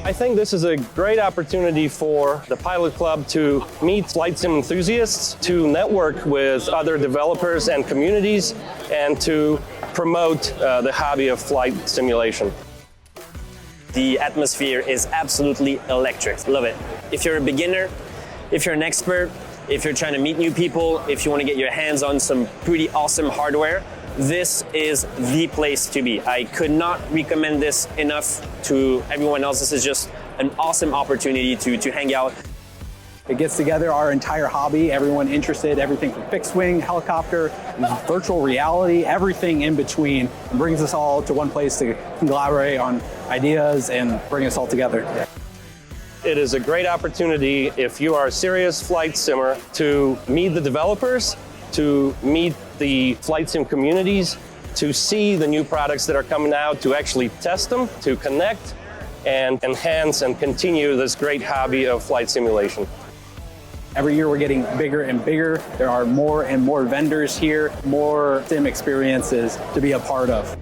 I think this is a great opportunity for the Pilot Club to meet flight sim enthusiasts, to network with other developers and communities, and to promote the hobby of flight simulation. The atmosphere is absolutely electric. Love it. If you're a beginner, if you're an expert, if you're trying to meet new people, if you want to get your hands on some pretty awesome hardware, this is the place to be. I could not recommend this enough to everyone else. This is just an awesome opportunity to hang out. It gets together our entire hobby, everyone interested, everything from fixed wing, helicopter, virtual reality, everything in between. It brings us all to one place to collaborate on ideas and bring us all together. It is a great opportunity if you are a serious flight simmer to meet the developers, to meet the flight sim communities, to see the new products that are coming out, to actually test them, to connect and enhance and continue this great hobby of flight simulation. Every year we're getting bigger and bigger. There are more and more vendors here, more sim experiences to be a part of.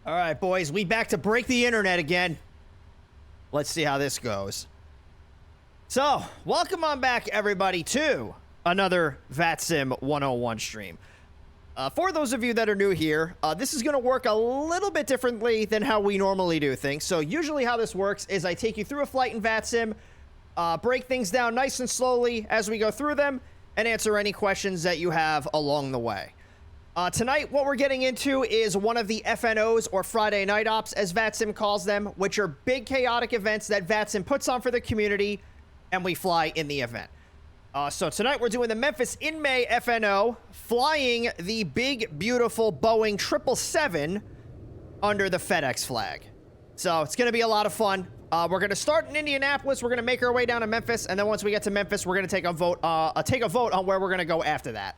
All right, boys, we back to break the internet again. Let's see how this goes. So, welcome on back, everybody, to another VATSIM 101 stream. For those of you that are new here, this is going to work a little bit differently than how we normally do things. So, usually how this works is I take you through a flight in VATSIM, break things down nice and slowly as we go through them, and answer any questions that you have along the way. Tonight, what we're getting into is one of the FNOs, or Friday Night Ops, as VATSIM calls them, which are big chaotic events that VATSIM puts on for the community, and we fly in the event. So tonight, we're doing the Memphis in May FNO, flying the big, beautiful Boeing 777 under the FedEx flag. So it's going to be a lot of fun. We're going to start in Indianapolis. We're going to make our way down to Memphis, and then once we get to Memphis, we're going to take a vote on where we're going to go after that.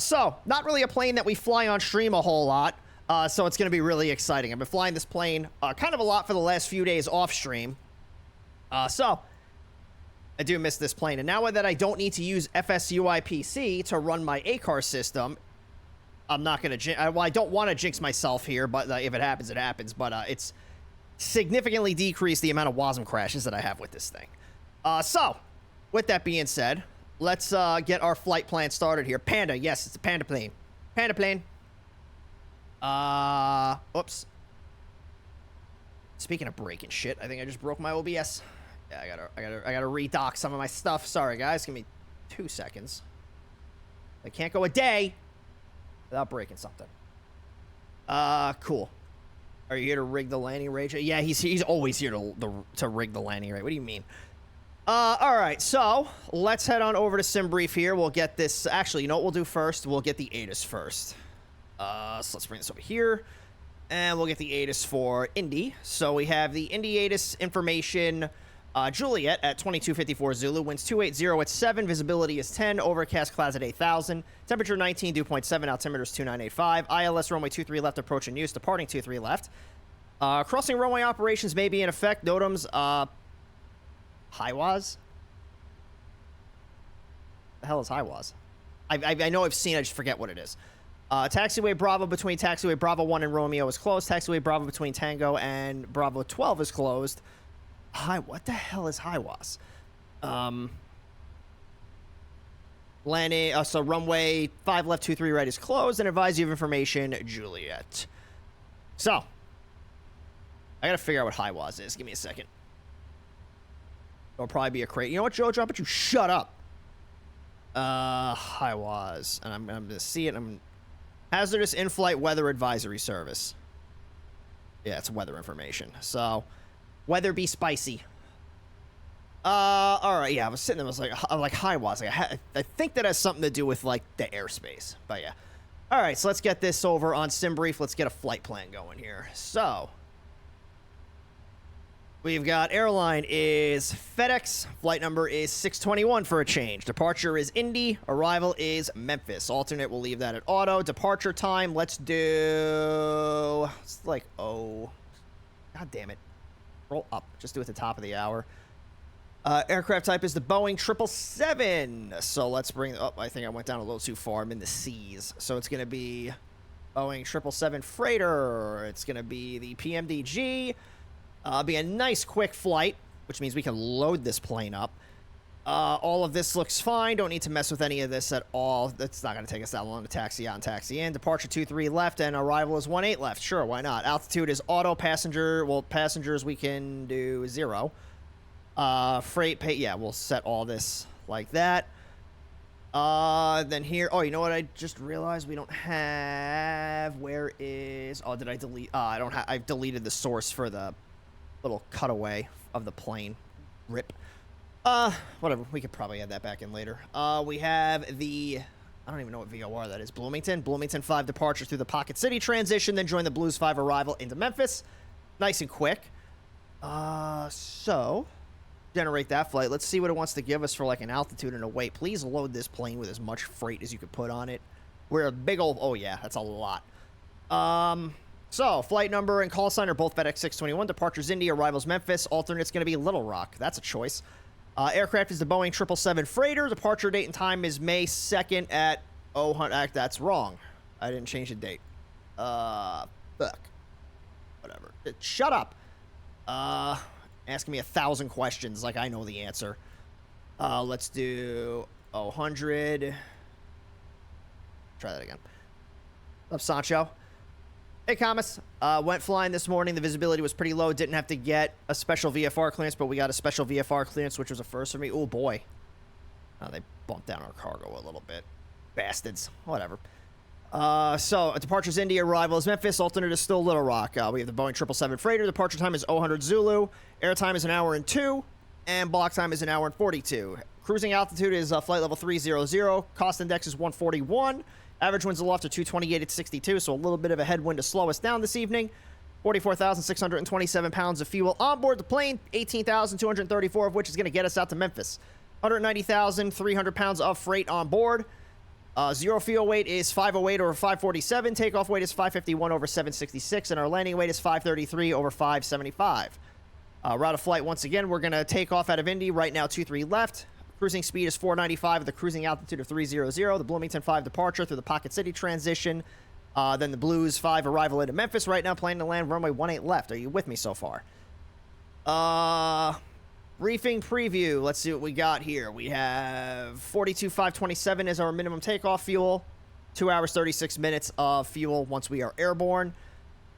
So, not really a plane that we fly on stream a whole lot, so it's going to be really exciting. I've been flying this plane kind of a lot for the last few days off stream. So, I do miss this plane. And now that I don't need to use FSUIPC to run my ACAR system, I'm not going to... Well, I don't want to jinx myself here, but if it happens, it happens. But it's significantly decreased the amount of WASM crashes that I have with this thing. So, with that being said... Let's get our flight plan started here. Panda, yes, it's a Panda plane. Panda plane. Oops. Speaking of breaking shit, I think I just broke my OBS. Yeah, I gotta redock some of my stuff. Sorry, guys. Give me 2 seconds. I can't go a day without breaking something. Cool. Are you here to rig the landing rate? Yeah, he's always here to rig the landing rate. What do you mean? All right, so let's head on over to SimBrief here. We'll get this. Actually, you know what we'll do first? We'll get the ATIS first. So let's bring this over here, and we'll get the ATIS for Indy. So we have the Indy ATIS information. Juliet at 2254 Zulu, winds 280 at 7, visibility is 10, overcast clouds at 8,000, temperature 19, dew point 7, altimeter is 2985, ILS runway 23 left, approach in use, departing 23 left. Crossing runway operations may be in effect. NOTAMs, HIWAS? The hell is HIWAS? I know I've seen it, I just forget what it is. Taxiway Bravo between Taxiway Bravo 1 and Romeo is closed. Taxiway Bravo between Tango and Bravo 12 is closed. What the hell is HIWAS? Landing, so runway 5 left, 23 right is closed, and advise you of information, Juliet. So, I gotta figure out what HIWAS is. Give me a second. It'll probably be a crate. You know what, Jojo? How about you shut up? HIWAS. And I'm gonna see it. Hazardous in-flight weather advisory service. Yeah, it's weather information. So, weather be spicy. All right, yeah, I was sitting there, I was like HIWAS. I think that has something to do with, like, the airspace. But, yeah. All right, so let's get this over on SimBrief. Let's get a flight plan going here. So, we've got airline is FedEx. Flight number is 621 for a change. Departure is Indy. Arrival is Memphis. Alternate, we'll leave that at auto. Departure time, let's do... It's like, oh... God damn it. Roll up. Just do it at the top of the hour. Aircraft type is the Boeing 777. So let's bring... Oh, I think I went down a little too far. I'm in the C's. So it's going to be Boeing 777 freighter. It's going to be the PMDG. Be a nice quick flight, which means we can load this plane up. All of this looks fine. Don't need to mess with any of this at all. That's not going to take us that long to taxi out and taxi in. Departure 23 left and arrival is 18 left. Sure, why not? Altitude is auto. Passenger, well, passengers we can do 0. Freight pay, yeah, we'll set all this like that. Then here, oh, you know what? I just realized we don't have, where is, oh, did I delete, I don't have, I've deleted the source for the little cutaway of the plane. Rip. Whatever, we could probably add that back in later. We have the, I don't even know what VOR that is, Bloomington 5 departure through the Pocket City transition, then join the Blues 5 arrival into Memphis. Nice and quick. So, generate that flight. Let's see what it wants to give us for like an altitude and a weight. Please load this plane with as much freight as you could put on it. We're a big old, oh yeah, that's a lot. So, flight number and call sign are both FedEx 621. Departures Indy, arrivals Memphis. Alternate's going to be Little Rock. That's a choice. Aircraft is the Boeing 777 freighter. Departure date and time is May 2nd at 00. That's wrong. I didn't change the date. Fuck. Whatever. Shut up. Asking me 1,000 questions like I know the answer. Let's do 100. Try that again. Up, Sancho. Hey, Camus. Went flying this morning. The visibility was pretty low. Didn't have to get a special VFR clearance, but we got a special VFR clearance, which was a first for me. Oh, boy. They bumped down our cargo a little bit. Bastards. Whatever. So, departures India, arrival is Memphis. Alternate is still Little Rock. We have the Boeing 777 freighter. Departure time is 00 Zulu. Air time is 1 hour and 2. And block time is 1 hour and 42. Cruising altitude is flight level 300. Cost index is 141. Average winds aloft are 228 at 62, so a little bit of a headwind to slow us down this evening. 44,627 pounds of fuel on board the plane, 18,234 of which is going to get us out to Memphis. 190,300 pounds of freight on board. Zero fuel weight is 508 over 547. Takeoff weight is 551 over 766, and our landing weight is 533 over 575. Route of flight, once again, we're going to take off out of Indy. Right now, 23 left. Cruising speed is 495 with a cruising altitude of 300. The Bloomington 5 departure through the Pocket City transition. Then the Blues 5 arrival into Memphis. Right now, planning to land runway 18 left. Are you with me so far? Briefing preview. Let's see what we got here. We have 42,527 as our minimum takeoff fuel. 2 hours, 36 minutes of fuel once we are airborne.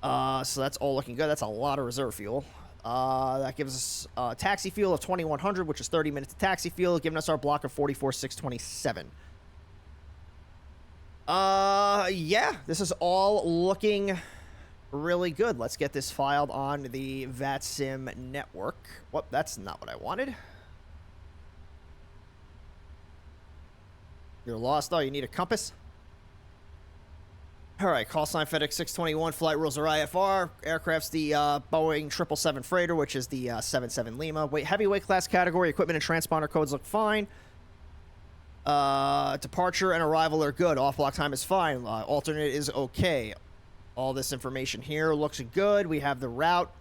So that's all looking good. That's a lot of reserve fuel. That gives us taxi fuel of 2,100, which is 30 minutes of taxi fuel, giving us our block of 44,627. Yeah, this is all looking really good. Let's get this filed on the VATSIM network. Whoop, that's not what I wanted. You're lost. Oh, you need a compass? All right, call sign FedEx 621, flight rules are IFR. Aircraft's the Boeing 777 freighter, which is the 77 Lima. Heavyweight class category, equipment and transponder codes look fine. Departure and arrival are good. Off block time is fine. Alternate is okay. All this information here looks good. We have the route.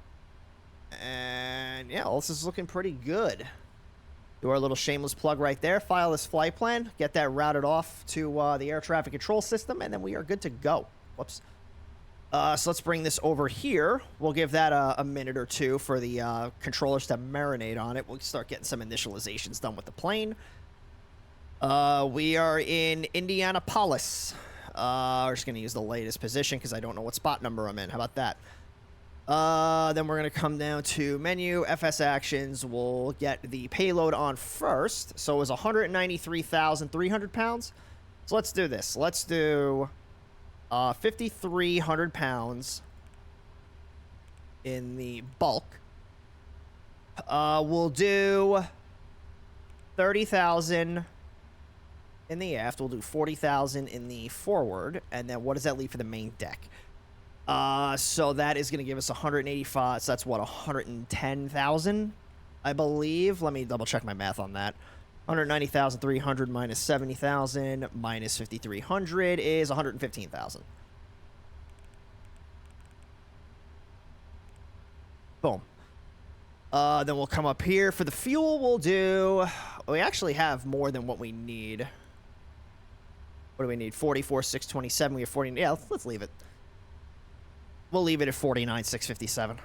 And yeah, all this is looking pretty good. Do our little shameless plug right there. File this flight plan. Get that routed off to the air traffic control system, and then we are good to go. Whoops. So let's bring this over here. We'll give that a minute or two for the controllers to marinate on it. We'll start getting some initializations done with the plane. We are in Indianapolis. We're just going to use the latest position because I don't know what spot number I'm in. How about that? Then we're going to come down to menu, FS actions. We'll get the payload on first. So it was 193,300 pounds. So let's do this. Let's do 5,300 pounds in the bulk. We'll do 30,000 in the aft. We'll do 40,000 in the forward. And then what does that leave for the main deck? So that is going to give us 185. So that's what, 110,000, I believe. Let me double check my math on that. 190,300 minus 70,000 minus 5,300 is 115,000. Boom. Then we'll come up here. For the fuel, we'll do... We actually have more than what we need. What do we need? 44, 627. We have 40... Yeah, let's leave it. We'll leave it at 49, 657.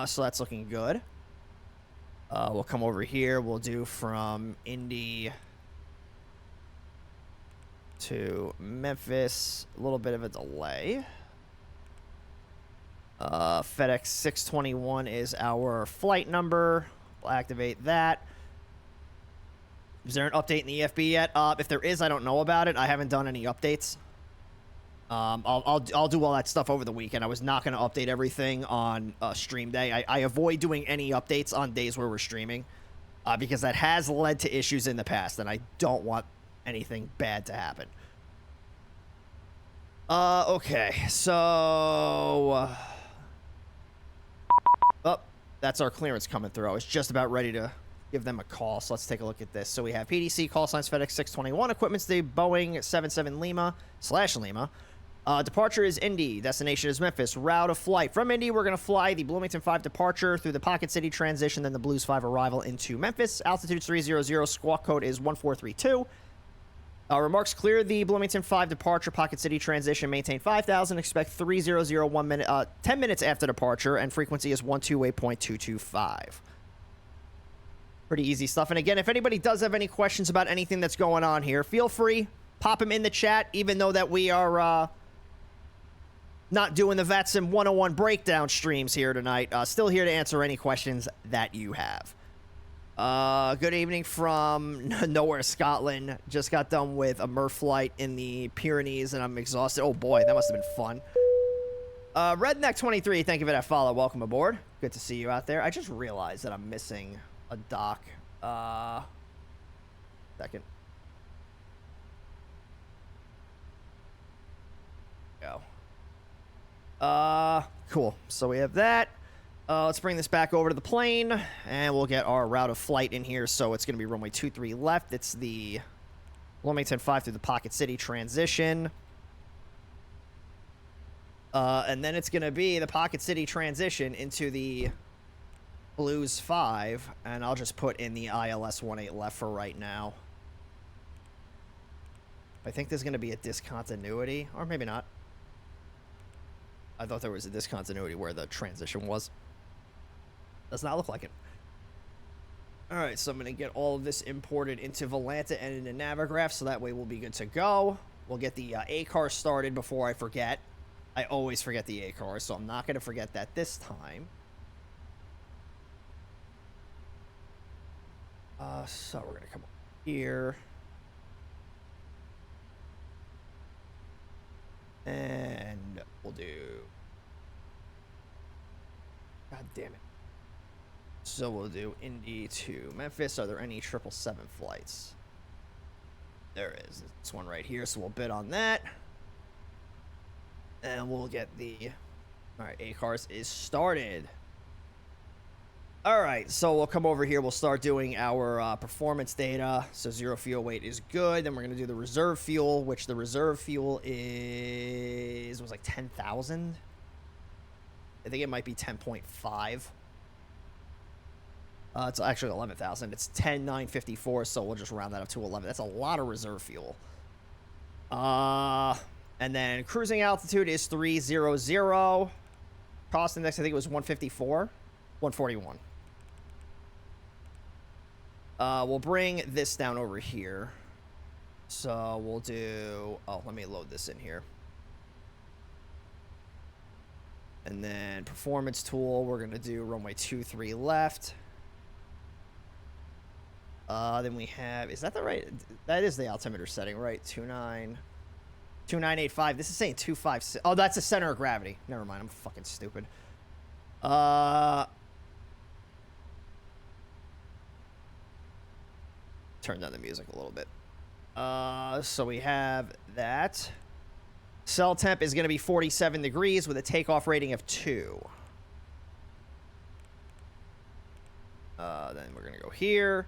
So that's looking good. We'll come over here. We'll do from Indy to Memphis. A little bit of a delay. FedEx 621 is our flight number. We'll activate that. Is there an update in the EFB yet? If there is, I don't know about it. I haven't done any updates. I'll do all that stuff over the weekend. I was not going to update everything on stream day. I avoid doing any updates on days where we're streaming because that has led to issues in the past, and I don't want anything bad to happen. Okay, so... Oh, that's our clearance coming through. I was just about ready to give them a call, so let's take a look at this. So we have PDC, call signs FedEx 621, equipment stay Boeing 77 Lima/Lima. Departure is Indy, destination is Memphis. Route of flight from Indy, we're going to fly the Bloomington 5 departure through the Pocket City transition, then the Blues 5 arrival into Memphis. Altitude 300, squawk code is 1432. Remarks clear the Bloomington 5 departure, Pocket City transition, maintain 5,000, expect 300 1 minute, 10 minutes after departure, and frequency is 128.225. Pretty easy stuff. And again, if anybody does have any questions about anything that's going on here, feel free, pop them in the chat, even though that we are not doing the VATSIM 101 breakdown streams here tonight. Still here to answer any questions that you have. Good evening from nowhere, Scotland. Just got done with a Murph flight in the Pyrenees, and I'm exhausted. Oh boy, that must have been fun. Redneck23, thank you for that follow. Welcome aboard. Good to see you out there. I just realized that I'm missing a dock. Second. Go. Cool. So we have that. Let's bring this back over to the plane, and we'll get our route of flight in here. So it's going to be runway 23 left. It's the Bloomington 5 through the Pocket City transition. And then it's going to be the Pocket City transition into the Blues 5, and I'll just put in the ILS 18 left for right now. I think there's going to be a discontinuity, or maybe not. I thought there was a discontinuity where the transition was. Does not look like it. All right, so I'm going to get all of this imported into Volanta and into Navigraph, so that way we'll be good to go. We'll get the A-car started before I forget. I always forget the A-car, so I'm not going to forget that this time. So we're going to come up here. And we'll do... God damn it. So we'll do Indy to Memphis. Are there any 777 flights? There is. This one right here, so we'll bid on that. And we'll get the... Alright, A-Cars is started. Alright, so we'll come over here. We'll start doing our performance data. So 0 fuel weight is good. Then we're going to do the reserve fuel, which the reserve fuel was like 10,000. I think it might be 10.5. It's actually 11,000. It's 10,954, so we'll just round that up to 11. That's a lot of reserve fuel. And then cruising altitude is 300. Cost index, I think it was 154. 141. We'll bring this down over here. So we'll do... Oh, let me load this in here. And then performance tool, we're going to do runway 23 left. Then we have... Is that the right... That is the altimeter setting, right? 2985. This is saying 256. Oh, that's the center of gravity. Never mind. I'm fucking stupid. Turn down the music a little bit. So we have that. Cell temp is going to be 47 degrees with a takeoff rating of 2. Then we're going to go here.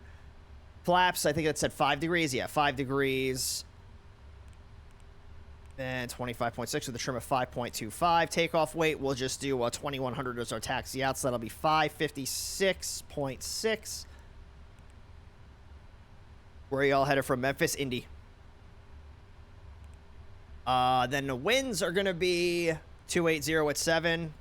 Flaps, I think it said 5 degrees. Yeah, 5 degrees. And 25.6 with a trim of 5.25. Takeoff weight, we'll just do 2,100 as our taxi out, so that'll be 556.6. Where are y'all headed from? Memphis, Indy. Then the winds are going to be 280 at 7.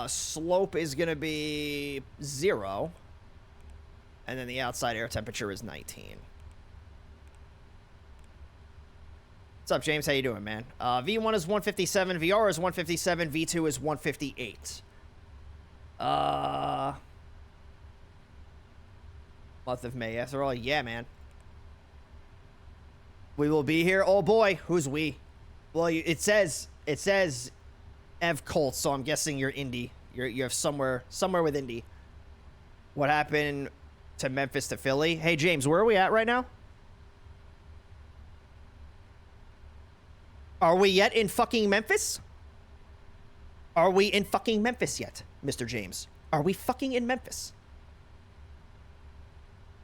Slope is going to be 0. And then the outside air temperature is 19. What's up, James? How you doing, man? V1 is 157. VR is 157. V2 is 158. Month of May, after all. Yeah, man. We will be here. Oh, boy. Who's we? Well, it says Ev Colt, so I'm guessing you're Indy. You have somewhere with Indy. What happened to Memphis to Philly? Hey, James, where are we at right now? Are we yet in fucking Memphis? Are we in fucking Memphis yet, Mr. James? Are we fucking in Memphis?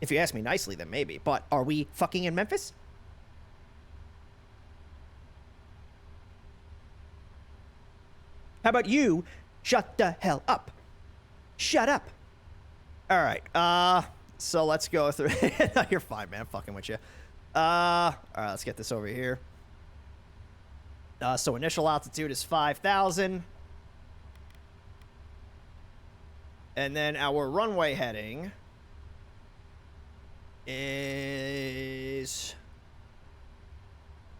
If you ask me nicely, then maybe. But are we fucking in Memphis? How about you shut the hell up? Shut up. All right. So let's go through. No, you're fine, man. I'm fucking with you. All right, let's get this over here. So initial altitude is 5,000. And then our runway heading is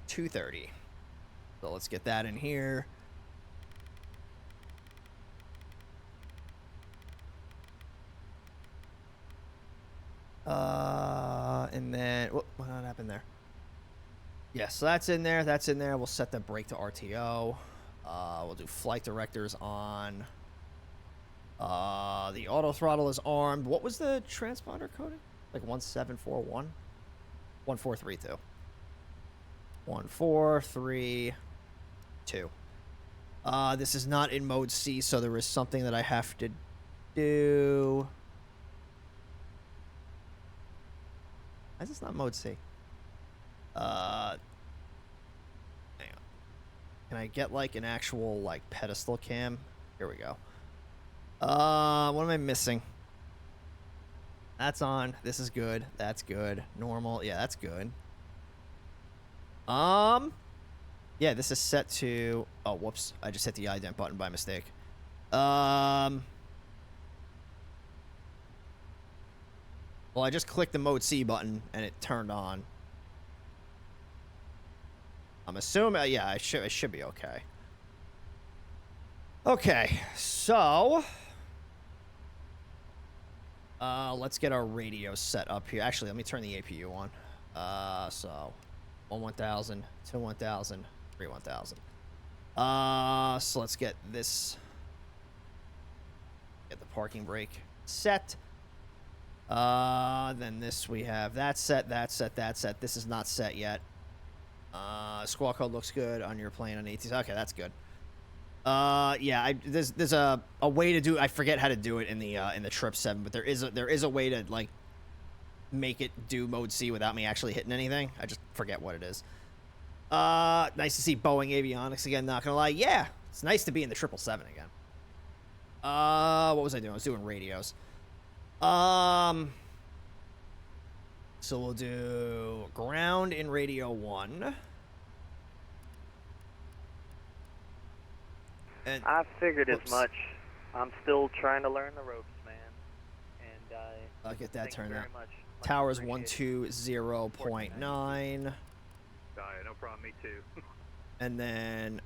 230. So let's get that in here. And then, what happened there? Yeah, so that's in there. That's in there. We'll set the brake to RTO. We'll do flight directors on. The auto throttle is armed. What was the transponder coding? Like 1741? 1432. 1432. This is not in mode C, so there is something that I have to do. Why is this not mode C? Hang on. Can I get like an actual like pedestal cam? Here we go. What am I missing? That's on. This is good. That's good. Normal. Yeah, that's good. Yeah, this is set to. Oh, whoops! I just hit the ident button by mistake. Well, I just clicked the mode C button and it turned on. I'm assuming, yeah, it should be okay. Okay, so let's get our radio set up here. Actually, let me turn the APU on. So 1,1000, 2,1000, 3,1000. So let's get this. Get the parking brake set. Then this we have that set, that set, that set. This is not set yet. Squawk code looks good on your plane on ATC. Okay, that's good. Yeah, there's a way to do. I forget how to do it in the Trip 7, but there is a way to like make it do mode C without me actually hitting anything. I just forget what it is. Nice to see Boeing avionics again. Not gonna lie, yeah, it's nice to be in the 777 again. What was I doing? I was doing radios. So we'll do ground in radio 1. And I figured as much. I'm still trying to learn the ropes, man. And I'll get that thank you turned very out. much. Towers Appreciate it. 120.9. No problem, me too. And then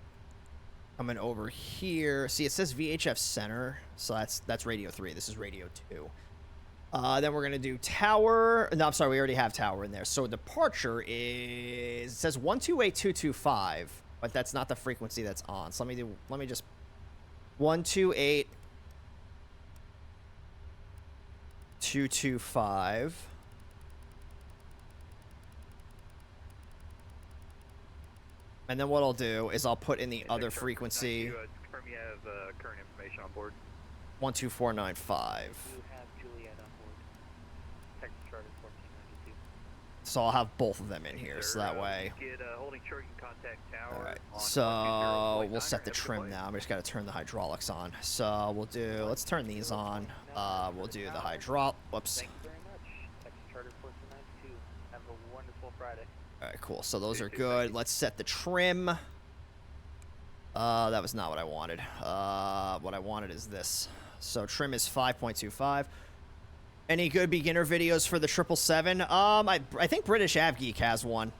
coming over here. See, it says VHF center, so that's radio 3. This is radio 2. Then we're gonna do tower. No, I'm sorry, we already have tower in there. So departure is, it says 128.225, but that's not the frequency that's on. So let me just 128.225. And then what I'll do is I'll put in the other frequency. Confirm you have current information on board. 12495. You have Juliet on board. Texas Charter 1492. So I'll have both of them in here, so that way. Get holding short and contact tower. All right, on so 120.9 we'll set the or trim FWA. now. I just got to turn the hydraulics on. So we'll do, let's turn these on. We'll do the whoops. Thank you very much. Texas Charter 4292. Have a wonderful Friday. All right, cool. So those are good. Let's set the trim. That was not what I wanted. What I wanted is this. So trim is 5.25. Any good beginner videos for the 777? I think British AvGeek has one.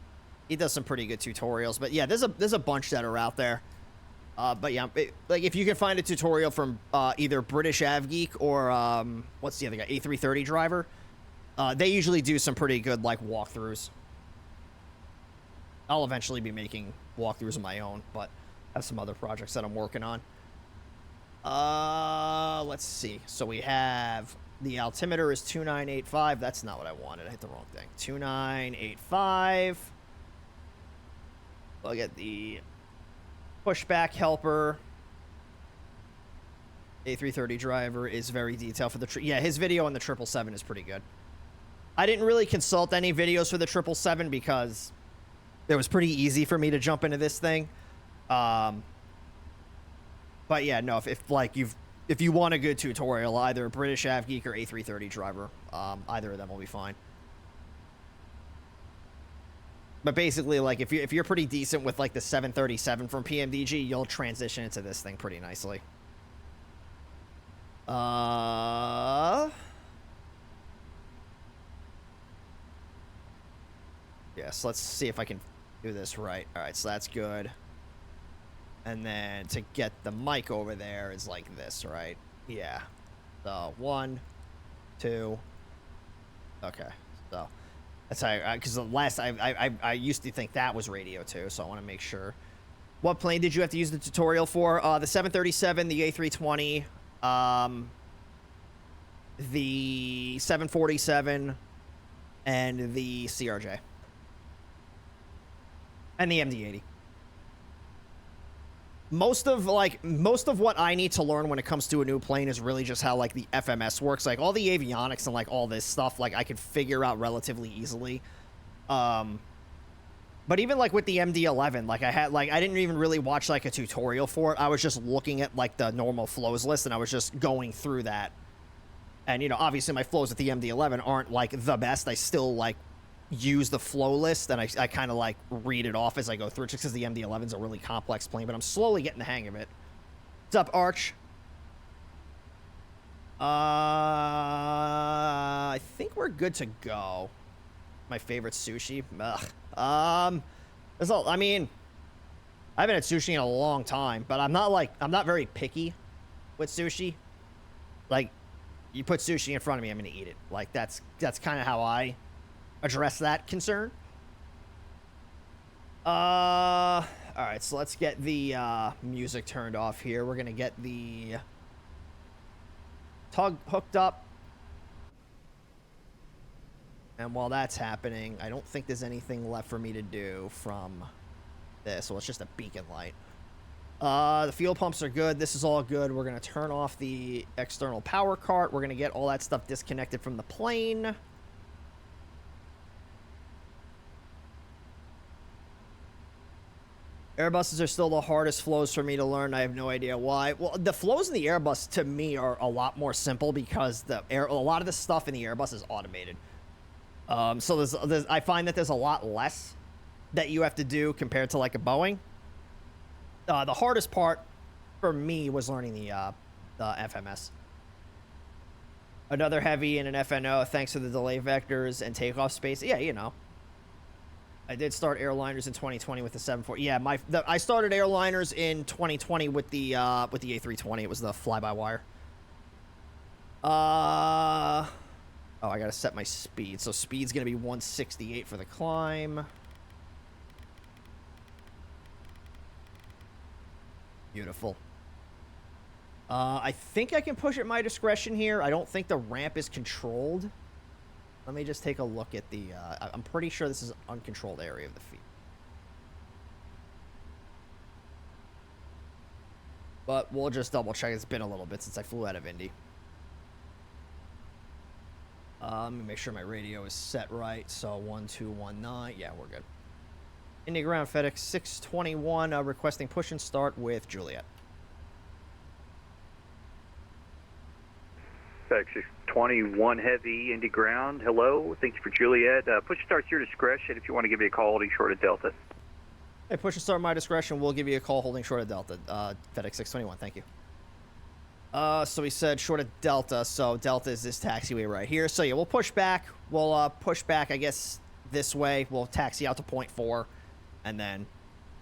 He does some pretty good tutorials. But yeah, there's a bunch that are out there. But yeah, like if you can find a tutorial from either British AvGeek or what's the other guy, A330 driver, they usually do some pretty good like walkthroughs. I'll eventually be making walkthroughs of my own, but I have some other projects that I'm working on. Let's see. So we have the altimeter is 2985. That's not what I wanted. I hit the wrong thing. 2985. I'll get the pushback helper. A330 driver is very detailed for the yeah, his video on the 777 is pretty good. I didn't really consult any videos for the 777 because it was pretty easy for me to jump into this thing. But yeah, no, if you want a good tutorial, either British AvGeek or A330 driver, either of them will be fine. But basically, like if you're pretty decent with like the 737 from PMDG, you'll transition into this thing pretty nicely. Yes, let's see if I can do this right. All right, so that's good. And then to get the mic over there is like this, right? Yeah. So 1, 2. Okay. So that's how, because the last I used to think that was radio too, so I want to make sure. What plane did you have to use the tutorial for? The 737, the A320, the 747, and the CRJ, and the MD-80. Most of what I need to learn when it comes to a new plane is really just how like the FMS works. Like all the avionics and like all this stuff, like I could figure out relatively easily. But even like with the MD-11, like I didn't even really watch like a tutorial for it. I was just looking at like the normal flows list and I was just going through that. And you know, obviously my flows with the MD-11 aren't like the best. I still like use the flow list and I kind of like read it off as I go through it just because the MD-11 is a really complex plane, but I'm slowly getting the hang of it. What's up, Arch? I think we're good to go. My favorite sushi. Ugh. I mean, I haven't had sushi in a long time, but I'm not very picky with sushi. Like, you put sushi in front of me, I'm gonna eat it. Like that's kind of how I address that concern. All right, so let's get the music turned off here. We're gonna get the tug hooked up, and while that's happening, I don't think there's anything left for me to do from this, so it's just a beacon light. The fuel pumps are good. This is all good. We're gonna turn off the external power cart. We're gonna get all that stuff disconnected from the plane. Airbuses are still the hardest flows for me to learn. I have no idea why. Well, the flows in the Airbus, to me, are a lot more simple because a lot of the stuff in the Airbus is automated. So I find that there's a lot less that you have to do compared to like a Boeing. The hardest part for me was learning the FMS. Another heavy in an FNO, thanks to the delay vectors and takeoff space. Yeah, you know. I did start airliners in 2020 with the 747. Yeah, I started airliners in 2020 with the A320. It was the fly-by-wire. Oh, I gotta set my speed. So speed's gonna be 168 for the climb. Beautiful. I think I can push at my discretion here. I don't think the ramp is controlled. Let me just take a look at the... I'm pretty sure this is an uncontrolled area of the field. But we'll just double check. It's been a little bit since I flew out of Indy. Let me make sure my radio is set right. So 1219. Yeah, we're good. Indy ground FedEx 621 requesting push and start with Juliet. FedEx 621 Heavy, Indy ground. Hello, thank you for Juliet. Push starts your discretion if you want to give me a call holding short of Delta. Hey, push and start my discretion. We'll give you a call holding short of Delta. FedEx 621. Thank you. So we said short of Delta. So Delta is this taxiway right here. So yeah, we'll push back. We'll push back, I guess, this way. We'll taxi out to point 4, and then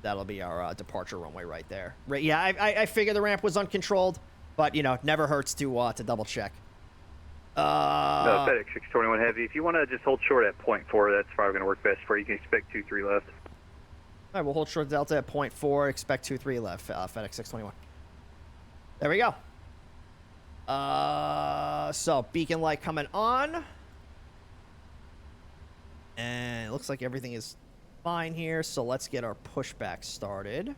that'll be our departure runway right there. Right? Yeah, I figured the ramp was uncontrolled, but you know, never hurts to double check. No, FedEx 621 Heavy. If you want to just hold short at point 4, that's probably going to work best for you. You can expect 23 left. All right, we'll hold short Delta at point 4. Expect 23 left. FedEx 621. There we go. So beacon light coming on, and it looks like everything is fine here. So let's get our pushback started.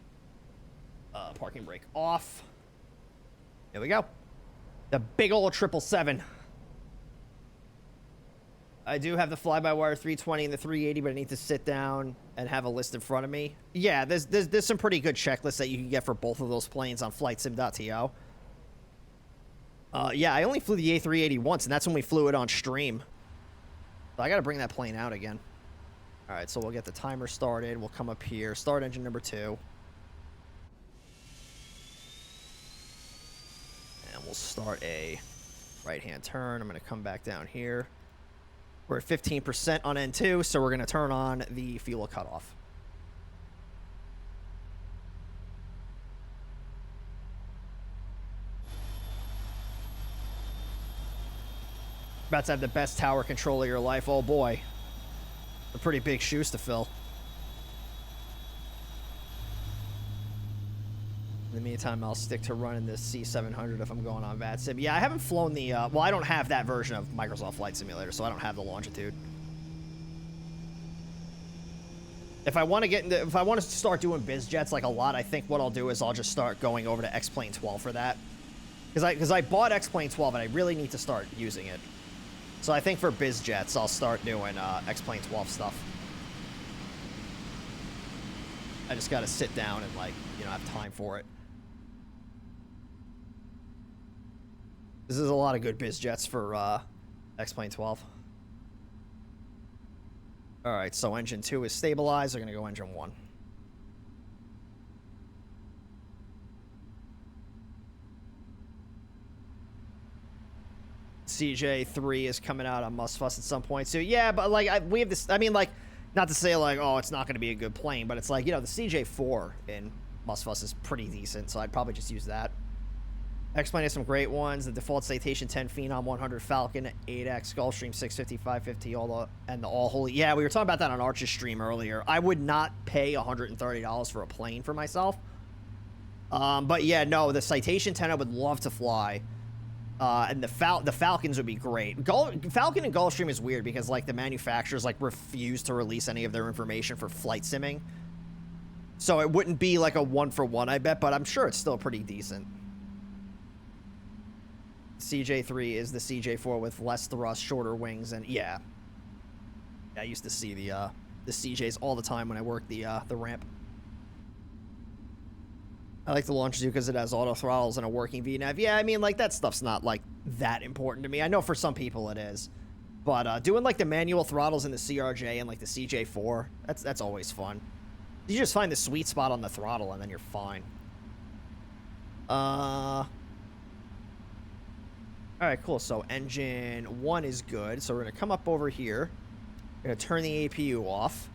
Parking brake off. There we go. The big old 777. I do have the fly-by-wire 320 and the 380, but I need to sit down and have a list in front of me. Yeah, there's some pretty good checklists that you can get for both of those planes on flightsim.to. Yeah, I only flew the A380 once, and that's when we flew it on stream. So I got to bring that plane out again. All right, so we'll get the timer started. We'll come up here. Start engine number 2. And we'll start a right-hand turn. I'm going to come back down here. We're at 15% on N2, so we're going to turn on the fuel cutoff. About to have the best tower control of your life. Oh boy. They're pretty big shoes to fill. In the meantime, I'll stick to running this C700 if I'm going on VATSIM. Yeah, I haven't flown the, well, I don't have that version of Microsoft Flight Simulator, so I don't have the longitude. If I want to get into, if I want to start doing biz jets like a lot, I think what I'll do is I'll just start going over to X-Plane 12 for that. Because I bought X-Plane 12 and I really need to start using it. So I think for biz jets, I'll start doing X-Plane 12 stuff. I just got to sit down and, like, you know, have time for it. This is a lot of good biz jets for X-Plane 12. All right, so engine 2 is stabilized. They're going to go engine 1. CJ3 is coming out on Mustfuss at some point. So, yeah, but, like, we have this... I mean, like, not to say, like, oh, it's not going to be a good plane, but it's like, you know, the CJ4 in Mustfuss is pretty decent, so I'd probably just use that. X-Plane has some great ones. The default Citation 10 Phenom 100 Falcon 8X Gulfstream 650 550 and the all holy. Yeah, we were talking about that on Arch's stream earlier. I would not pay $130 for a plane for myself. But yeah, no, the Citation 10 I would love to fly. And the Falcons would be great. Falcon and Gulfstream is weird because, like, the manufacturers, like, refuse to release any of their information for flight simming. So it wouldn't be like a 1-for-1, I bet, but I'm sure it's still pretty decent. CJ3 is the CJ4 with less thrust, shorter wings, and yeah. I used to see the CJs all the time when I worked the ramp. I like the Longitude because it has auto throttles and a working VNAV. Yeah, I mean, like, that stuff's not, like, that important to me. I know for some people it is. But doing, like, the manual throttles in the CRJ and, like, the CJ4, that's always fun. You just find the sweet spot on the throttle and then you're fine. Alright, cool. So engine 1 is good. So we're going to come up over here. We're going to turn the APU off.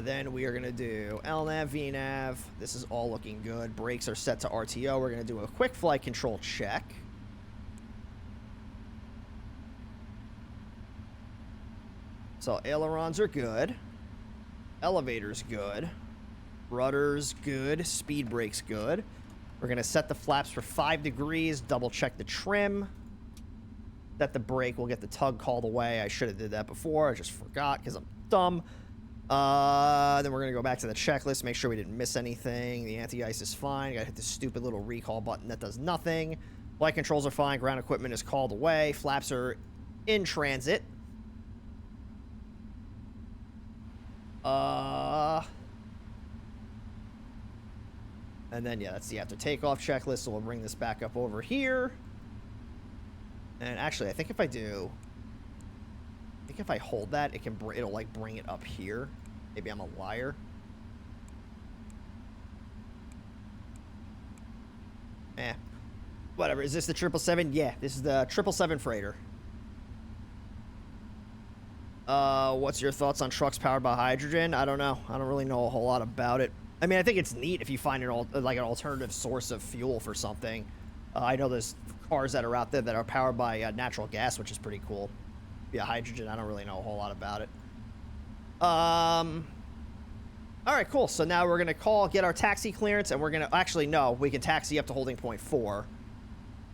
Then we are going to do LNAV, VNAV. This is all looking good. Brakes are set to RTO. We're going to do a quick flight control check. So ailerons are good. Elevators good. Rudders good. Speed brakes good. We're going to set the flaps for 5 degrees. Double check the trim. Set the brake. We'll get the tug called away. I should have did that before. I just forgot because I'm dumb. Then we're going to go back to the checklist. Make sure we didn't miss anything. The anti-ice is fine. Got to hit the stupid little recall button that does nothing. Flight controls are fine. Ground equipment is called away. Flaps are in transit. And then, yeah, that's the after takeoff checklist, so we'll bring this back up over here. And actually, I think if I hold that, it'll like bring it up here. Maybe I'm a liar. Whatever. Is this the 777? Yeah, this is the 777 freighter. What's your thoughts on trucks powered by hydrogen? I don't know. I don't really know a whole lot about it. I mean, I think it's neat if you find an alternative source of fuel for something. I know there's cars that are out there that are powered by natural gas, which is pretty cool. Yeah, hydrogen, I don't really know a whole lot about it. All right, cool. So now we're going to get our taxi clearance, and we're going to... Actually, no, we can taxi up to holding point 4.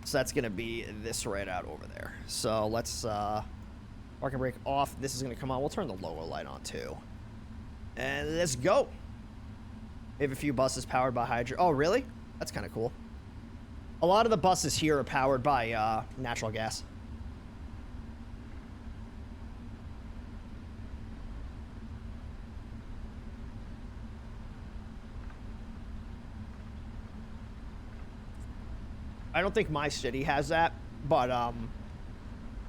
So that's going to be this right out over there. So let's... parking brake off. This is going to come on. We'll turn the logo light on, too. And let's go. We have a few buses powered by hydrogen. Oh, really? That's kind of cool. A lot of the buses here are powered by natural gas. I don't think my city has that, but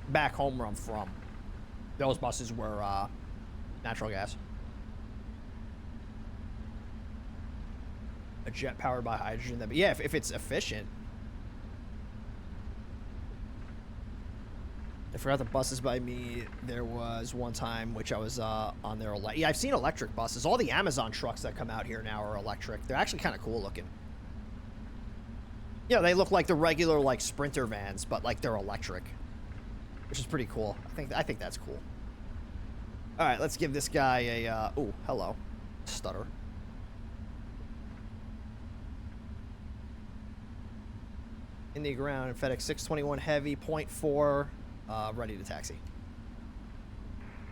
back home where I'm from, those buses were natural gas. A jet powered by hydrogen. But yeah, if it's efficient. I forgot the buses by me. There was one time which I was on their yeah, I've seen electric buses. All the Amazon trucks that come out here now are electric. They're actually kind of cool looking. You know, they look like the regular like Sprinter vans, but like they're electric, which is pretty cool. I think that's cool. All right, let's give this guy a oh, hello, stutter. In the ground, FedEx 621 Heavy, 0.4, ready to taxi.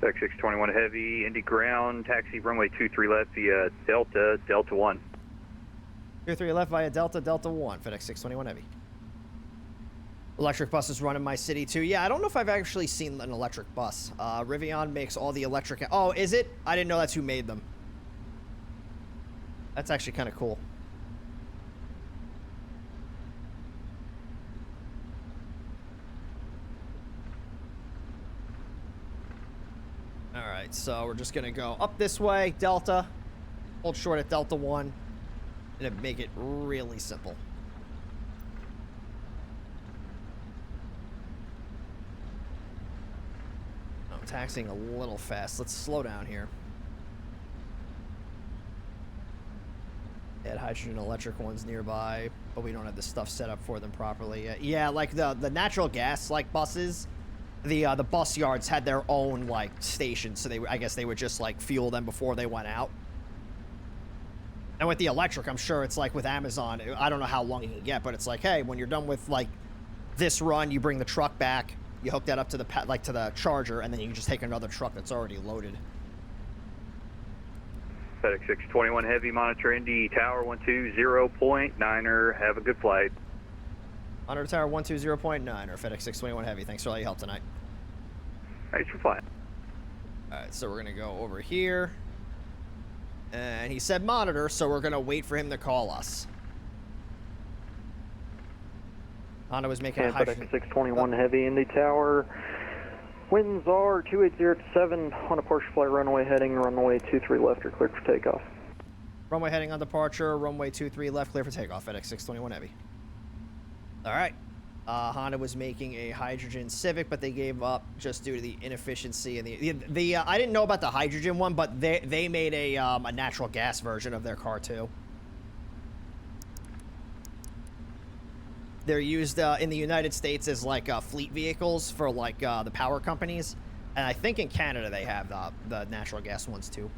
FedEx 621 Heavy, Indy ground, taxi runway 23 left via Delta 1. 23 left via Delta 1, FedEx 621 Heavy. Electric buses run in my city too. Yeah, I don't know if I've actually seen an electric bus. Rivian makes all the electric... Oh, is it? I didn't know that's who made them. That's actually kind of cool. Alright, so we're just going to go up this way, Delta. Hold short at Delta 1. And make it really simple. I'm taxiing a little fast. Let's slow down here. Add hydrogen and electric ones nearby, but we don't have the stuff set up for them properly yet. Yeah, like the natural gas like buses, the bus yards had their own like stations, so I guess they would just like fuel them before they went out. And with the electric, I'm sure it's like with Amazon. I don't know how long you can get, but it's like, hey, when you're done with like this run, you bring the truck back, you hook that up to the to the charger, and then you can just take another truck that's already loaded. FedEx 621 Heavy, monitor Indy Tower 120.9er. Have a good flight. Monitor Tower 120.9 or FedEx 621 Heavy. Thanks for all your help tonight. Thanks for flying. All right, so we're gonna go over here. And he said monitor, so we're going to wait for him to call us. Honda was making a high... FedEx 621 Heavy, Indy Tower. Winds are 280 on a partial flight runway heading, runway 23 left, are cleared for takeoff. Runway heading on departure, runway 23 left, clear for takeoff, FedEx 621 Heavy. All right. Honda was making a hydrogen Civic, but they gave up just due to the inefficiency and the I didn't know about the hydrogen one, but they made a natural gas version of their car too. They're used in the United States as like fleet vehicles for like the power companies, and I think in Canada they have the natural gas ones too.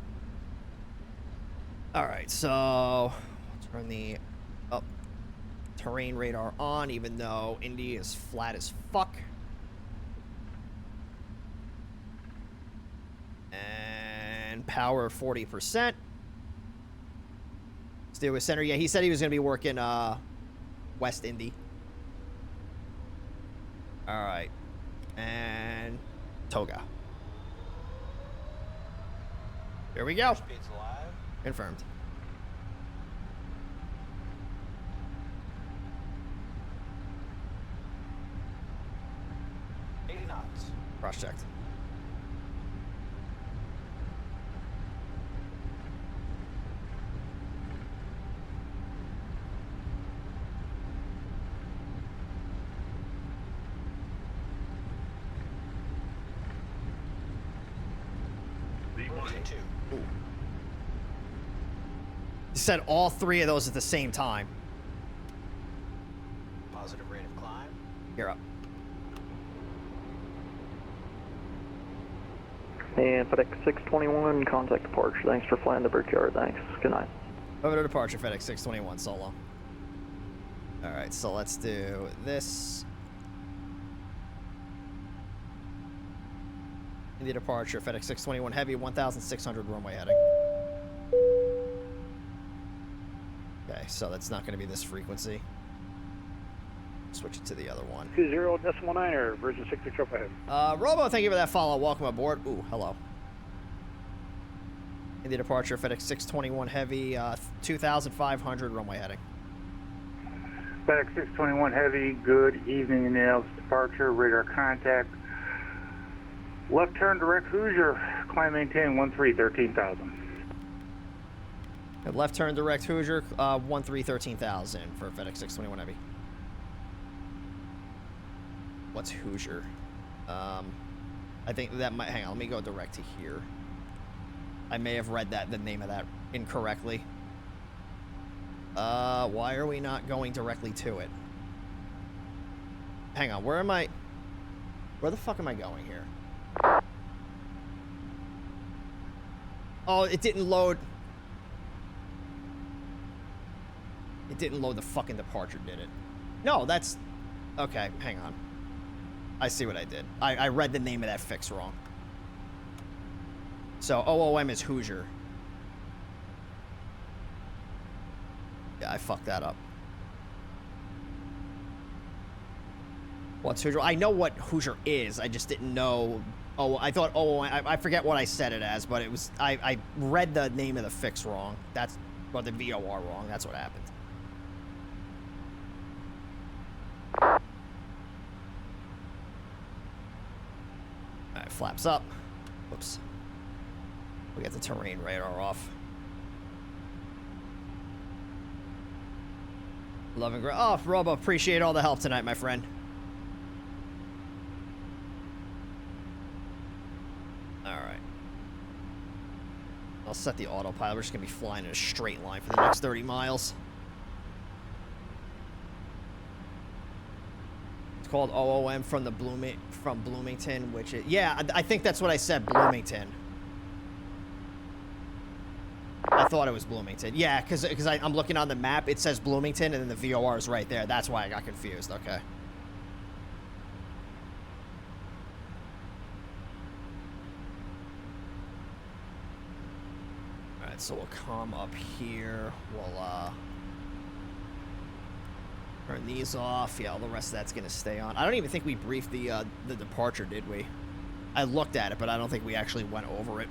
All right, so turn the terrain radar on, even though Indy is flat as fuck. And power 40%. Stay with center. Yeah, he said he was going to be working West Indy. All right. And Toga. Here we go. Confirmed. Cross-checked. You said all three of those at the same time. Positive rate of climb. You're up. And FedEx 621, contact departure. Thanks for flying the Brickyard. Thanks. Good night. Over to departure, FedEx 621, solo. All right, so let's do this. India departure, FedEx 621 heavy, 1,600 runway heading. Okay, so that's not going to be this frequency. Switch it to the other one. 20.9er, version 60 triple ahead. Robo, thank you for that follow. Welcome aboard. Ooh, hello. India departure, FedEx 621 heavy, 2,500 runway heading. FedEx 621 heavy, good evening, Indianapolis departure, radar contact. Left turn direct Hoosier, climb maintain 13,000. Left turn direct Hoosier, 13,000 for FedEx 621 heavy. What's Hoosier? I think that might, hang on, let me go direct to here. I may have read the name of that incorrectly. Why are we not going directly to it? Hang on, where the fuck am I going here? Oh, it didn't load. It didn't load the fucking departure, did it? No, that's... Okay, hang on. I see what I did. I read the name of that fix wrong. So, OOM is Hoosier. Yeah, I fucked that up. What's Hoosier? I know what Hoosier is. I just didn't know... Oh, I thought OOM... I forget what I said it as, but it was... I read the name of the fix wrong. That's... Or the VOR wrong. That's what happened. Alright, flaps up. Whoops. We got the terrain radar off. Love and oh, Robo, appreciate all the help tonight, my friend. Alright. I'll set the autopilot. We're just going to be flying in a straight line for the next 30 miles. It's called OOM from Bloomington, which is... Yeah, I think that's what I said, Bloomington. I thought it was Bloomington. Yeah, because I'm looking on the map. It says Bloomington, and then the VOR is right there. That's why I got confused. Okay. All right, so we'll come up here. We'll turn these off. Yeah, all the rest of that's going to stay on. I don't even think we briefed the departure, did we? I looked at it, but I don't think we actually went over it.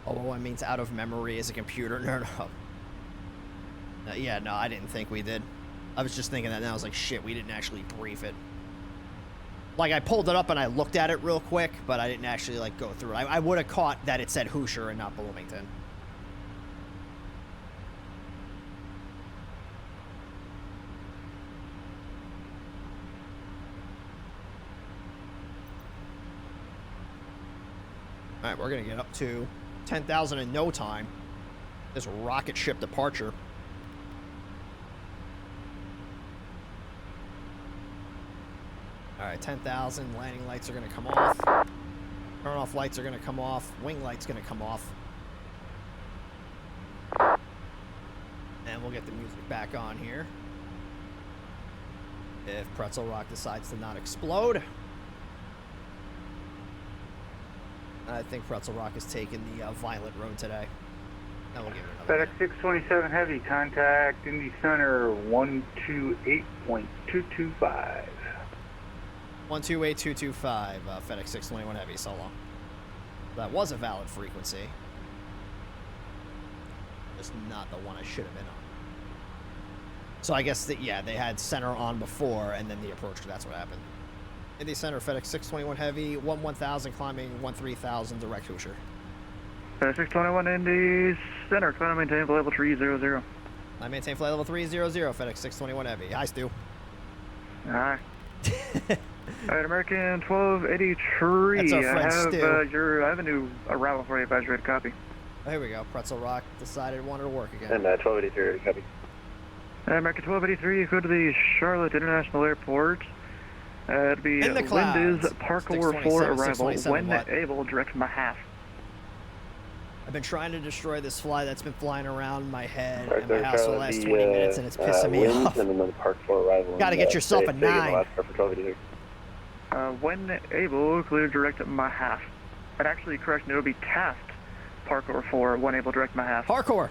Oh, it means out of memory as a computer. No. Yeah, no, I didn't think we did. I was just thinking that, and I was like, shit, we didn't actually brief it. Like, I pulled it up and I looked at it real quick, but I didn't actually, like, go through it. I would have caught that it said Hoosier and not Bloomington. All right, we're going to get up to 10,000 in no time. This rocket ship departure. All right, 10,000. Landing lights are going to come off. Turn off lights are going to come off. Wing lights going to come off. And we'll get the music back on here. If Pretzel Rock decides to not explode. I think Pretzel Rock is taking the violent road today. Now we'll give it another FedEx 627 Heavy, contact Indy Center 128.225. 128225, FedEx 621 Heavy, so long. That was a valid frequency. Just not the one I should have been on. So I guess that, yeah, they had center on before, and then the approach, that's what happened. Indy Center, FedEx 621 Heavy, 1000 climbing, 3000 direct Hoosier. FedEx 621 Indy Center, climb maintain flight level 300. I maintain flight level 300, FedEx 621 Heavy. Hi, Stu. Hi. Alright, American 1283. That's our friend Stu. I have a new arrival for you, advisory to copy. Oh, here we go. Pretzel Rock decided it wanted to work again. And 1283, copy. American 1283, go to the Charlotte International Airport. It'll be In the clouds. wind is Park over 4 arrival. 627 When watt. able, direct my half. I've been trying to destroy this fly that's been flying around my head and my house for the last 20 minutes, and it's pissing me off. And then Park 4 arrival. Gotta get yourself a 9. When able, clear direct my half. And actually, correction, it would be taft Park over 4. When able, direct my half. Parkour.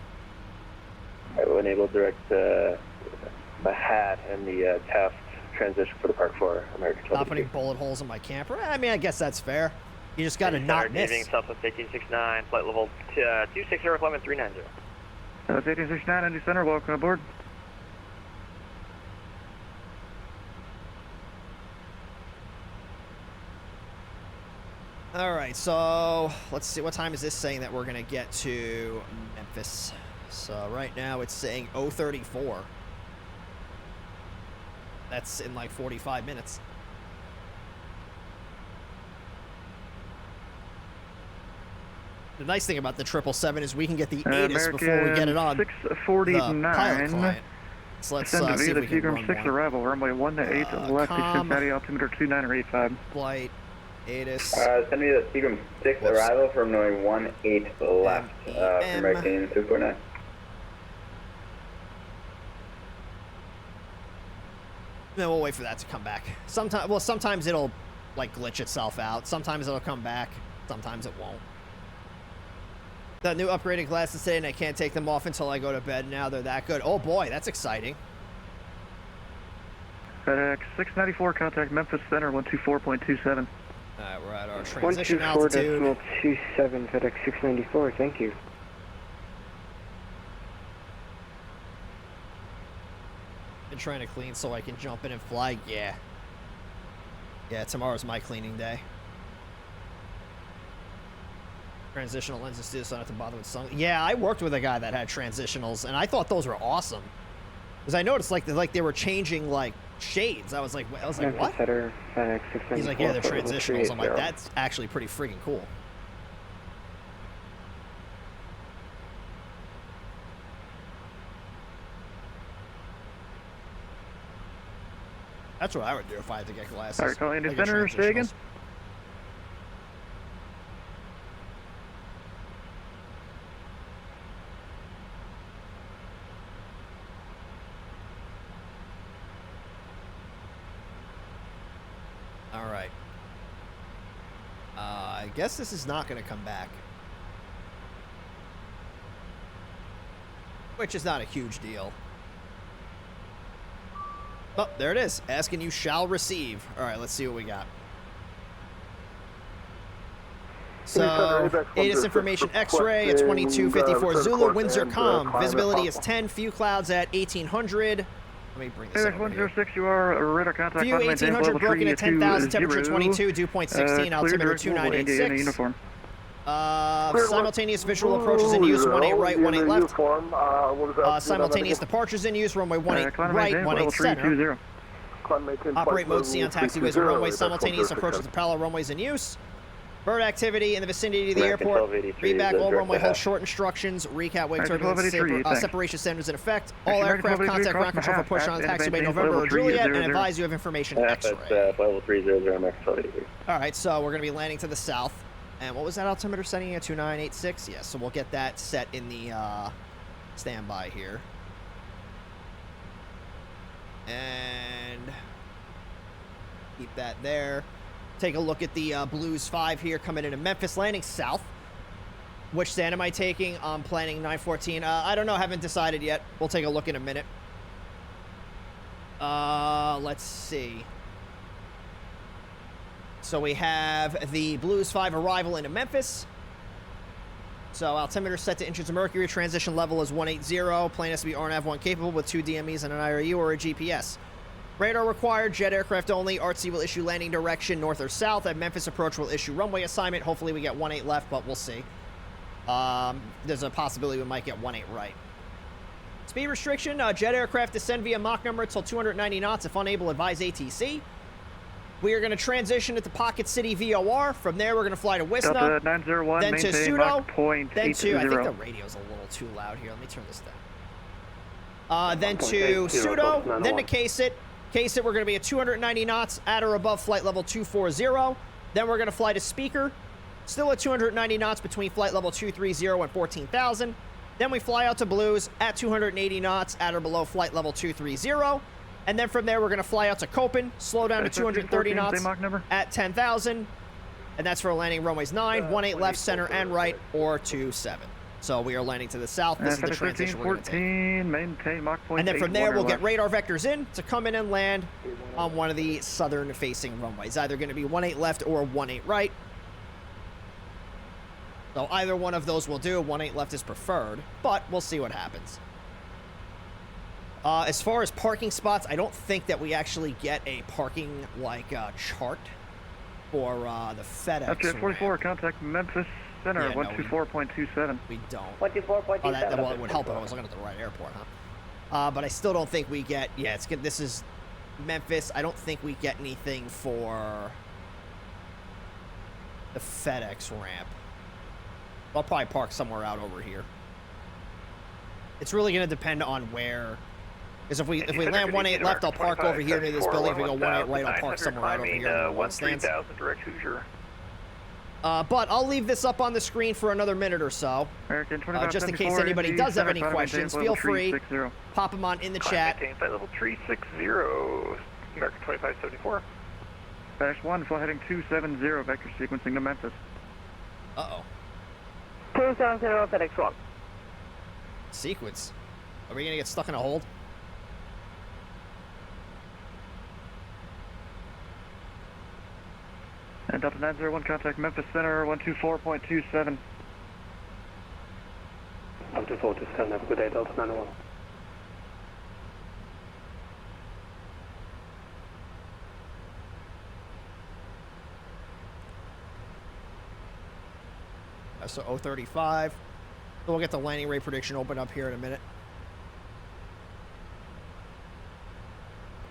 When able, direct my hat and the taft transition for the Park 4 American 1283. Not putting bullet holes in my camper. I mean, I guess that's fair. You just gotta not miss. Southwest 1869, flight level 260, climb 390. That's 1869, Indy Center, welcome aboard. All right, so let's see. What time is this saying that we're gonna get to Memphis? So right now it's saying 034. That's in like 45 minutes. The nice thing about the 777 is we can get the ATIS before we get it on 649. the pilot client. So let's see if we can run 6 one. arrival, runway 18 left, com. Cincinnati, altimeter 2985. Flight ATIS. Send me the Seagram 6 Whoops. arrival from runway 18 left, from American 249. Then we'll wait for that to come back. Sometimes it'll like glitch itself out. Sometimes it'll come back. Sometimes it won't. The new upgraded glasses today, and I can't take them off until I go to bed now. They're that good. Oh boy, that's exciting. FedEx 694, contact Memphis Center 124.27. Alright, we're at our transition altitude. 124.27, FedEx 694, thank you. Been trying to clean so I can jump in and fly. Yeah. Yeah, tomorrow's my cleaning day. Transitional lenses too, so I don't have to bother with sun. Yeah, I worked with a guy that had transitionals, and I thought those were awesome. Because I noticed like they were changing like shades. I was like, what? FedEx 694, He's like, yeah, they're transitionals. I'm like, that's actually pretty freaking cool. That's what I would do if I had to get glasses. Alright, call Indy I get Center, say again? transitionals. All right. I guess this is not going to come back. Which is not a huge deal. Oh, there it is. Asking you shall receive. All right, let's see what we got. So, ATIS information X-ray at 2254 Zulu, Windsor Com. Visibility is 10, few clouds at 1800. Let me bring this FedEx over here. 106, you are radar contact. View 1800, broken at 10,000, temperature 22, dew point 16, altimeter 2986. Simultaneous visual approaches in use, 18 right, 18 left. Simultaneous departures in use, runway 18 right, 18 center. Operate mode C on taxiways and runways. Simultaneous approaches to parallel runways in use. Bird activity in the vicinity of the airport. Feedback, all runway hold short instructions. Recap wave turbulence separation standards in effect. All aircraft contact ground control for push on taxiway November or Juliet, and advise you have information X-ray. Alright, so we're going to be landing to the south. And what was that altimeter setting at? 2986? Yes, so we'll get that set in the standby here. And keep that there. Take a look at the Blues 5 here coming into Memphis, landing south. Which stand am I taking? I'm planning 914. I don't know. Haven't decided yet. We'll take a look in a minute. Let's see. So we have the Blues 5 arrival into Memphis. So altimeter set to inches of mercury. Transition level is 180. Plane has to be RNAV-1 capable with 2 DMEs and an IRU or a GPS. Radar required. Jet aircraft only. ARTC will issue landing direction north or south. At Memphis approach will issue runway assignment. Hopefully we get 18 left, but we'll see. There's a possibility we might get 18 right. Speed restriction. Jet aircraft descend via Mach number until 290 knots. If unable, advise ATC. We are going to transition at the Pocket City VOR. From there, we're going to fly to Wisna. Delta 901, then to maintain Pseudo. Mach point Then to, I think 80. the radio's a little too loud here. Let me turn this down. Then to Pseudo. Then to K-Sit. K-Sit, we're going to be at 290 knots at or above flight level 240. Then we're going to fly to Speaker. Still at 290 knots between flight level 230 and 14,000. Then we fly out to Blues at 280 knots at or below flight level 230. And then from there, we're going to fly out to Copen, slow down to 230 knots at 10,000. And that's for landing runways 9, 18 left, center, and right, or 27. So we are landing to the south. This is the transition we're going to take. Maintain Mach point And then from there, 81 we'll or get less. radar vectors in to come in and land on one of the southern-facing runways. Either going to be 18 left or 18 right. So either one of those will do. 18 left is preferred, but we'll see what happens. As far as parking spots, I don't think that we actually get a parking chart for the FedEx. After 44, contact Memphis Center, Yeah, no, 124.27. We don't. 124.27. Oh, well, it would help if I was looking at the right airport, huh? But I still don't think we get. Yeah, it's good. This is Memphis. I don't think we get anything for the FedEx ramp. I'll probably park somewhere out over here. It's really going to depend on where. Because if we land 18 left, I'll park over here near this building. If we go 18 right, I'll park somewhere out over here. Near the stands. direct Hoosier. But I'll leave this up on the screen for another minute or so. Just in case anybody does have any questions, feel free. Pop them on in the chat. Maintain flight level 360. American 2574. Dash 1, flight heading 270, vector sequencing to Memphis. Uh-oh. 270 FedEx 1. Sequence. Are we going to get stuck in a hold? And Delta 901, contact Memphis Center, 124.27. 124.27, have a good day, Delta 901. So 035. So we'll get the landing rate prediction open up here in a minute.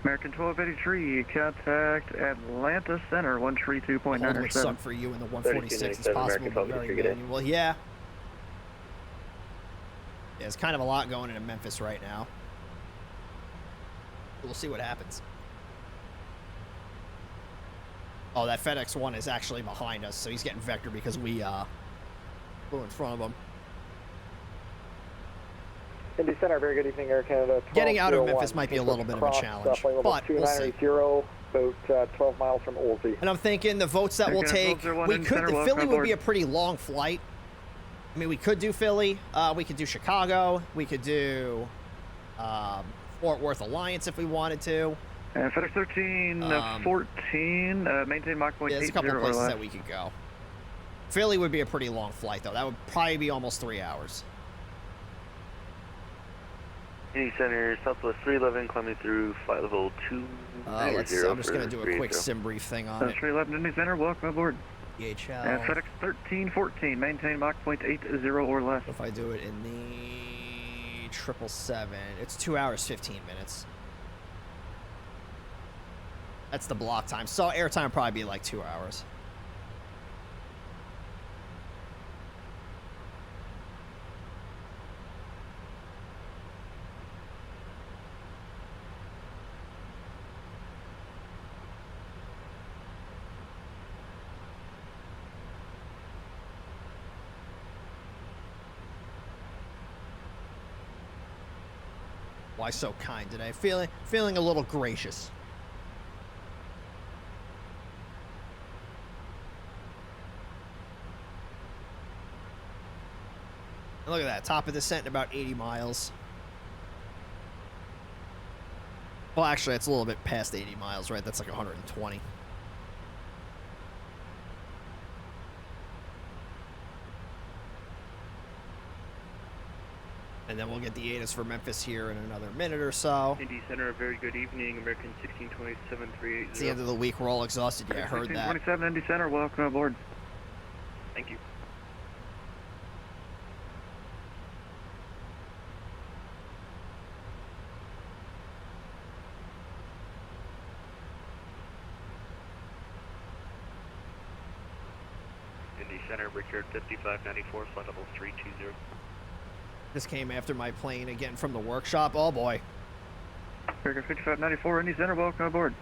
American 1283, contact Atlanta Center, 132.97. Hold would suck for you in the 146 as possible, but very manual. Yeah. Yeah, there's kind of a lot going into Memphis right now. We'll see what happens. Oh, that FedEx one is actually behind us, so he's getting vector because we flew in front of him. Indy Center, very good evening, Air Canada. Getting out of Memphis might be a little bit of a challenge, but we'll see. About 12 miles from Olsey. And I'm thinking the votes that we'll take, we could, the Philly would be a pretty long flight. I mean, we could do Philly, we could do Chicago, we could do Fort Worth Alliance if we wanted to. And FedEx 13, 14, maintain Mach point 80 There's a couple places or less. that we could go. Philly would be a pretty long flight, though. That would probably be almost 3 hours. Indy Center, Southwest 311, climbing through flight level 2. I'm just going to do a quick sim brief thing on it. 311 Indy Center, welcome aboard. DHL. And FedEx 1314, maintain Mach point 80 or less. If I do it in the 777, it's 2 hours, 15 minutes. That's the block time. So airtime would probably be like 2 hours. Why so kind today? Feeling a little gracious. Look at that, top of descent in about 80 miles. Well, actually, it's a little bit past 80 miles, right? That's like 120. And then we'll get the ATIS for Memphis here in another minute or so. Indy Center, a very good evening. American 1627 380. It's the end of the week. We're all exhausted. Yeah, I heard that. 1627 Indy Center, welcome aboard. Thank you. Indy Center, Richard 5594, flight level 320. This came after my plane again from the workshop. Oh boy. American 5594 Indy Center, welcome aboard.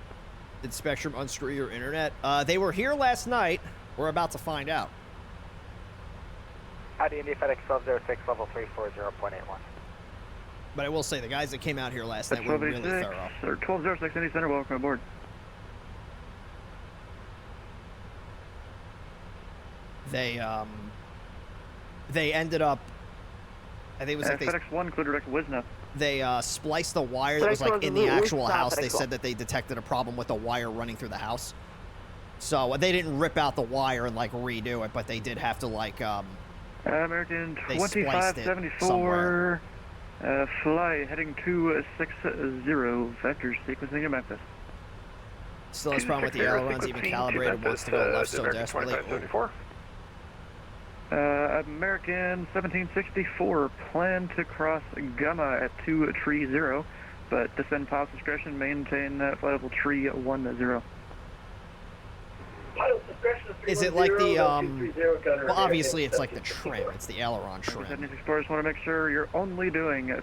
Did Spectrum unscrew your internet? They were here last night. We're about to find out. Howdy, Indy FedEx 1206, level 340.81. But I will say, the guys that came out here last night were really thorough. Or 1206 Indy Center, welcome aboard. They ended up, I think it was like FedEx 1, clear direct Wisna. They spliced the wire that was like in the actual house. They said that they detected a problem with the wire running through the house. So they didn't rip out the wire and like redo it, but they did have to like American they spliced it 2574, fly heading 260, vector sequencing in Memphis. Still has problem with the ailerons, even calibrated, wants to go left so desperately. American 1764, plan to cross Gamma at 230, but descend pause discretion, maintain flight level 310. Is it like the, well, obviously it's like the trim, it's the aileron trim. Explorers want to make sure you're only doing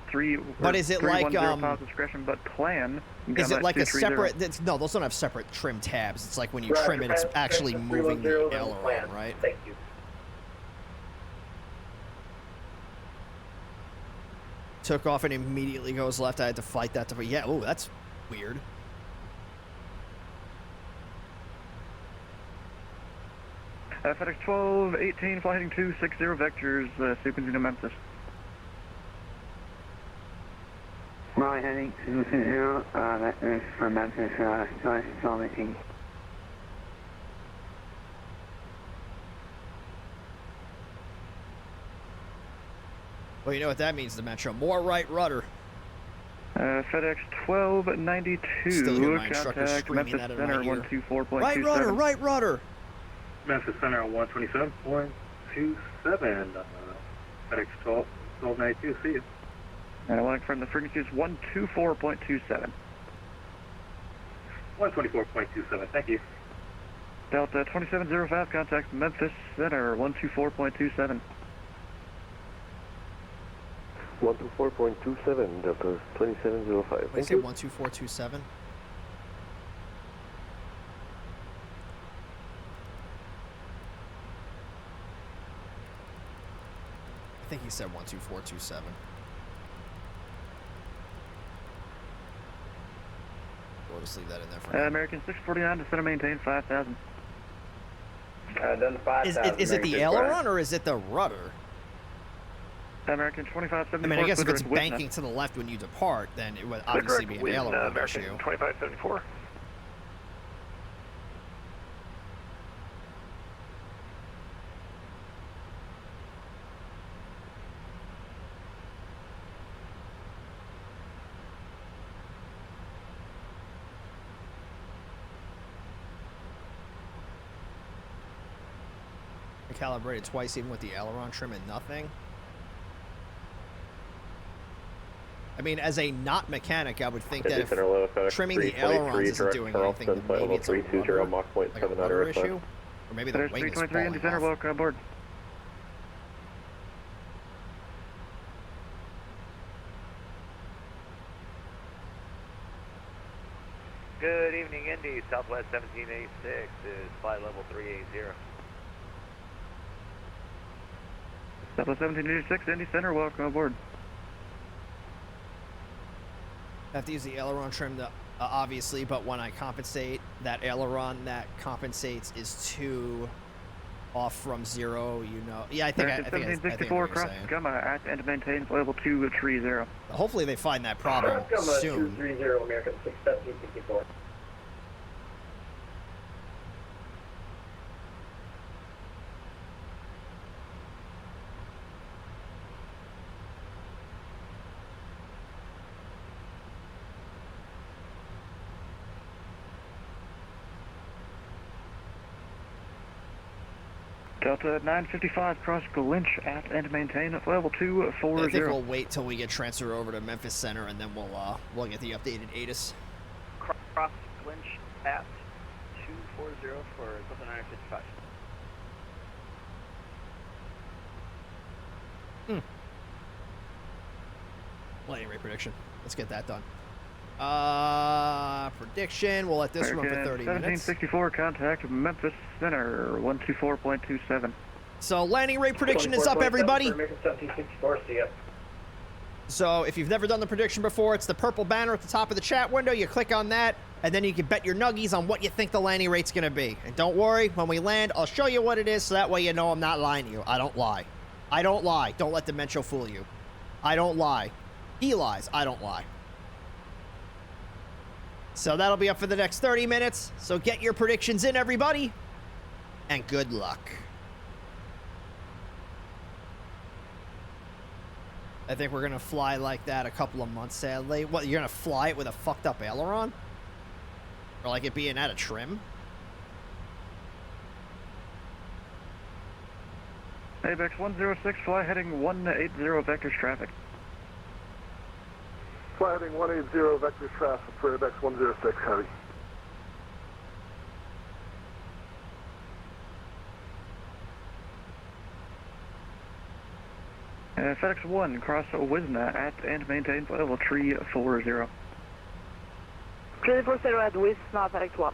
but is it like, pause discretion, but plan is it like a separate, no, those don't have separate trim tabs. It's like when you trim it, it's actually moving the aileron, right? Thank you. Took off and immediately goes left. I had to fight that to, yeah, oh, that's weird. FedEx 1218, fly heading 260 vectors, sequencing to Memphis. Fly heading 260, vectors for Memphis, 1218. Well, you know what that means, the Metro. More right rudder. FedEx 1292. Still hear my instructor contact screaming Memphis that in Center, my ear. 124.27. Right rudder, right rudder. Memphis Center 127.27. FedEx 1292, see you. And I want to confirm the frequency is 124.27. 124.27, thank you. Delta 2705, contact Memphis Center, 124.27. 124.27, Delta 2705. Wait, say 12427? I think he said 12427. We'll just leave that in there for now. American 649, descend and maintain 5,000. Done 5,000. Is it the aileron or is it the rudder? American 2574. I mean, I guess if it's banking to the left when you depart, then it would obviously be an aileron American issue. 2574. I calibrated twice even with the aileron trim and nothing. I mean, as a not mechanic, I would think that if trimming the ailerons isn't doing anything, then maybe it's a rudder, like a rudder issue, or maybe the wing is falling off. Welcome aboard. Good evening, Indy. Southwest 1786 is flight level 380. Southwest 1786, Indy Center, welcome aboard. I have to use the aileron trim, obviously, but when I compensate, that aileron that compensates is to off from 0, you know. Yeah, I think I 1764 what you're across saying. Gamma at and maintain level 230. Hopefully they find that problem soon. 230 American 61764. Delta 955 cross Glinch at and maintain level 240. I think we'll wait till we get transferred over to Memphis Center, and then we'll get the updated ATIS. Cross Glinch at 240 for Delta 955. Landing rate prediction. Let's get that done. Prediction. We'll let this run for 30 minutes. 1764 contact Memphis Center 124.27. So landing rate prediction is up, everybody. 1764, see ya. So if you've never done the prediction before, it's the purple banner at the top of the chat window. You click on that, and then you can bet your nuggies on what you think the landing rate's going to be. And don't worry, when we land, I'll show you what it is, so that way you know I'm not lying to you. I don't lie. I don't lie. Don't let Dementia fool you. I don't lie. He lies. I don't lie. So that'll be up for the next 30 minutes. So get your predictions in, everybody. And good luck. I think we're going to fly like that a couple of months, sadly. What, you're going to fly it with a fucked up aileron? Or like it being out of trim? ABEX 106, fly heading 180 vectors traffic. Fly heading 180 vector traffic for ABEX 106 heavy. FedEx 1 cross Wisna at and maintain level 340. 340 at Wisna, FedEx 1.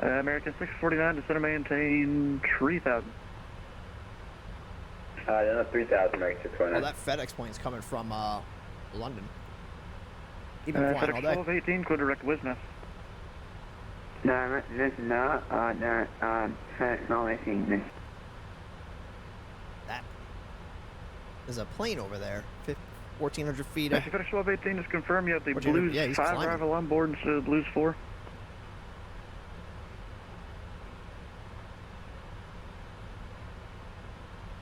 American 649 to center maintain 3000. 3000 American 649. Oh, that FedEx plane's coming from London. Even flying all FedEx day. 1218, clear direct Wisna. No, this is not, FedEx 1218. There's a plane over there, 1,400 feet. FedEx 1218 is confirmed. You have the 1400, Blues yeah, he's 5 climbing. arrival on board instead of the Blues 4.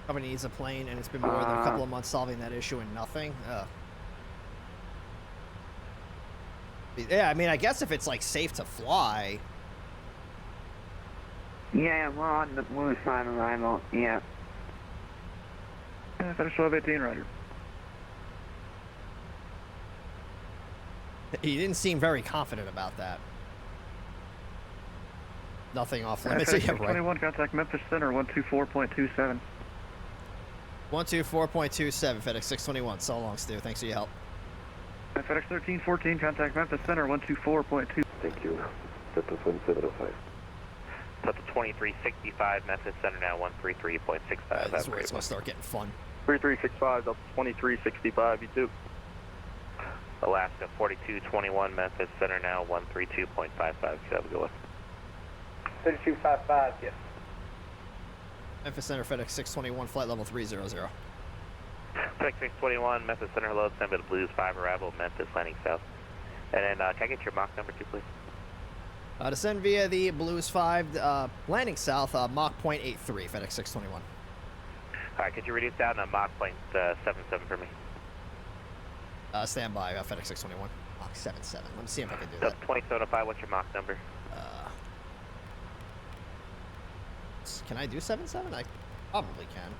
Company needs a plane, and it's been more than a couple of months solving that issue and nothing. Ugh. Yeah, I mean, I guess if it's like safe to fly. Yeah, we're on the Blue 5 arrival, yeah. FedEx 1218, roger. He didn't seem very confident about that. Nothing off limits. FedEx Yeah, right. 21, contact Memphis Center 124.27. 124.27, FedEx 621. So long, Stu. Thanks for your help. FedEx 1314, contact Memphis Center 124.2. Thank you. Delta 1705. Delta 2365, Memphis Center now 133.65. This is where it's going to start getting fun. 3365, Delta 2365, you too. Alaska 4221, Memphis Center now 132.55. Have a good one. 3255, yes. Memphis Center, FedEx 621, flight level 300. FedEx 621, Memphis Center, hello, send me the Blues 5 arrival, Memphis landing south. And then, can I get your Mach number 2, please? Descend via the Blues 5, landing south, Mach 0.83, FedEx 621. All right, could you reduce down to Mach 0.77 for me? Stand by, FedEx 621, Mach 77. Let me see if I can do that. 2075, what's your Mach number? Can I do 77? I probably can.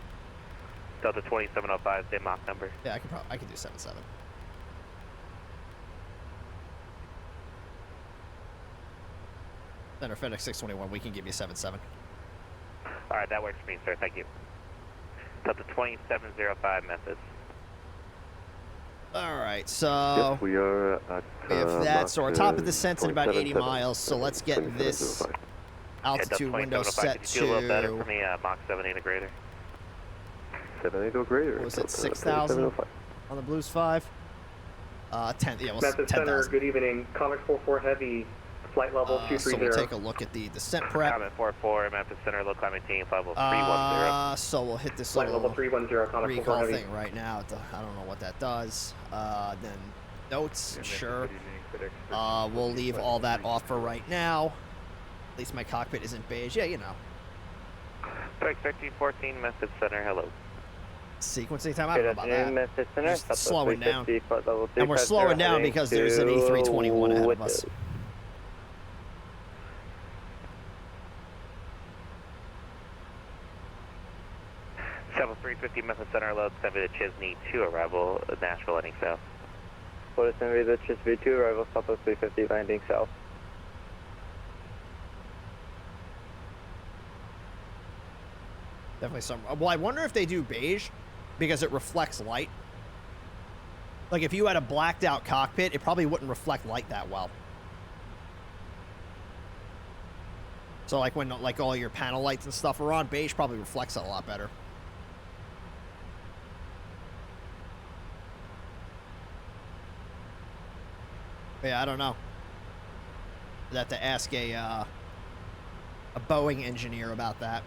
Delta 2705, same Mach number. Yeah, I can do 77. Center FedEx 621, we can give you 77. All right, that works for me, sir. Thank you. Delta 2705, Memphis. All right, so Yes, we are at we have that. So our top of the descent's in about 80 miles. So let's get this altitude window set Could you do a little better for to, me, Mach 78 or greater? 78 or greater. what was it, 6,000 on the Blues 5? 10, yeah, well, Memphis Center, 10,000. good evening. Comic 44 Heavy, Flight level So 230. we'll take a look at the descent prep. Comment 44, Memphis Center, low climbing team, flight level 310. So we'll hit this Flight little level 310, contact recall 4 heavy. thing right now. I don't know what that does. Then notes, sure. We'll leave all that off for right now. At least my cockpit isn't beige. Yeah, you know. FedEx 1314, Memphis Center, hello. Sequencing time, I don't know about that. Memphis Center, Just slowing down. 350, flight level And we're 350, slowing down heading because there's an E321 ahead of to us. Travel 350, Memphis Center, hello. Descend to Chisney 2, arrival, Nashville, heading south. For descend to Chisney 2, arrival Southwest 350, landing south. Definitely some. Well, I wonder if they do beige because it reflects light. Like if you had a blacked out cockpit, it probably wouldn't reflect light that well. So like when like all your panel lights and stuff are on, beige probably reflects it a lot better. But yeah, I don't know. I'd have to ask a Boeing engineer about that.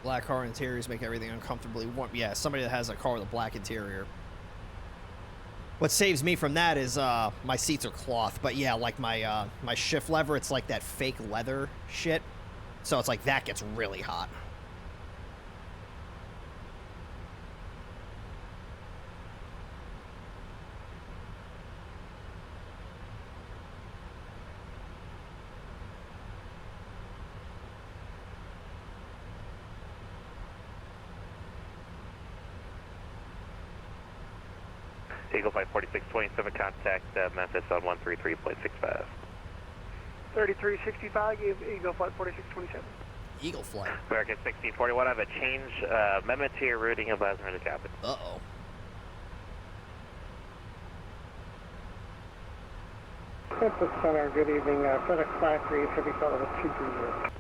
Black car interiors make everything uncomfortably warm. Yeah, somebody that has a car with a black interior. What saves me from that is my seats are cloth. But yeah, like my my shift lever, it's like that fake leather shit. So it's like that gets really hot. Eagle Flight 4627, contact Memphis on 133.65. 3365, Eagle Flight 4627. Eagle Flight. American 1641, I have a change amendment to your routing of Lasner to Captain. Uh-oh. Memphis Center, good evening. FedEx 53, heavy flight level 230.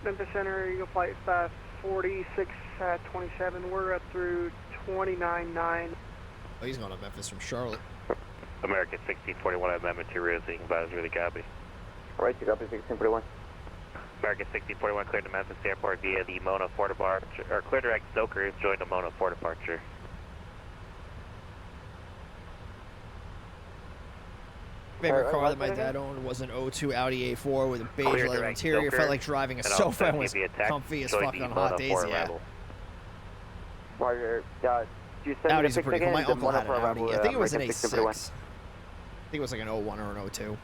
Memphis Center, Eagle Flight 4627. We're up through 29.9. Oh, he's going to Memphis from Charlotte. American 1641, I have amendment to your routing advisory to copy. Right, you copy 1641. American 1641, cleared to Memphis Airport via the Mona for departure, or clear direct Stoker, joined the Mona for departure. Favorite car that my dad owned was an 02 Audi A4 with a beige Clear leather direct interior. Stoker, Felt like driving a and sofa and also was be attacked, comfy as joined fuck the on Mona hot days. for Yeah. arrival. Roger, do you send Audis me are the pretty cool. pics My again? uncle had an Mona Audi. for I think it was an American A6. 1641. I think it was like an 01 or an 02.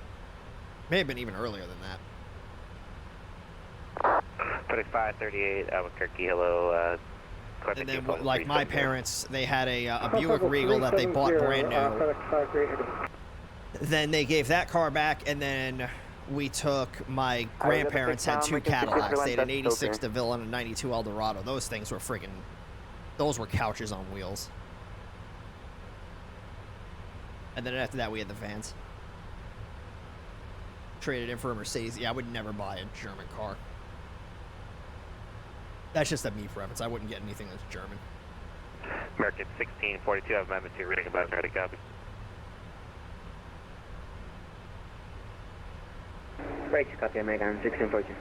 May have been even earlier than that. 3538, Albuquerque, hello. And then, like my parents, they had a Buick Regal that they bought brand new. Then they gave that car back, and then we took my grandparents had two Cadillacs. They had an 86 DeVille and a 92 Eldorado. Those things were friggin', those were couches on wheels. And then after that, we had the vans. Traded in for a Mercedes. Yeah, I would never buy a German car. That's just a me preference. I wouldn't get anything that's German. American 1642, I have amendment to your routing advisory to copy. Right, you copy American 1642.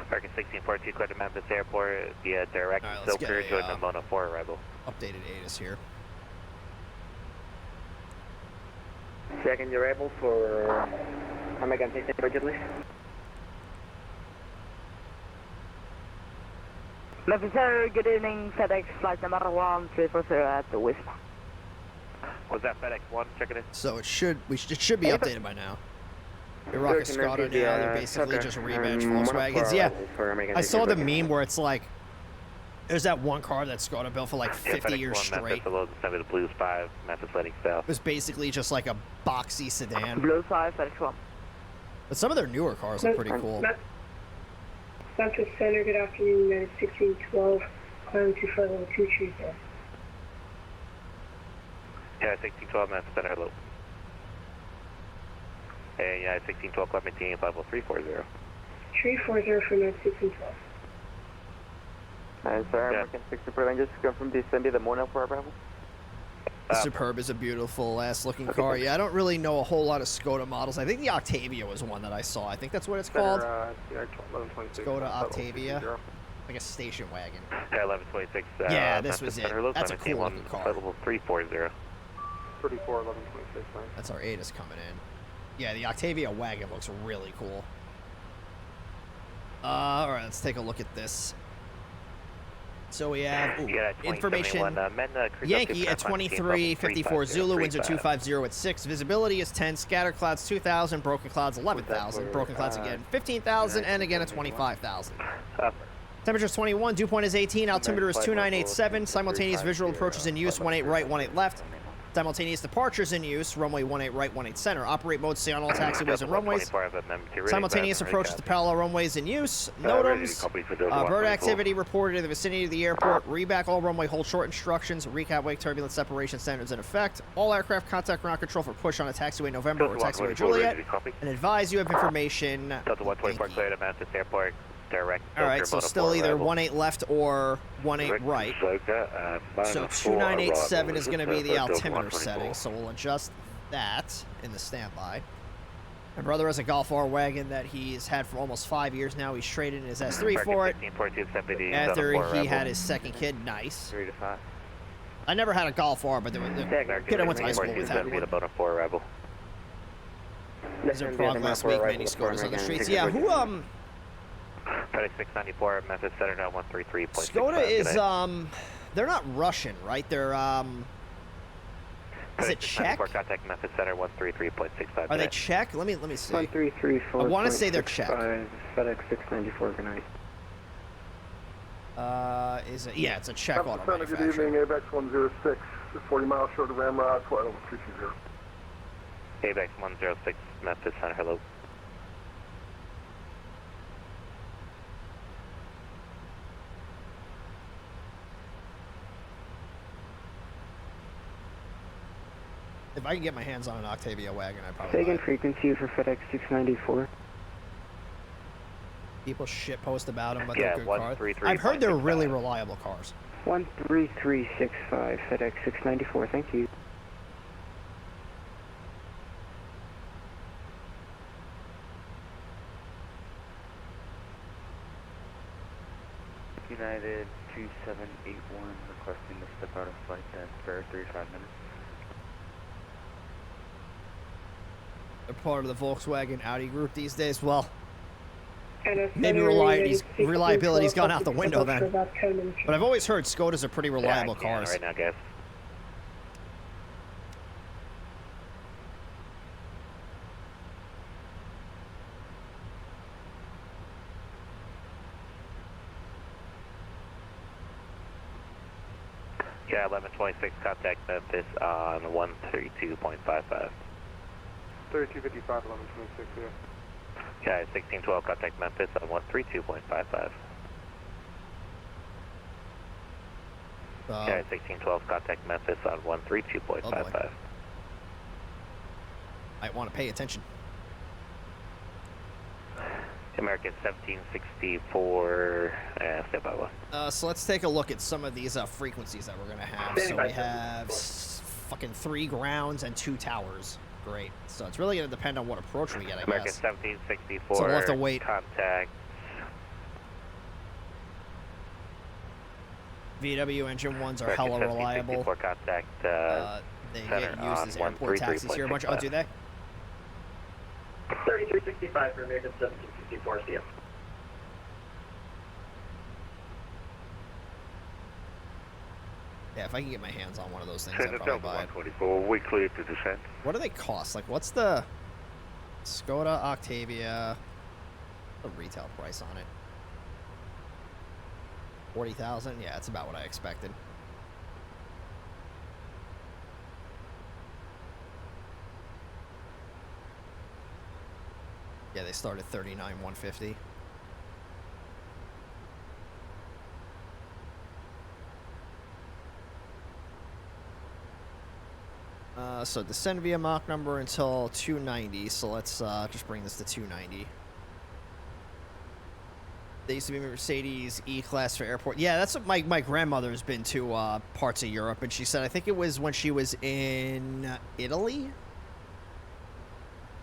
American 1642, cleared to Memphis Airport via direct All right, let's Stoker, get a, joined the Mona 4 arrival. Updated ATIS here. Second arrival for American 1642, please. Memphis Center, good evening. FedEx flight number 1340 at the Wisp. Was that FedEx 1 checking in? So it should be updated by now. Your Rocket Strata now, they're basically just rebadged Volkswagens. Yeah, I saw the meme where it's like, there's that one car that Skoda built for like 50 years straight. Memphis, hello, descend to the Blues 5, Memphis heading south. It was basically just like a boxy sedan. Blue 5, FedEx 1. But some of their newer cars are pretty cool. Memphis Center, good afternoon, United 1612, climbing to flight level 230. Yeah, 1612, Memphis Center, hello. Hey, 1612, club maintaining level 340. 340 for Med 1612. Sorry, American 60 per line, just come from descending the Mona for our Bravo. The Superb is a beautiful ass looking car. Yeah, I don't really know a whole lot of Skoda models. I think the Octavia was one that I saw. I think that's what it's called. Skoda Octavia. Like a station wagon. Hey, 1126. Yeah, this was it. That's a cool looking car. Level 340. 34, 1126, man. That's our ATIS coming in. Yeah, the Octavia wagon looks really cool. All right, let's take a look at this. So we have information. Yankee at 2354 Zulu, winds are 250 at 6. Visibility is 10. Scatter clouds 2,000. Broken clouds 11,000. Broken clouds again 15,000, and again at 25,000. Temperature is 21. Dew point is 18. Altimeter is 2987. Simultaneous visual approaches in use 18 right, 18 left. Simultaneous departures in use, runway 18 right, 18 center. Operate mode, stay on all taxiways and runways. Simultaneous approaches to parallel runways in use. NOTAMs. Bird activity reported in the vicinity of the airport. Reback all runway, hold short instructions. Recap wake turbulence separation standards in effect. All aircraft contact ground control for push on a taxiway November or taxiway Juliet. And advise you have information. Delta 124 cleared at Memphis Airport. Direct. Alright, so still either 18 left or 18 right. So 2987 is going to be the altimeter setting, so we'll adjust that in the standby. My brother has a Golf R wagon that he's had for almost 5 years now. He's traded in his S3 for it after he had his second kid. Nice. I never had a Golf R, but the kid I went to high school with had one. These are Prague last week, many Skodas on the streets. Yeah, who, 3694 Memphis Center now 133.65. Skoda is, they're not Russian, right? They're, is it Czech? Contact Memphis Center 133.65. Are they Czech? Let me see. 1334. I want to say they're Czech. FedEx 694, good night. Is it? Yeah, it's a Czech auto Good manufacturer. evening, ABEX 106, 40 miles short of Ramrod, flight level 320. ABEX 106 Memphis Center, hello. If I can get my hands on an Octavia wagon, I'd probably Second frequency for FedEx 694. People shit post about them, but Yeah, they're good cars. 133.65. I've heard they're really reliable cars. 13365 FedEx 694, thank you. United 2781 requesting to step out of flight for 35 minutes. They're part of the Volkswagen Audi group these days. Well, And maybe reliability's gone out the window then. But I've always heard Skodas are pretty reliable cars. Right now, guys. Yeah, 1126 contact Memphis on 132.55. 3255, 1126, yeah. Yeah, 1612 contact Memphis on 132.55. Yeah, 1612 contact Memphis on 132.55. Might want to pay attention. American 1764, stand by one. So let's take a look at some of these frequencies that we're going to have. So we have fucking 3 grounds and 2 towers. Great. So it's really going to depend on what approach we get, I American guess. 1764, So we'll have to wait. Contact. VW engine ones are hella reliable. Contact, they get used as airport taxis here a bunch. Oh, do they? 3365 for American 1764, see ya. Yeah, if I can get my hands on one of those things, I'd probably buy it. 124, we clear to descent. What do they cost? Like, what's the Skoda Octavia? The retail price on it? 40,000? Yeah, that's about what I expected. Yeah, they start at 39,150. So descend via Mach number until 290. So let's just bring this to 290. They used to be Mercedes E-Class for airport. Yeah, that's what my grandmother's been to parts of Europe, and she said I think it was when she was in Italy.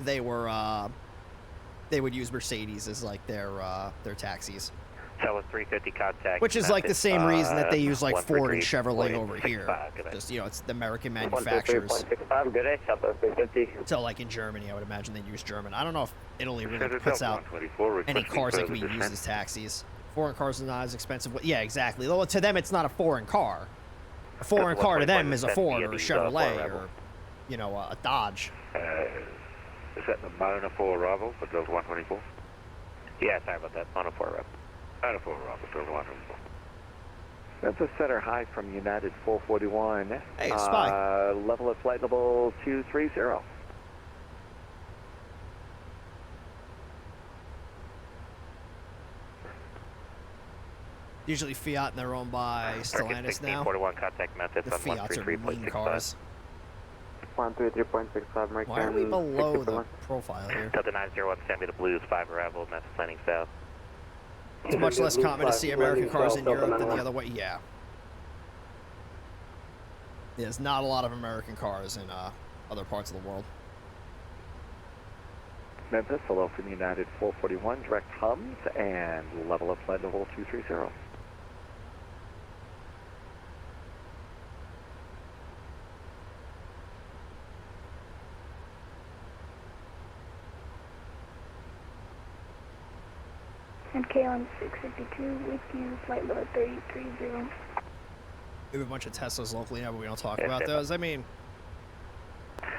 They would use Mercedes as like their taxis. So with 350 contact. Which is like the same reason that they use like Ford and 133, Chevrolet over here. Just, you know, it's the American 123.65, manufacturers. good day, Southwest 350. So like in Germany, I would imagine they'd use German. I don't know if Italy really Center puts South out 124 any requesting cars that further can be used descent. as taxis. Foreign cars are not as expensive. Yeah, exactly. Well, to them, it's not a foreign car. A foreign car to them is a Ford or a Chevrolet or, you know, a Dodge. Is that the Mona 4 arrival for those 124? Yeah, sorry about that. Mona 4 arrival. Mona 4 arrival for 124. Memphis Center high from United 441. Hey, Spy. Level at flight level 230. Usually Fiat and they're owned by Stellantis now. 1641 contact Memphis The on Fiats are mean 133.65. cars. 133.65, American. Why are we below the profile here? Delta 901, send me the Blues, 5 arrival, Memphis landing south. It's much less common to see American cars in Europe than the other way. Yeah. There's not a lot of American cars in other parts of the world. Memphis, hello from United 441, direct hums and level at flight level 230. MK on 652 with you, flight level 330. We have a bunch of Teslas locally now, but we don't talk about those. I mean,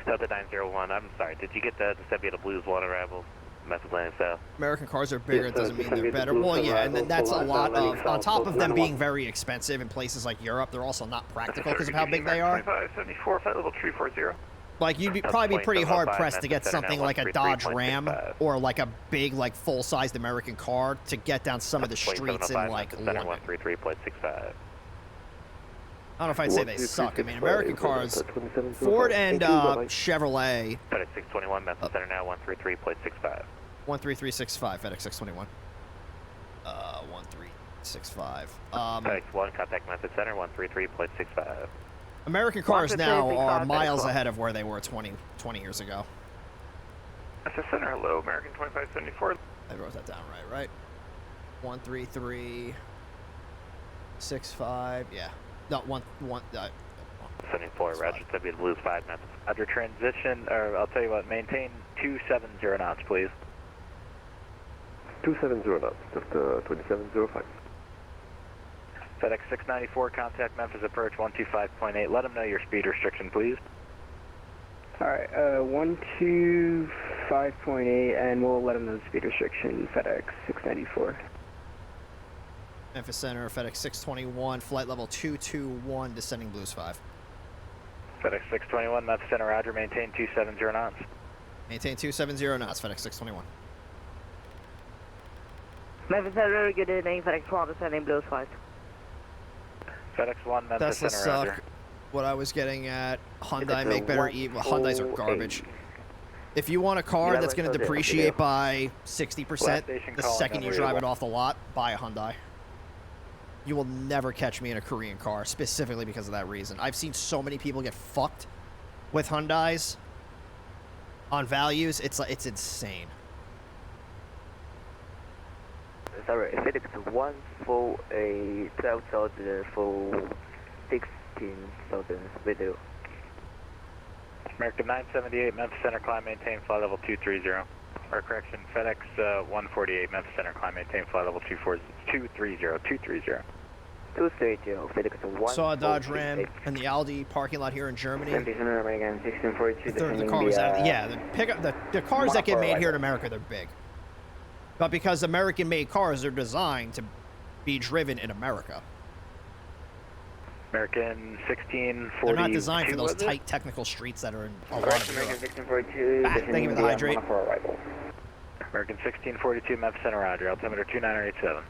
Delta 901, I'm sorry, did you get the Sevilla Blues 1 arrival, Memphis landing south? American cars are bigger. It doesn't mean they're better. Well, yeah, and then that's a lot of, on top of them being very expensive in places like Europe, they're also not practical because of how big they are. 2574, flight level 340. Like, you'd probably be pretty hard-pressed to get something like a Dodge Ram or like a big, like, full-sized American car to get down some of the streets in, like, London. 133.65. I don't know if I'd say they suck. I mean, American cars, Ford and Chevrolet. FedEx 621, Memphis Center now 133.65. 13365, FedEx 621. 1365. FedEx 1, contact Memphis Center 133.65. American cars now are miles ahead of where they were 20 years ago. Memphis Center, hello, American 2574. I wrote that down right? 13365, yeah. No, 74, Roger, Sevilla Blues 5, Memphis. Under transition, or I'll tell you what, maintain 270 knots, please. 270 knots, just 2705. FedEx 694, contact Memphis approach 125.8. Let them know your speed restriction, please. Alright, 125.8, and we'll let them know the speed restriction, FedEx 694. Memphis Center, FedEx 621, flight level 221, descending Blues 5. FedEx 621, Memphis Center, roger, maintain 270 knots. Maintain 270 knots, FedEx 621. Memphis Center, good evening, FedEx 1, descending Blues 5. FedEx 1, Memphis Tesla Center, roger. suck. What I was getting at, Hyundai make better well, Hyundais are garbage. If you want a car that's going to depreciate by 60% the second you drive it off the lot, buy a Hyundai. You will never catch me in a Korean car, specifically because of that reason. I've seen so many people get fucked with Hyundais on values. It's insane. Sorry, FedEx 1 for a 12,000 for 16,000 video. American 978, Memphis Center, climb, maintain flight level 230. Or correction, FedEx 148, Memphis Center, climb, maintain flight level 230. FedEx 1. Saw a Dodge Ram in the Aldi parking lot here in Germany. Memphis Center, American 1642. The car was out of the cars that get made here in America, they're big. But because American-made cars are designed to be driven in America. American 1642. They're not designed for those tight technical streets that are in a lot of Europe. 1642. Thank you for the hydrate. American 1642, Memphis Center, roger. Altimeter 2987.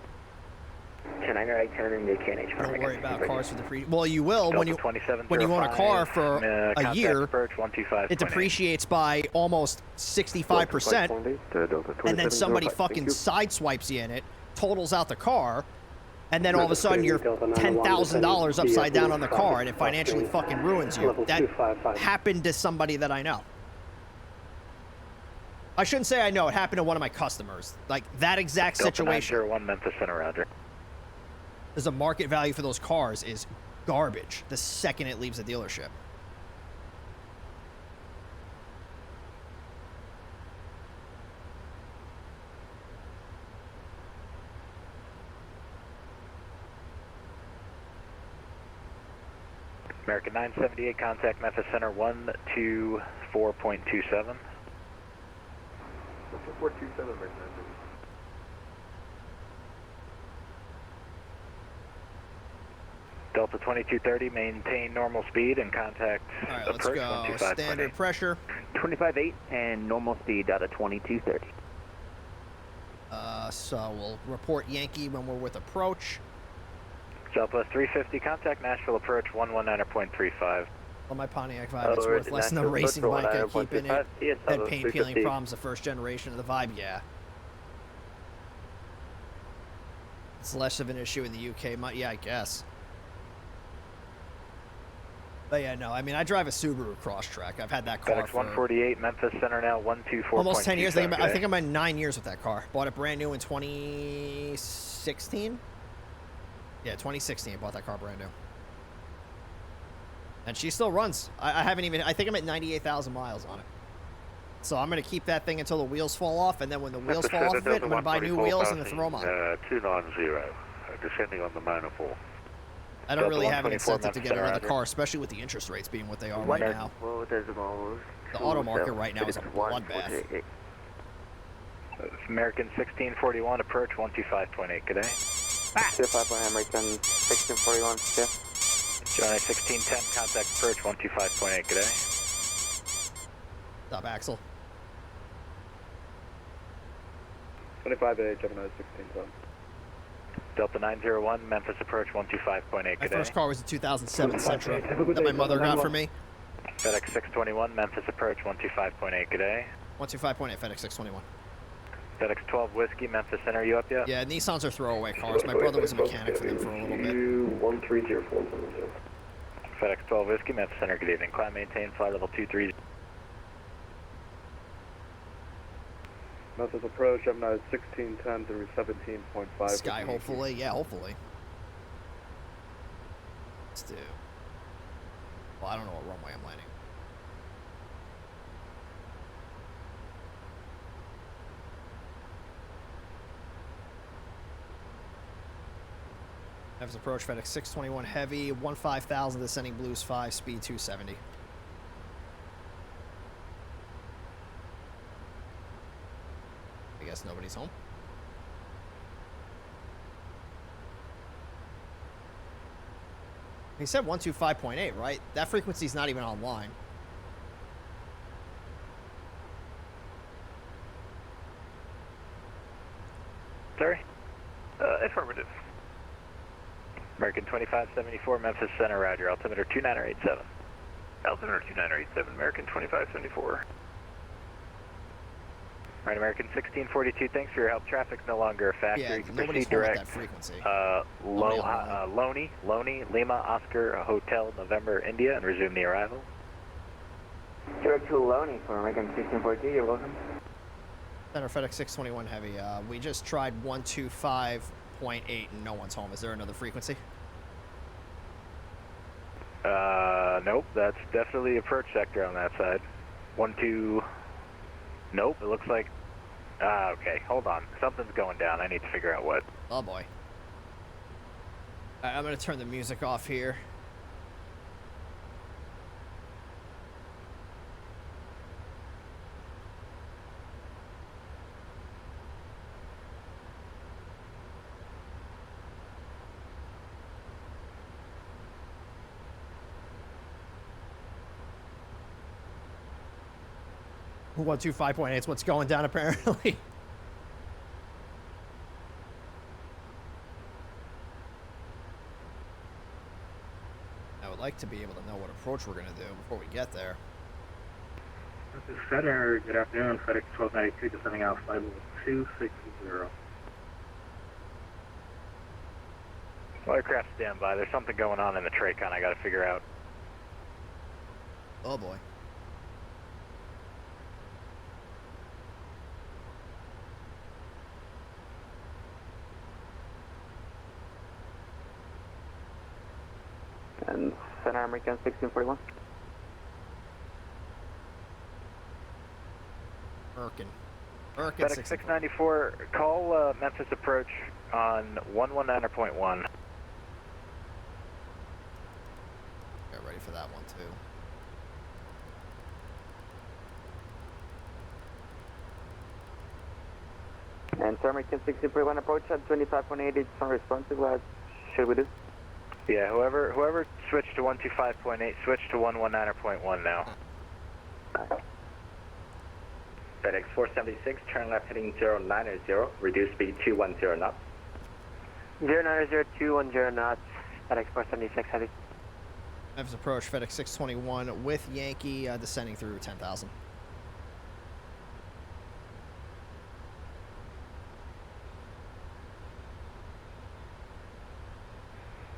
10 into KNH. Don't worry about cars for the well, you will when you 2705, when you own a car for a contact year. approach 125. It depreciates by almost 65%, and then somebody fucking sideswipes you in it, totals out the car, and then all of a sudden you're $10,000 upside down on the car, and it financially fucking ruins you. That happened to somebody that I know. I shouldn't say I know. It happened to one of my customers. Like that exact situation. Delta 901 Memphis Center, roger. There's a market value for those cars is garbage the second it leaves the dealership. American 978, contact Memphis Center 124.27. 427 right now. Delta 2230, maintain normal speed and contact All right, let's approach go. 125.8. Standard pressure. 25.8 and normal speed out of 2230. So we'll report Yankee when we're with approach. Southwest 350, contact Nashville approach 119.35. On my Pontiac Vibe, it's worth less than a racing bike I keep in it. Had paint peeling problems the first generation of the Vibe, yeah. It's less of an issue in the UK, yeah, I guess. But yeah, no, I mean, I drive a Subaru Crosstrek. I've had that car FedEx for 148, Memphis Center now 124.27. almost 10 years. I think I'm at 9 years with that car. Bought it brand new in 2016. Yeah, 2016. I bought that car brand new. And she still runs. I haven't even, I think I'm at 98,000 miles on it. So I'm going to keep that thing until the wheels fall off, and then when the wheels fall off of it, I'm going to buy new wheels and then throw them on. 290, descending on the Mona 4. I don't really have an incentive to get another car, especially with the interest rates being what they are right now. The auto market right now is a bloodbath. American 1641, approach 125.8, good day. 25 American 1641, yeah. Johnny 1610, contact approach 125.8, good day. Stop, Axel. 25A, Gemini 1610. Delta 901, Memphis approach 125.8, My good day. first car was a 2007 Sentra that my mother got for me. FedEx 621, Memphis approach 125.8, good day. 125.8, FedEx 621. FedEx 12 Whiskey, Memphis Center, you up yet? Yeah, Nissans are throwaway cars. My brother was a mechanic for them for a little bit. 130472. FedEx 12 Whiskey, Memphis Center, good evening. Climb, maintain, flight level 23. Memphis approach, Gemini 1610 through 17.5. Sky, hopefully. Yeah, hopefully. Let's do. Well, I don't know what runway I'm landing. Memphis approach, FedEx 621 heavy, 15,000 descending blues 5, speed 270. I guess nobody's home. He said 125.8, right? That frequency's not even online. Sorry? Affirmative. American 2574, Memphis Center, roger. Altimeter 2987. Altimeter 2987, American 2574. All right, American 1642, thanks for your help. Traffic's no longer a factor. Yeah, You can nobody's proceed home at direct. that frequency. Loney, Lima, Oscar, Hotel, November, India, and resume the arrival. Direct to Loney for American 1642, you're welcome. Center FedEx 621 heavy. We just tried 125.8 and no one's home. Is there another frequency? Nope, that's definitely approach sector on that side. 12, nope, it looks like, okay, hold on. Something's going down. I need to figure out what. Oh boy. Alright, I'm gonna turn the music off here. Who 125.8 is what's going down apparently. like to be able to know what approach we're going to do before we get there. This is Center. Good afternoon. FedEx 1292 descending out flight level 260. Aircraft standby. There's something going on in the Tracon I got to figure out. Oh boy. And Center American 1641. Merkin FedEx 694, call Memphis approach on 119.1. Get ready for that one too. And Sir American 1641 approach at 25.8, it's unresponsive. What should we do? Yeah, whoever switched to 125.8, switch to 119.1 now. FedEx 476, turn left heading 090, reduce speed 210 knots. 090, 210 knots, FedEx 476 heavy. Memphis approach, FedEx 621 with Yankee descending through 10,000.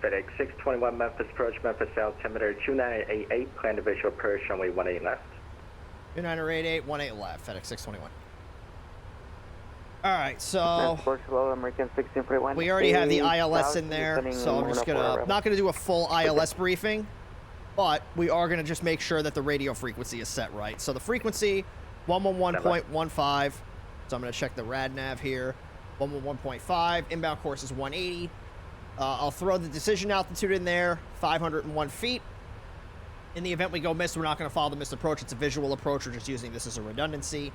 FedEx 621 Memphis approach, Memphis altimeter 2988, plan to visual approach, runway 18 left. 2988, 18 left, FedEx 621. All right, so American 1641. we already have the ILS in there, so I'm just not gonna do a full ILS briefing, but we are gonna just make sure that the radio frequency is set right. So the frequency 111.15. So I'm gonna check the rad nav here. 111.5. Inbound course is 180. I'll throw the decision altitude in there, 501 feet. In the event we go missed, we're not going to follow the missed approach. It's a visual approach. We're just using this as a redundancy.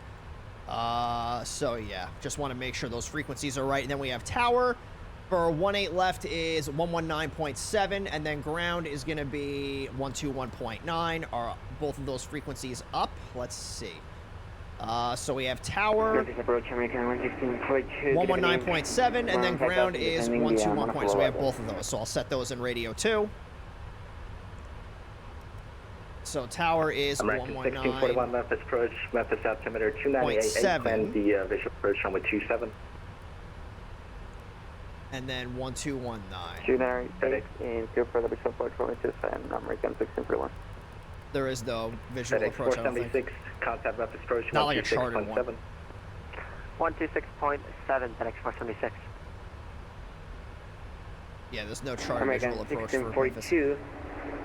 So yeah, just want to make sure those frequencies are right. And then we have tower for 18 left is 119.7, and then ground is going to be 121.9. Are both of those frequencies up? Let's see. So we have tower 119.7, and then ground is 121. So we have both of those. So I'll set those in radio 2. So tower is 1641 Memphis approach, Memphis altimeter 2988, plan the visual approach runway 27. And then 1219. 298 in field for the visual approach runway 27, American 1641. There is no visual FedEx approach, I don't think. 476, contact Memphis approach, not like a chartered one. 126.7, FedEx 476. Yeah, there's no chartered visual approach for Memphis.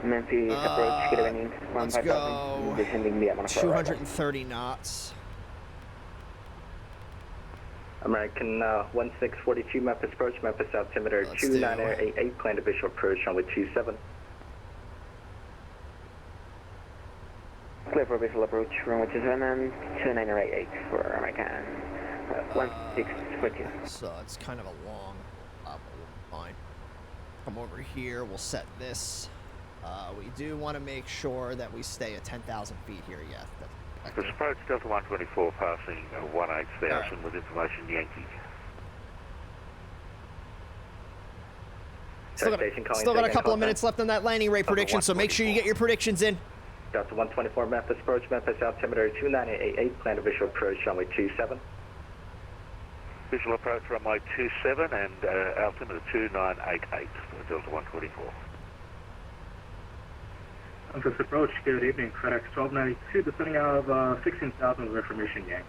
Memphis approach, good evening. Let's go 230 knots. American 1642 Memphis approach, Memphis altimeter 2988, plan to visual approach runway 27. Clear for visual approach, runway 27 and 2988 for American 1642. So it's kind of a long line. Come over here, we'll set this. We do want to make sure that we stay at 10,000 feet here, yeah. This approach Delta 124 passing 18,000 with information Yankee. Still got a couple of minutes left on that landing rate prediction, so make sure you get your predictions in. Delta 124 Memphis approach, Memphis altimeter 2988, plan to visual approach runway 27. Visual approach runway 27 and altimeter 2988 for Delta 124. Memphis approach, good evening. FedEx 1292 descending out of 16,000 with information Yankee.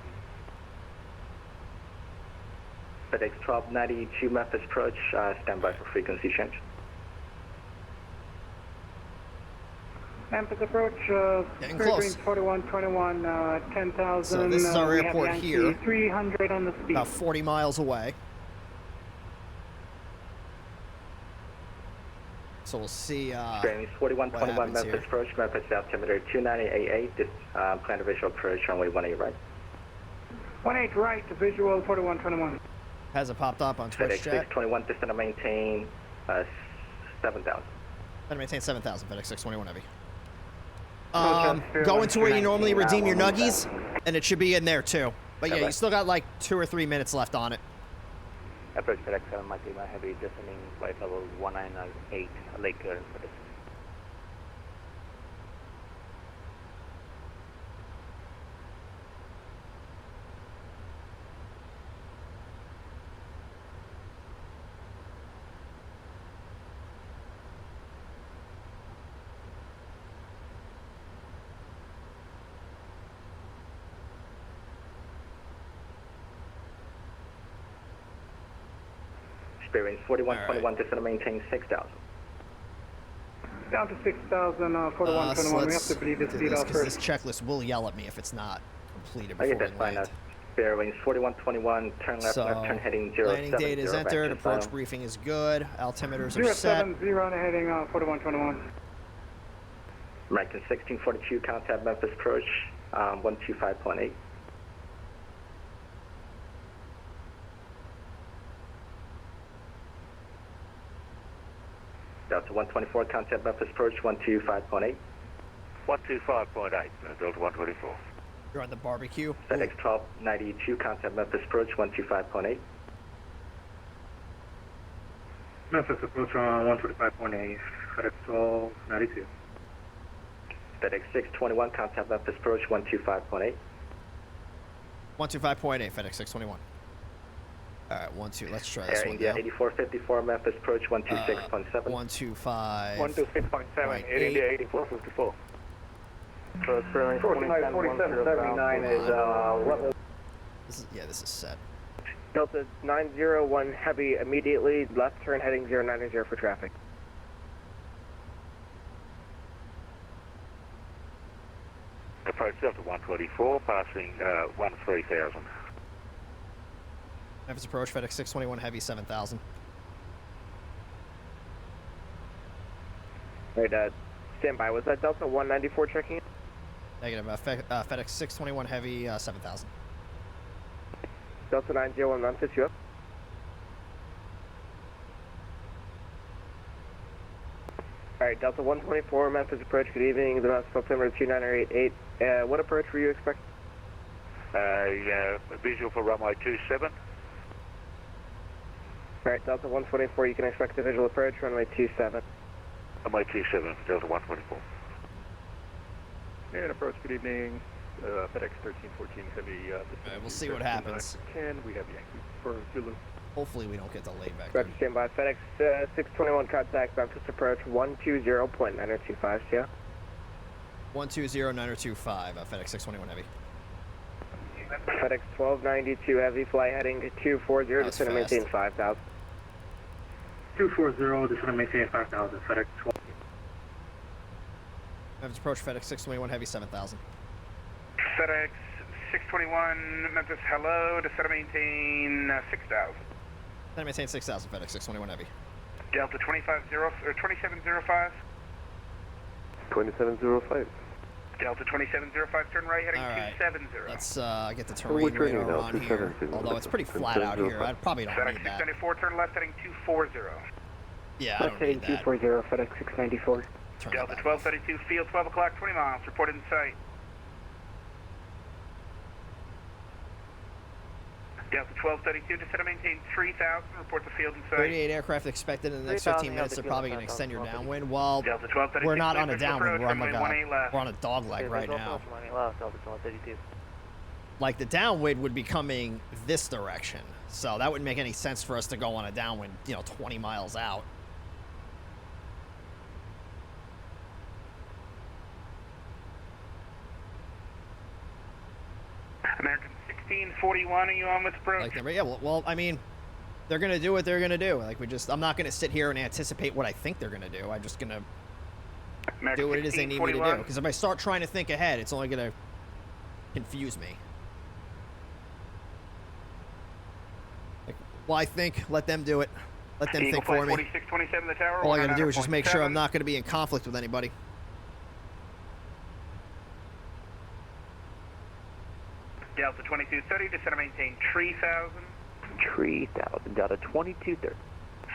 FedEx 1292 Memphis approach, standby for frequency change. Memphis approach, getting close. 4121, 10,000. So this is our airport here. 300 on the speed. About 40 miles away. So we'll see. Train 4121 Memphis approach, Memphis altimeter 2988, plan to visual approach runway 18 right. 18 right, visual 4121. Has it popped up on Twitch FedEx chat? 621, descend to maintain 7,000. Then maintain 7,000, FedEx 621 heavy. Go into where you normally redeem your nuggies, and it should be in there too. But yeah, you still got like 2 or 3 minutes left on it. Approach FedEx 7 Mike Lima Heavy, descending flight level 198, Lake for this. Experience 4121, descend and maintain 6,000. Down to 6,000, 4121. We have to bleed this lead off because first. this checklist will yell at me if it's not completed Okay, before that's we fine. land. Bearings 4121, turn left, So, left turn heading 070. landing date is entered, approach briefing is good, altimeters are set. 070 and heading 4121. American 1642, contact Memphis approach 125.8. Delta 124, contact Memphis approach 125.8. 125.8, Delta 124. You're on the barbecue. FedEx 1292, contact Memphis approach 125.8. Memphis approach on 125.8, FedEx 1292. FedEx 621, contact Memphis approach 125.8. 125.8, FedEx 621. All right, 12. Let's try this Air one. India now. 8454, Memphis approach 126.7. 125. 126.7, Air India 8454. So Sterling 4779 is what? This is set. Delta 901 heavy immediately, left turn heading 090 for traffic. Approach Delta 124, passing 13,000. Memphis approach, FedEx 621 heavy 7,000. Right, stand by. Was that Delta 194 checking in? Negative. FedEx 621 heavy 7,000. Delta 901 Memphis, you up? Alright, Delta 124 Memphis approach, good evening. The Memphis altimeter 2988. What approach were you expecting? Visual for runway 27. Alright, Delta 124, you can expect a visual approach, runway 27. Runway 27, Delta 124. And approach, good evening. FedEx 1314 heavy. Alright, we'll see what happens. 10, we have Yankee for Zulu. Hopefully we don't get delayed back Roger, stand by. FedEx 621 contact Memphis approach 120.9025, yeah? 120.9025, FedEx 621 heavy. FedEx 1292 heavy, fly heading 240, descend and maintain 5,000. 240, descend and maintain 5,000, FedEx 12. Memphis approach, FedEx 621 heavy 7,000. FedEx 621, Memphis, hello, descend and maintain 6,000. Descend and maintain 6,000, FedEx 621 heavy. Delta 2705. 2705. Delta 2705, turn right heading 270. Let's get the terrain radar on here. Although it's pretty flat out here, I probably don't FedEx need that. 694, turn left heading 240. Yeah, I don't need that. 240, FedEx 694. Delta 1232, field 12 o'clock, 20 miles, reported in sight. Delta 1232, descend and maintain 3,000, report the field in sight. 38 aircraft expected in the next 15 minutes. They're probably going to extend your downwind. Well, Delta 1232, we're not on a downwind. We're on like runway 18 left. we're on a dog leg right now. Delta 1232. Like the downwind would be coming this direction, so that wouldn't make any sense for us to go on a downwind, 20 miles out. American 1641, are you on with approach? Yeah, well, I mean, they're gonna do what they're gonna do. I'm not gonna sit here and anticipate what I think they're gonna do. I'm just gonna do what it is they need me to do. Because if I start trying to think ahead, it's only gonna confuse me. Well, I think let them do it. Let them think for me. 4627, the tower. All I gotta do is just make sure I'm not gonna be in conflict with anybody. Delta 2230, descend and maintain 3,000. 3,000, Delta 2230.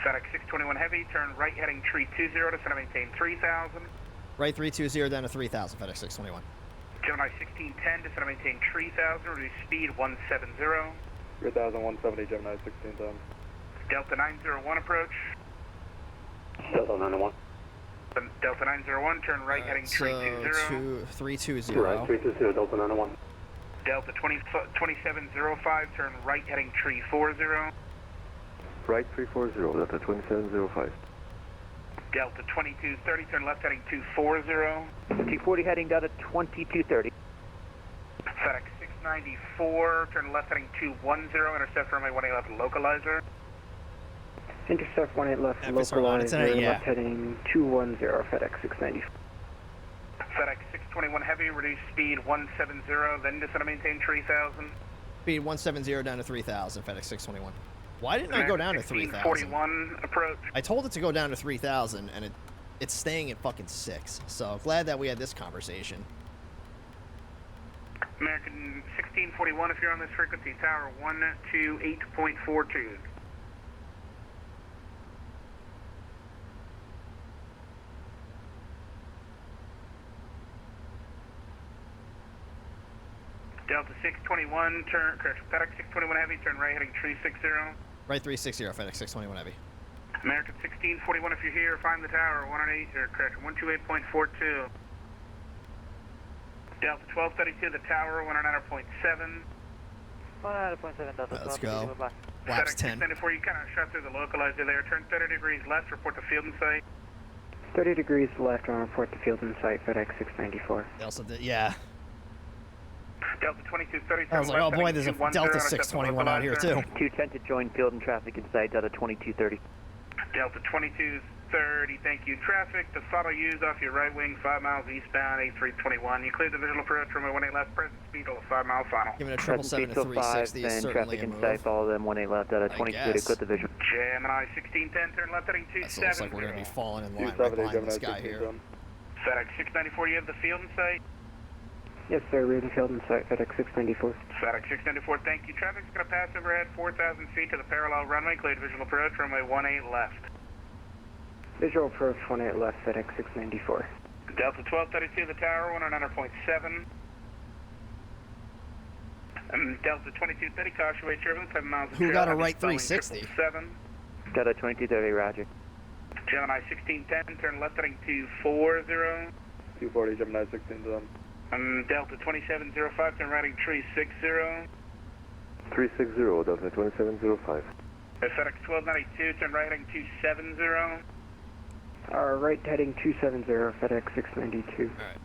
FedEx 621 heavy, turn right heading 320, descend and maintain 3,000. Right 320 down to 3,000, FedEx 621. Gemini 1610, descend and maintain 3,000, reduce speed 170. 3,170, Gemini 1610. Delta 901 approach. Delta 901. Delta 901, turn right heading 320. 320. Right, 320, Delta 901. Delta 2705, turn right heading 340. Right 340, Delta 2705. Delta 2230, turn left heading 240. 240 heading Delta 2230. FedEx 694, turn left heading 210, intercept runway 111 localizer. Intercept 18 left, Memphis or not, it's localizer, an 8, yeah. left heading 210, FedEx 690. FedEx 621 Heavy, reduce speed 170, then descend and maintain 3000. Speed 170 down to 3,000, FedEx 621. Why didn't I go down to 3,000? 41 approach. I told it to go down to 3,000, and it's staying at fucking 6. So glad that we had this conversation. American 1641, if you're on this frequency, tower 128.42. Delta 621, turn, correct, FedEx 621 Heavy, turn right heading 360. Right 360, FedEx 621 Heavy. American 1641, if you're here, find the tower, 108, or correct, 128.42. Delta 1232, the tower, 109.7. 109.7, Delta 12. Let's go. FedEx Laps 10. 694, you kind of shot through the localizer there, turn 30 degrees left, report the field in sight. 30 degrees left on report to field in sight, FedEx 694. They also did, yeah. Delta 2237. I was like, oh boy, there's a Delta 621 out here too. 210 to join field and traffic inside Delta 2230. Delta 2230, thank you. Traffic to follow use off your right wing, 5 miles eastbound, 8321. You cleared the visual approach runway 18 left, present speed till 5 mile final. Giving a 777 to 360 is then certainly traffic a move. inside, follow them 18 left, Delta 2230, clear the visual. Gemini 1610, turn left heading 270. That looks like we're going to be falling in line right behind this guy here. FedEx 694, you have the field in sight? Yes, sir, rear and field in sight, FedEx 694. FedEx 694, thank you. Traffic's going to pass overhead 4,000 feet to the parallel runway, cleared visual approach, runway 18 left. Visual approach 18 left, FedEx 694. Delta 1232, the tower, 109.7. Delta 2230, caution weight turbulence, 7 miles. Who got a right 360? Delta 2230, roger. Gemini 1610, turn left heading 240. 240, Gemini 1610. Delta 2705, turn right heading 360. 360, Delta 2705. FedEx 1292, turn right heading 270. Right heading 270, FedEx 692. Alright.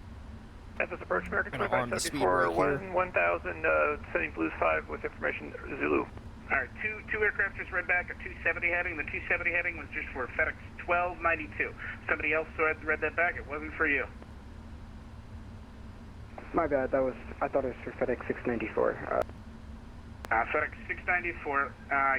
Memphis approach, American Gonna arm the speed 2574, brake here. 1000, sending Blues 5 with information Zulu. Alright, two aircraft just read back a 270 heading. The 270 heading was just for FedEx 1292. Somebody else read that back, it wasn't for you. My bad, I thought it was for FedEx 694. FedEx 694,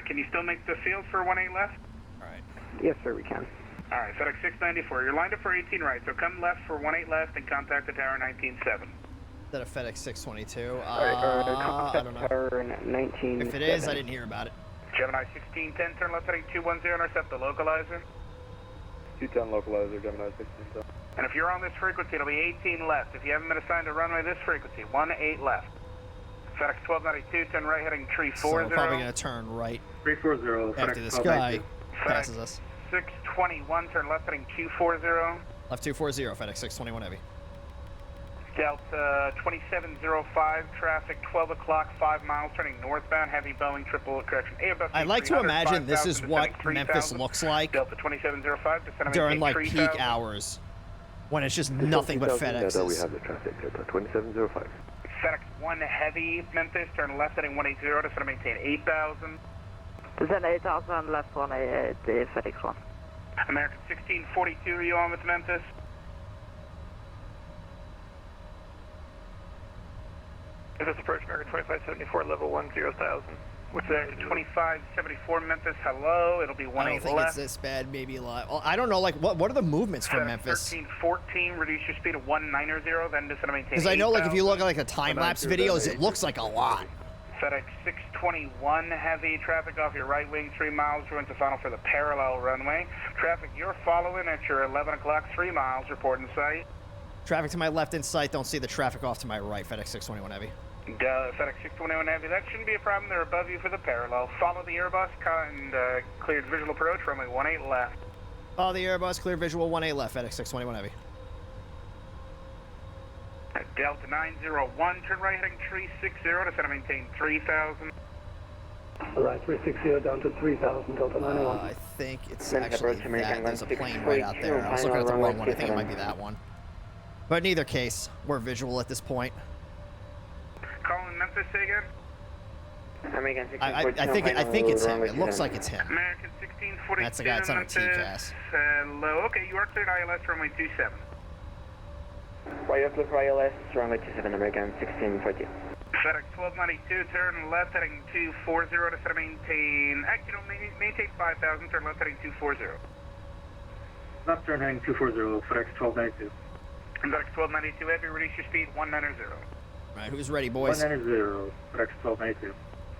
can you still make the field for 18 left? Alright. Yes, sir, we can. Alright, FedEx 694, you're lined up for 18 right, so come left for 18 left and contact the tower 197. Is that a FedEx 622? Contact I don't know. tower 19. If it is, I didn't hear about it. Gemini 1610, turn left heading 210, intercept the localizer. 210 localizer, Gemini 1610. And if you're on this frequency, it'll be 18 left. If you haven't been assigned a runway this frequency, 18 left. FedEx 1292, turn right heading 340. So we're probably going to turn right 340. after this guy passes us. 621, turn left heading 240. Left 240, FedEx 621 Heavy. Delta 2705, traffic 12 o'clock, 5 miles, turning northbound, heavy Boeing Airbus. I'd like to imagine this is what Memphis looks like Delta 2705, during like peak hours, when it's just nothing but FedExes. We have the traffic, Delta 2705. FedEx 1 Heavy, Memphis, turn left heading 180 to maintain 8,000. Descend 8,000, left 188, FedEx 1. American 1642, are you on with Memphis? Memphis approach, American 2574, level 10,000. What's that? 2574 Memphis, hello, it'll be 18 left. I don't think it's this bad, maybe a lot. Well, I don't know, like, what are the movements from Memphis? 1314, reduce your speed to 190, then descend to maintain. Because I know, like, if you look at, like, the time-lapse videos, it looks like a lot. FedEx 621 Heavy, traffic off your right wing, 3 miles, ruins the final for the parallel runway. Traffic you're following at your 11 o'clock, 3 miles, report in sight. Traffic to my left in sight, don't see the traffic off to my right, FedEx 621 Heavy. FedEx 621 Heavy, that shouldn't be a problem, they're above you for the parallel. Follow the Airbus and cleared visual approach, runway 18 left. Follow the Airbus, clear visual, 18 left, FedEx 621 Heavy. Delta 901, turn right heading 360 to set and maintain 3,000. Alright, 360 down to 3,000, Delta 901. I think it's actually that. There's a plane right out there. I was looking at the wrong one. I think it might be that one. But in either case, we're visual at this point. Calling Memphis, say again? I think it's him. It looks like it's him. American 1642. That's the guy that's on a TCAS. Hello. Okay, you are cleared ILS runway 27. Right plus ILS, runway 27, American 1642. FedEx 1292, turn left heading 240 to set maintain. Actually, no, maintain 5000, turn left heading 240. Left turn heading 240, FedEx 1292. FedEx 1292, heavy, reduce your speed 190. All right, who's ready, boys? 190, FedEx 1292.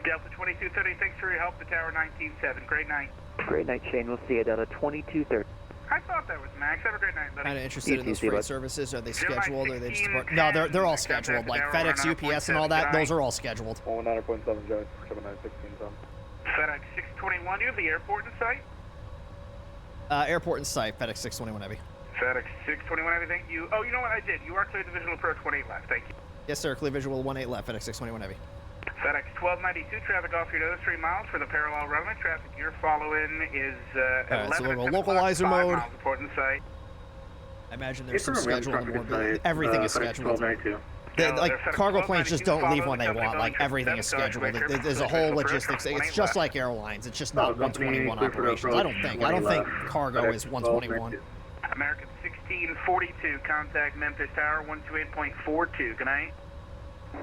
Delta 2230, thanks for your help. The tower 197. Great night. Great night, Shane. We'll see you, Delta 2230. I thought that was Max. Have a great night, buddy. Kind of interested in those freight services. Are they scheduled or are they just no? They're all scheduled. Like FedEx, UPS, and all that. Those are all scheduled. 19.7 Joe, 7916 ton. FedEx 621. Do you have the airport in sight? Airport in sight. FedEx 621 heavy. FedEx 621 heavy. Thank you. Oh, you know what? I did. You are cleared to visual approach 18 left. Thank you. Yes, sir. Clear visual 18 left. FedEx 621 heavy. FedEx 1292, traffic off your nose 3 miles for the parallel runway. Traffic you're following is right, 11 so we'll go localizer mode. Important site. I imagine there's some schedule on the board. Everything is scheduled. Like cargo planes just don't leave when they want. Like everything is scheduled. There's a whole logistics. It's just like airlines. It's just not 121 operations. I don't think cargo is 121. American 1642, contact Memphis Tower 128.42. Good night.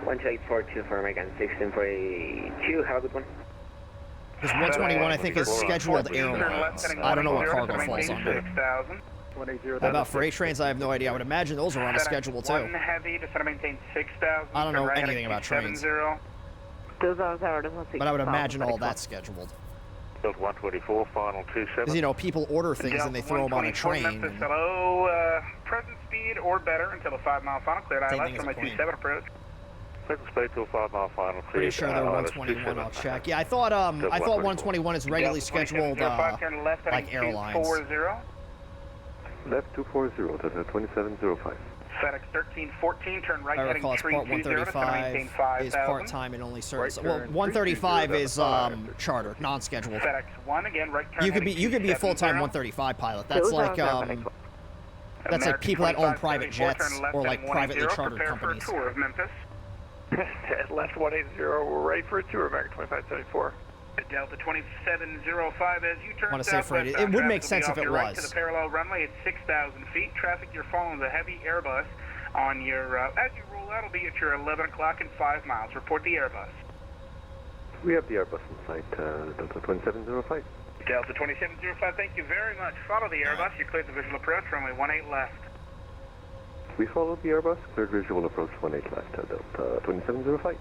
12842 for American 1642. Have a good one. Because 121, I think, is scheduled airlines. I don't know what cargo falls under. How about freight trains? I have no idea. I would imagine those are on a schedule too. Heavy to maintain 6,000. I don't know anything about trains. But I would imagine all that's scheduled. 124, final 27. Because, you know, people order things and they throw them on a train. Memphis, hello, present speed or better until the 5 mile final cleared. ILS from my 27 approach. Present speed till 5 mile final cleared. Pretty sure they're 121. I'll check. Yeah, I thought 121 is regularly scheduled like airlines. Left 240 to the 2705. FedEx 1314, turn right heading 320 to maintain 5,000. Is part-time and only service. Well, 135 is charter, non-scheduled. FedEx 1 again, right turn. You could be a full-time 135 pilot. That's like people that own private jets or like privately chartered companies. For a tour of Memphis. Left 180, we're ready for a tour, American 2574. Delta 2705 as you turn southwest. It would make sense if it right was. To the parallel runway at 6,000 feet. Traffic you're following the heavy Airbus on your, as you roll out, it'll be at your 11 o'clock and 5 miles. Report the Airbus. We have the Airbus in sight, Delta 2705. Delta 2705, thank you very much. Follow the Airbus. You cleared the visual approach, runway 18 left. We followed the Airbus, cleared visual approach 18 left, Delta 2705.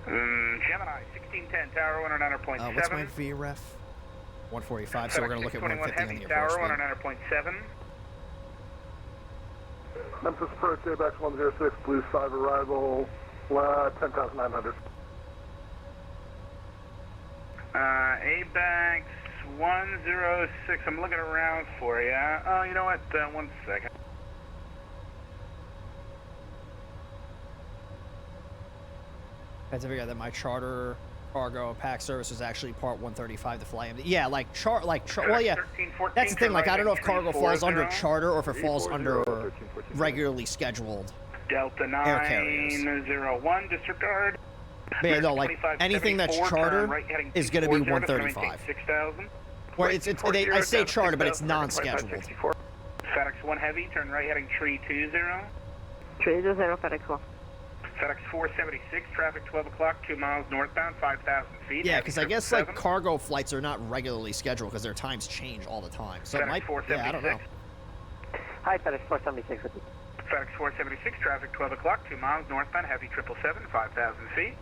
Gemini 1610, tower 109.7. What's my VREF? 145, so we're going to look at 150 on the approach. Tower 109.7. Memphis approach, ABAX 106, Blue 5 arrival, 10,900. ABAX 106, I'm looking around for you. Oh, you know what? 1 second. I had to figure out that my charter cargo pack service was actually part 135 to fly MD. Yeah, well, yeah. That's the thing. Like, I don't know if cargo falls under charter or if it falls under regularly scheduled Delta air carriers. 901, disregard. But yeah, no, like anything that's charter is going to be 135. 6,000. Where I say charter, but it's non-scheduled. FedEx 1 heavy, turn right heading 320. 320, FedEx 1. FedEx 476, traffic 12 o'clock, 2 miles northbound, 5,000 feet. Yeah, because I guess like cargo flights are not regularly scheduled because their times change all the time. So it might, yeah, I don't know. Hi, FedEx 476 with you. FedEx 476, traffic 12 o'clock, 2 miles northbound, heavy 777, 5,000 feet.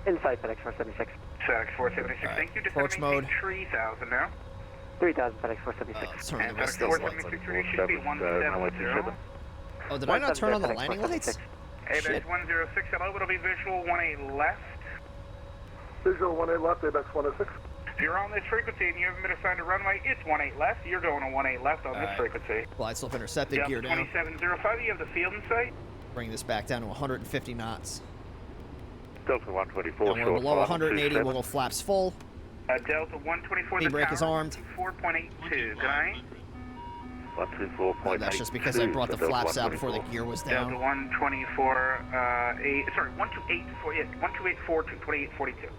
Inside FedEx 476. FedEx 476, right. Thank you. Approach mode. 3,000 now. 3,000 FedEx 476. And FedEx 476 should be 170. Oh, did I not turn on the landing lights? ABAX 106, hello, it'll be visual 18 left. Visual 18 left, ABAX 106. If you're on this frequency and you haven't been assigned a runway, it's 18 left. You're going to 18 left on this frequency. Glide slope intercepted, gear down. 2705, you have the field in sight. Bring this back down to 150 knots. Delta 124. And we're below 180, we'll go flaps full. Delta 124, the brake is armed. 4.82, good night. 124.82. That's just because I brought the flaps out before the gear was down. Delta 124, 1284, yeah, 1284 to 2842.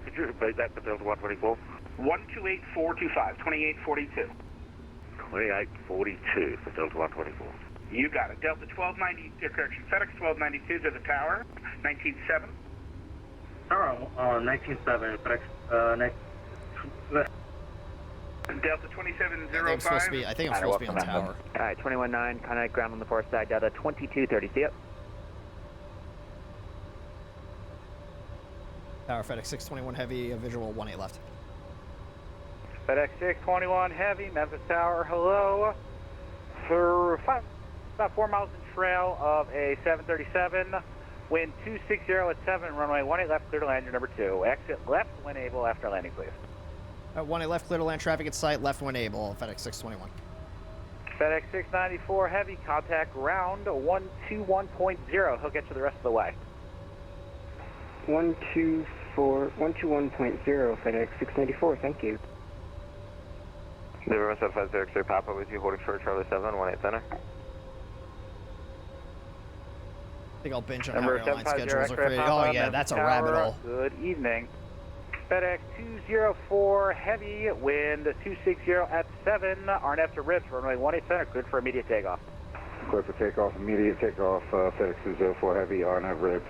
Could you repeat that for Delta 124? 128425, 2842. 2842 for Delta 124. You got it. Delta 1290, correction, FedEx 1292 to the tower, 197. Tower, 197, FedEx, Delta 2705. I think I'm supposed to be on tower. Alright, 219, contact ground on the far side, Delta 2230, see ya. Tower, FedEx 621 heavy, visual 18 left. FedEx 621 heavy, Memphis Tower, hello. For about 4 miles in trail of a 737, wind 260 at 7, runway 18 left, clear to land, your number 2. Exit left when able after landing, please. 18 left, clear to land, traffic at site, left when able, FedEx 621. FedEx 694 heavy, contact ground 121.0. He'll get you the rest of the way. 121.0, FedEx 694, thank you. November 750 X-ray Papa with you, holding short Charlie 7, 18 center. I think I'll binge on how airline schedules are created. Oh yeah, that's a rabbit hole. Good evening. FedEx 204 heavy, wind 260 at 7, RNF to Rips, runway 18 center, good for immediate takeoff. Clear for takeoff, immediate takeoff, FedEx 204 heavy, RNF Rips.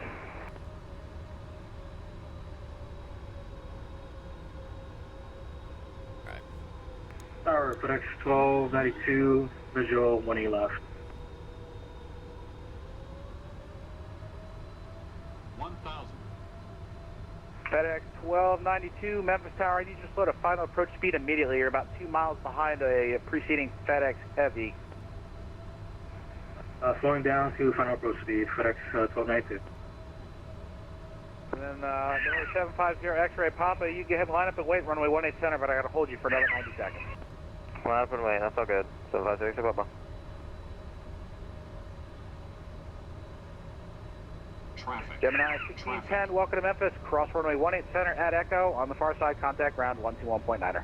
Tower, FedEx 1292, visual 1E left. 1000. FedEx 1292, Memphis Tower, I need you to slow to final approach speed immediately. You're about 2 miles behind a preceding FedEx Heavy. Slowing down to final approach speed, FedEx 1292. And then number 750 X-ray Papa, you go ahead and line up and wait, runway 18 center, but I gotta hold you for another 90 seconds. Line up and wait, that's all good. 750 X-ray Papa. Traffic. Gemini 1610, welcome to Memphis. Cross runway 18 center at Echo. On the far side, contact ground 121.9er.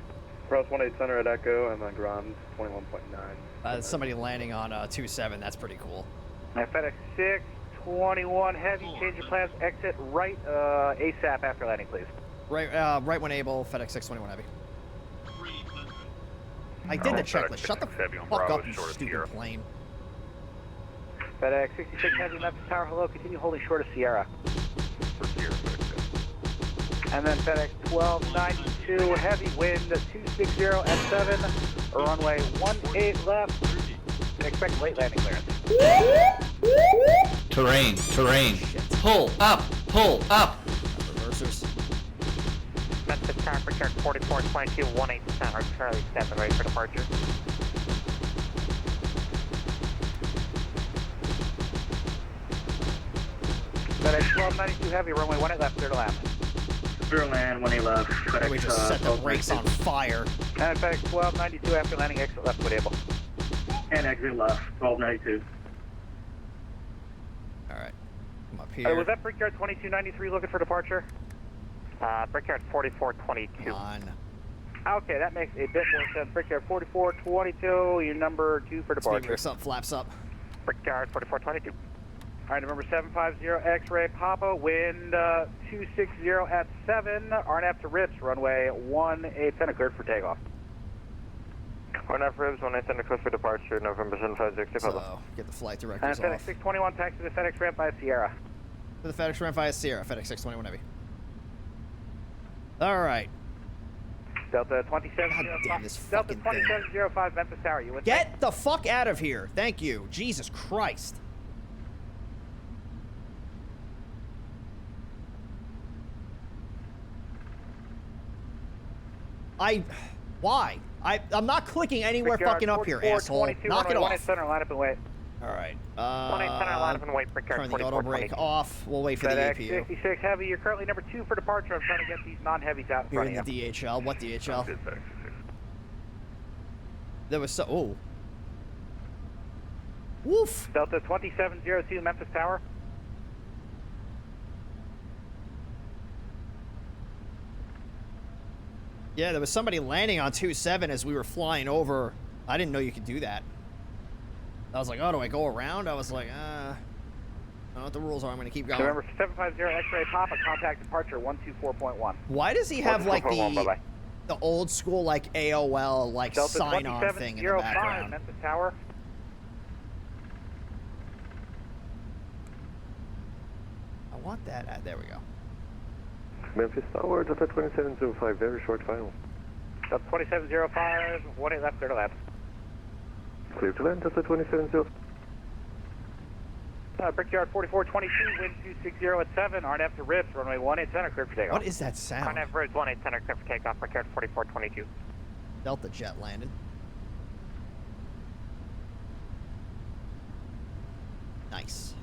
Cross 18 center at Echo and then ground 21.9. Somebody landing on 27. That's pretty cool. FedEx 621 heavy. Change your plans. Exit right ASAP after landing, please. Right when able. FedEx 621 heavy. I did the checklist. Shut the fuck up, you stupid plane. FedEx 66 heavy, Memphis Tower, hello, continue holding short of Sierra. And then FedEx 1292 heavy, wind 260 at 7, runway 18 left, expect late landing clearance. Terrain. Pull up. Reversers. Memphis Tower for chart 4422, 18 center, Charlie 7, ready for departure. FedEx 1292 heavy, runway 18 left, clear to land. Clear land, 1A left, FedEx We just set the brakes on fire. And FedEx 1292 after landing, exit left when able. And exit left, 1292. Alright, come up here. Was that Brickyard 2293 looking for departure? Brickyard 4422. Come on. Okay, that makes a bit more sense. Brickyard 4422, your number 2 for departure. Speed up, flaps up. Brickyard 4422. All right, November 750 X-ray Papa, wind 260 at 7, RNF to Rips, runway 18 center, cleared for takeoff. RNF Rips, 18 center, cleared for departure, November 750 X-ray Papa. So, get the flight directors and FedEx off. 621, taxi to the FedEx ramp by Sierra. To the FedEx ramp via Sierra, FedEx 621 heavy. All right. Delta 2705. Delta 2705, Memphis Tower. You Get the fuck out of here. Thank you. Jesus Christ. Why? I'm not clicking anywhere fucking up here, asshole. Knock it off. Center, line up and wait. All right. 18 center, line up and wait. Turn the auto brake off. We'll wait for the FedEx APU. 66 heavy. You're currently number 2 for departure. I'm trying to get these non-heavies out in You're front in of you. the DHL. What DHL? There was so. Oh. Woof. Delta 2702, Memphis Tower. Yeah, there was somebody landing on 27 as we were flying over I didn't know you could do that. I was like, oh, do I go around? I was like, I don't know what the rules are. I'm going to keep going. November 750 X-ray Papa, contact departure 124.1. Why does he have like bye-bye. the old school like AOL like Delta sign-on thing in the 2705, background? Memphis Tower. I want that. There we go. Memphis Tower, Delta 2705, very short final. Delta 2705, 18 left, clear to land. Clear to land, Delta 2705. Brickyard 4422, wind 260 at 7, RNF to Rips, runway 18 center, clear for takeoff. What is that sound? RNF Ridge 18 center, clear for takeoff, Brickyard 4422. Delta jet landing. Nice.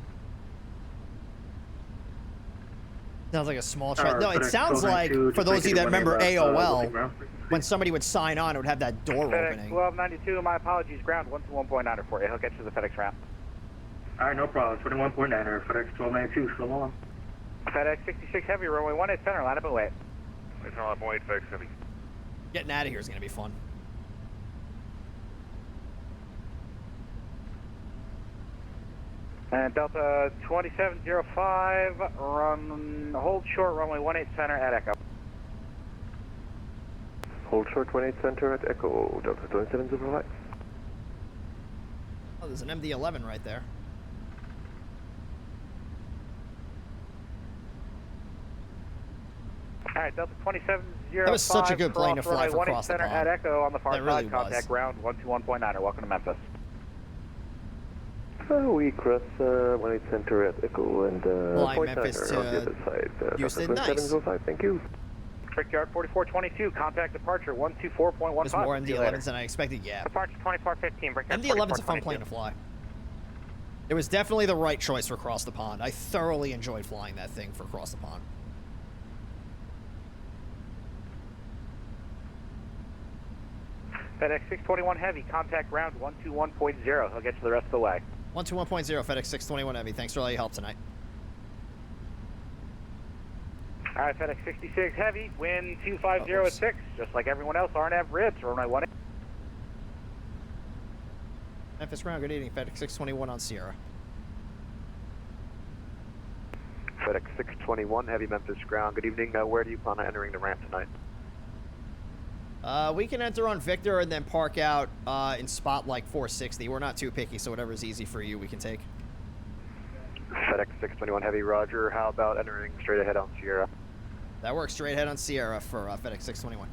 Sounds like a small chat. No, it sounds like, for those of you that remember AOL, when somebody would sign on, it would have that door FedEx opening. 1292, my apologies, ground 121.9 for you. He'll get you to the FedEx ramp. All right, no problem. 21.9 or FedEx 1292, slow along. FedEx 66 Heavy, runway 18 center, line up and wait. Wait, no, I'm waiting, FedEx Heavy. Getting out of here is going to be fun. And Delta 2705, hold short, runway 18 center at Echo. Hold short 18 center at Echo, Delta 2705. Oh, there's an MD-11 right there. All right, Delta 2705. That was such a good plane to fly from across the center pond. at Echo on the far That really side. Contact was. ground 121.9. Welcome to Memphis. We cross 18 center at Echo and Flying point Memphis niner on the to other side. Houston, Delta nice. 2705, thank you. Brickyard 4422. Contact departure 124.15. There's more MD-11s than I expected. Yeah. Departure 2415, Brickyard MD-11's a fun 4422. plane to fly. It was definitely the right choice for across the pond. I thoroughly enjoyed flying that thing for across the pond. FedEx 621 Heavy. Contact ground 121.0. He'll get you the rest of the way. 121.0 FedEx 621 Heavy. Thanks for all your help tonight. All right, FedEx 66 Heavy. Wind 250 at 6. Just like everyone else, RNF Ribs. Runway 18. Memphis ground, good evening. FedEx 621 on Sierra. FedEx 621, Heavy Memphis ground. Good evening. Where do you plan on entering the ramp tonight? We can enter on Victor and then park out in spot like 460. We're not too picky, so whatever's easy for you, we can take. FedEx 621 Heavy, roger. How about entering straight ahead on Sierra? That works. Straight ahead on Sierra for FedEx 621.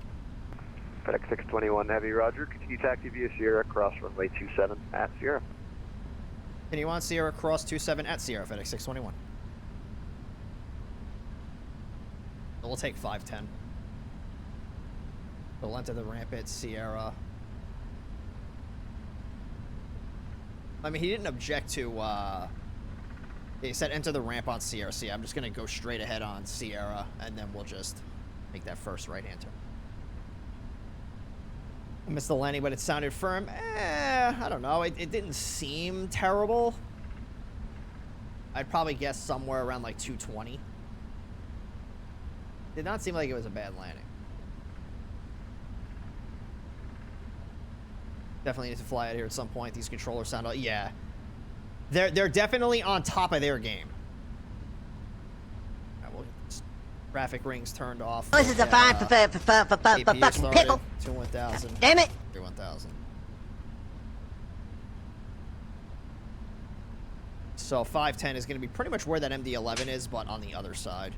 FedEx 621 Heavy, roger. Continue taxi via Sierra, cross runway 27 at Sierra. Continue on Sierra, cross 27 at Sierra, FedEx 621. So we'll take 510. We'll enter the ramp at Sierra. I mean, he didn't object to, he said enter the ramp on Sierra. So yeah, I'm just going to go straight ahead on Sierra, and then we'll just make that first right-hand turn. I missed the landing, but it sounded firm. I don't know. It didn't seem terrible. I'd probably guess somewhere around like 220. Did not seem like it was a bad landing. Definitely need to fly out here at some point. These controllers sound like, yeah. They're definitely on top of their game. All right, we'll get this traffic rings turned off. This is a fine for fucking pickle. 2-1000. Damn it. 3-1000. So 510 is going to be pretty much where that MD-11 is, but on the other side.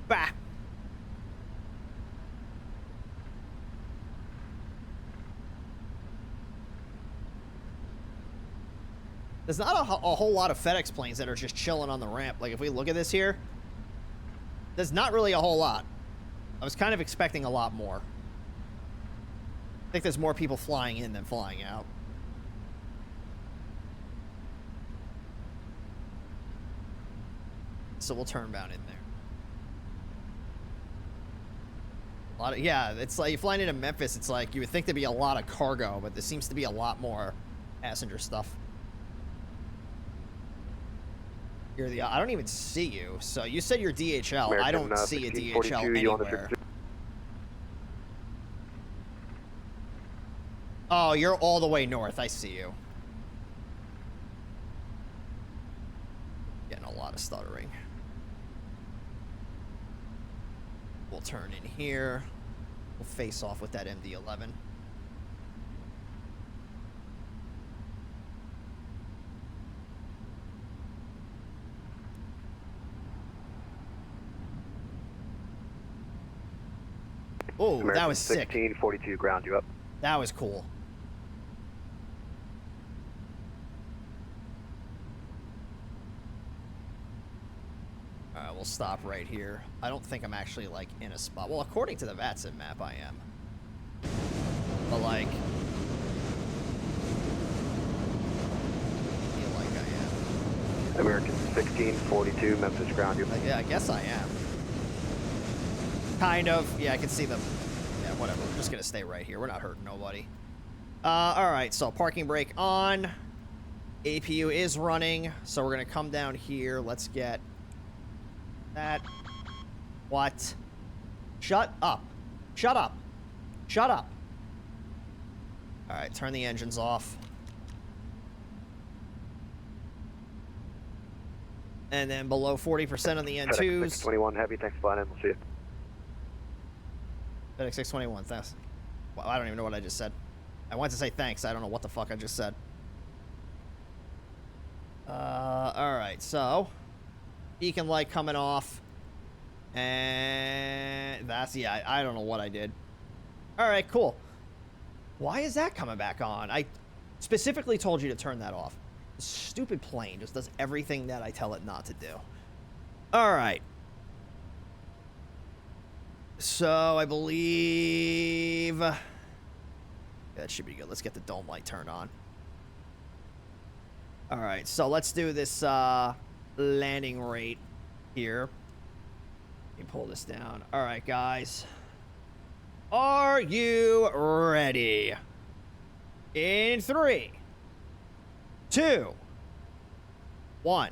Bah. There's not a whole lot of FedEx planes that are just chilling on the ramp. Like, if we look at this here, there's not really a whole lot. I was kind of expecting a lot more. I think there's more people flying in than flying out. So we'll turn bound in there. A lot of, yeah, it's like you flying into Memphis, it's like you would think there'd be a lot of cargo, but there seems to be a lot more passenger stuff. You're the. I don't even see you. So you said you're DHL. I American, don't see a 1642, DHL you on the anywhere. Oh, you're all the way north. I see you. Getting a lot of stuttering. We'll turn in here. We'll face off with that MD-11. Oh, that was sick. 1642, ground you up. That was cool. Alright, we'll stop right here. I don't think I'm actually, like, in a spot. Well, according to the VATSIM map, I am. But, like... I feel like I am. American 1642, Memphis, ground you. Yeah, I guess I am. Kind of. Yeah, I can see them. Yeah, whatever. We're just gonna stay right here. We're not hurting nobody. Alright, so parking brake on. APU is running. So we're gonna come down here. Let's get that. What? Shut up. Shut up. Shut up. Alright, turn the engines off. And then below 40% on the N2s. FedEx 621 heavy, thanks for flying in. We'll see you. FedEx 621, thanks. Well, I don't even know what I just said. I wanted to say thanks. I don't know what the fuck I just said. Alright, so... beacon light coming off. And... that's... yeah, I don't know what I did. Alright, cool. Why is that coming back on? I specifically told you to turn that off. The stupid plane just does everything that I tell it not to do. Alright. So, I believe... yeah, that should be good. Let's get the dome light turned on. Alright, so let's do this landing rate here. Let me pull this down. Alright, guys. Are you ready? In 3, 2, 1.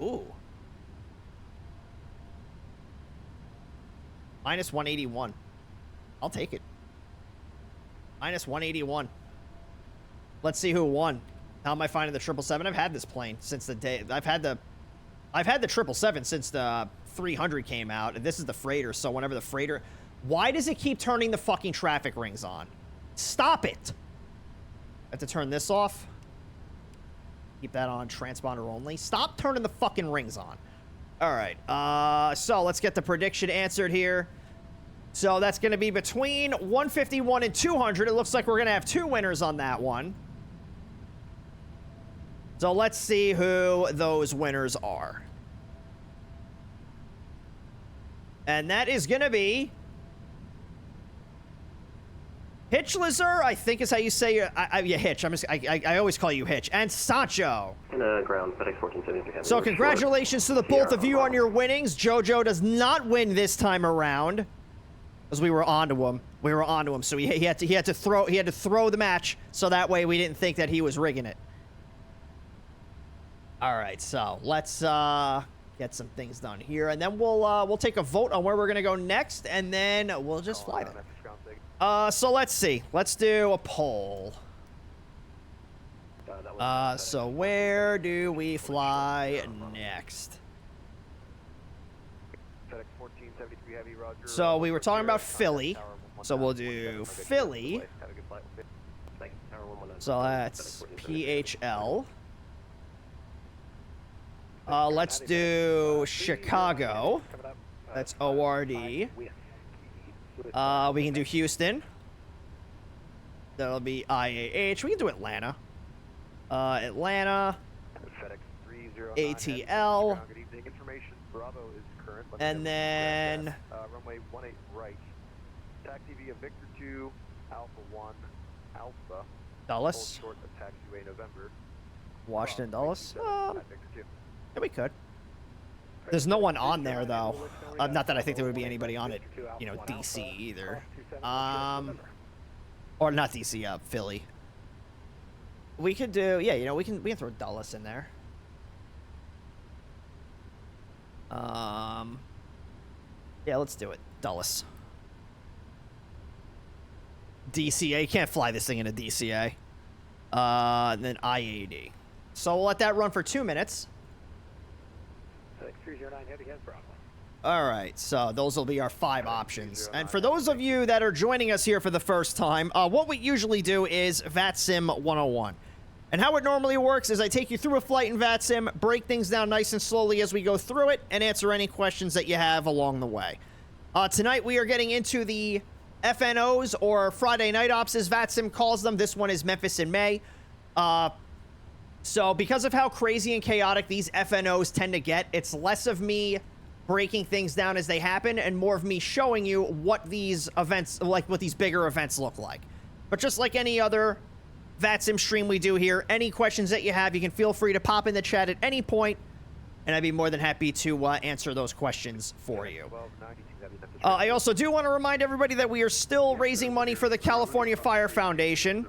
Ooh. Minus 181. I'll take it. Minus 181. Let's see who won. How am I finding the 777? I've had this plane since the day... I've had the 777 since the 300 came out. And this is the freighter, so whenever the freighter... why does it keep turning the fucking traffic rings on? Stop it! I have to turn this off. Keep that on transponder only. Stop turning the fucking rings on. Alright, so let's get the prediction answered here. So that's going to be between 151 and 200. It looks like we're going to have 2 winners on that one. So let's see who those winners are. And that is going to be... Hitchlizer, I think is how you say your... yeah, Hitch. I always call you Hitch. And Sancho. And ground, FedEx 1473. So congratulations to the both of you on your winnings. JoJo does not win this time around. Because we were onto him. We were onto him. So he had to throw the match so that way we didn't think that he was rigging it. Alright, so let's get some things done here. And then we'll take a vote on where we're gonna go next, and then we'll just fly them. So let's see. Let's do a poll. So where do we fly next? So we were talking about Philly. So we'll do Philly. So that's PHL. Let's do Chicago. That's ORD. We can do Houston. That'll be IAH. We can do Atlanta. Atlanta. ATL. And then... runway 18 right. Taxi via Victor 2, Alpha 1, Alpha. Dulles. Short of taxiway November. Washington, Dulles. Yeah, we could. There's no one on there, though. Not that I think there would be anybody on it, you know, DC either. Or not DC, Philly. We could do, yeah, you know, we can throw Dulles in there. Yeah, let's do it. Dulles. DCA. You can't fly this thing into DCA. And then IAD. So we'll let that run for 2 minutes. 309 Heavy has Bravo. All right, so those will be our 5 options. And for those of you that are joining us here for the first time, what we usually do is VATSIM 101. And how it normally works is I take you through a flight in VATSIM, break things down nice and slowly as we go through it, and answer any questions that you have along the way. Tonight we are getting into the FNOs, or Friday Night Ops as VATSIM calls them. This one is Memphis and May. So because of how crazy and chaotic these FNOs tend to get, it's less of me breaking things down as they happen and more of me showing you what these events, like what these bigger events look like. But just like any other VATSIM stream we do here, any questions that you have, you can feel free to pop in the chat at any point, and I'd be more than happy to answer those questions for you. I also do want to remind everybody that we are still raising money for the California Fire Foundation.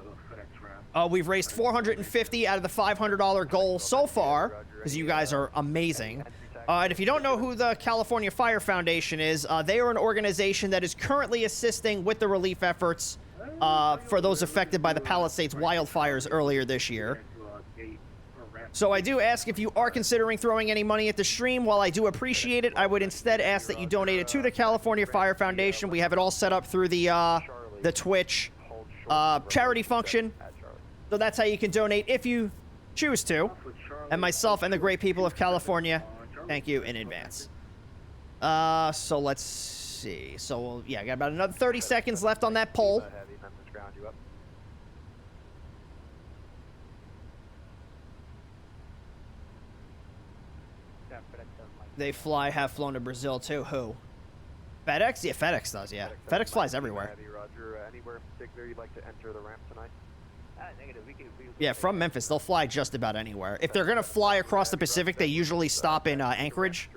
We've raised $450 out of the $500 goal so far, because you guys are amazing. And if you don't know who the California Fire Foundation is, they are an organization that is currently assisting with the relief efforts for those affected by the Palisades wildfires earlier this year. So I do ask, if you are considering throwing any money at the stream, while I do appreciate it, I would instead ask that you donate it to the California Fire Foundation. We have it all set up through the Twitch charity function. So that's how you can donate if you choose to. And myself and the great people of California, thank you in advance. So let's see. So, yeah, I got about another 30 seconds left on that poll. They have flown to Brazil too. Who? FedEx? Yeah, FedEx does, yeah. FedEx flies everywhere. Anywhere in particular you'd like to enter the ramp tonight? Yeah, from Memphis, they'll fly just about anywhere. If they're going to fly across the Pacific, they usually stop in Anchorage.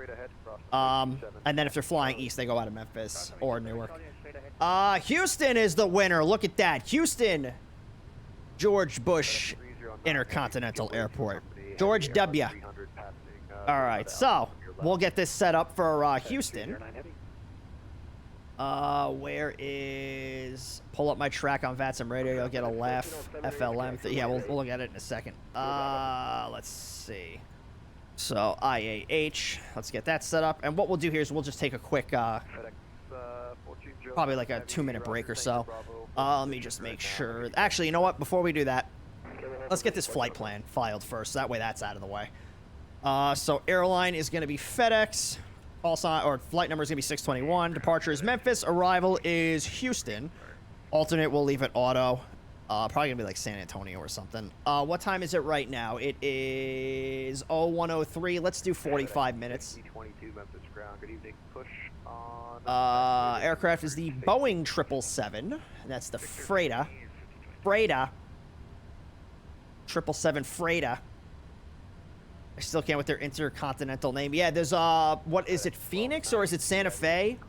And then if they're flying east, they go out of Memphis or Newark. Houston is the winner. Look at that. Houston. George Bush Intercontinental Airport. George W. All right, so we'll get this set up for Houston. Where is... Pull up my track on VATSIM radio. You'll get a laugh. FLM. Yeah, we'll look at it in a second. Let's see. So, IAH. Let's get that set up. And what we'll do here is we'll just take a quick, probably like a 2-minute break or so. Let me just make sure. Actually, you know what? Before we do that, let's get this flight plan filed first. That way that's out of the way. So, airline is going to be FedEx. Call sign, or flight number is going to be 621. Departure is Memphis. Arrival is Houston. Alternate, we'll leave it auto. Probably going to be like San Antonio or something. What time is it right now? It is 01:03. Let's do 45 minutes. Good evening. Push on. Aircraft is the Boeing 777. And that's the Freighter. 777 Freighter. I still can't with their intercontinental name. Yeah, there's, what is it, Phoenix or is it Santa Fe?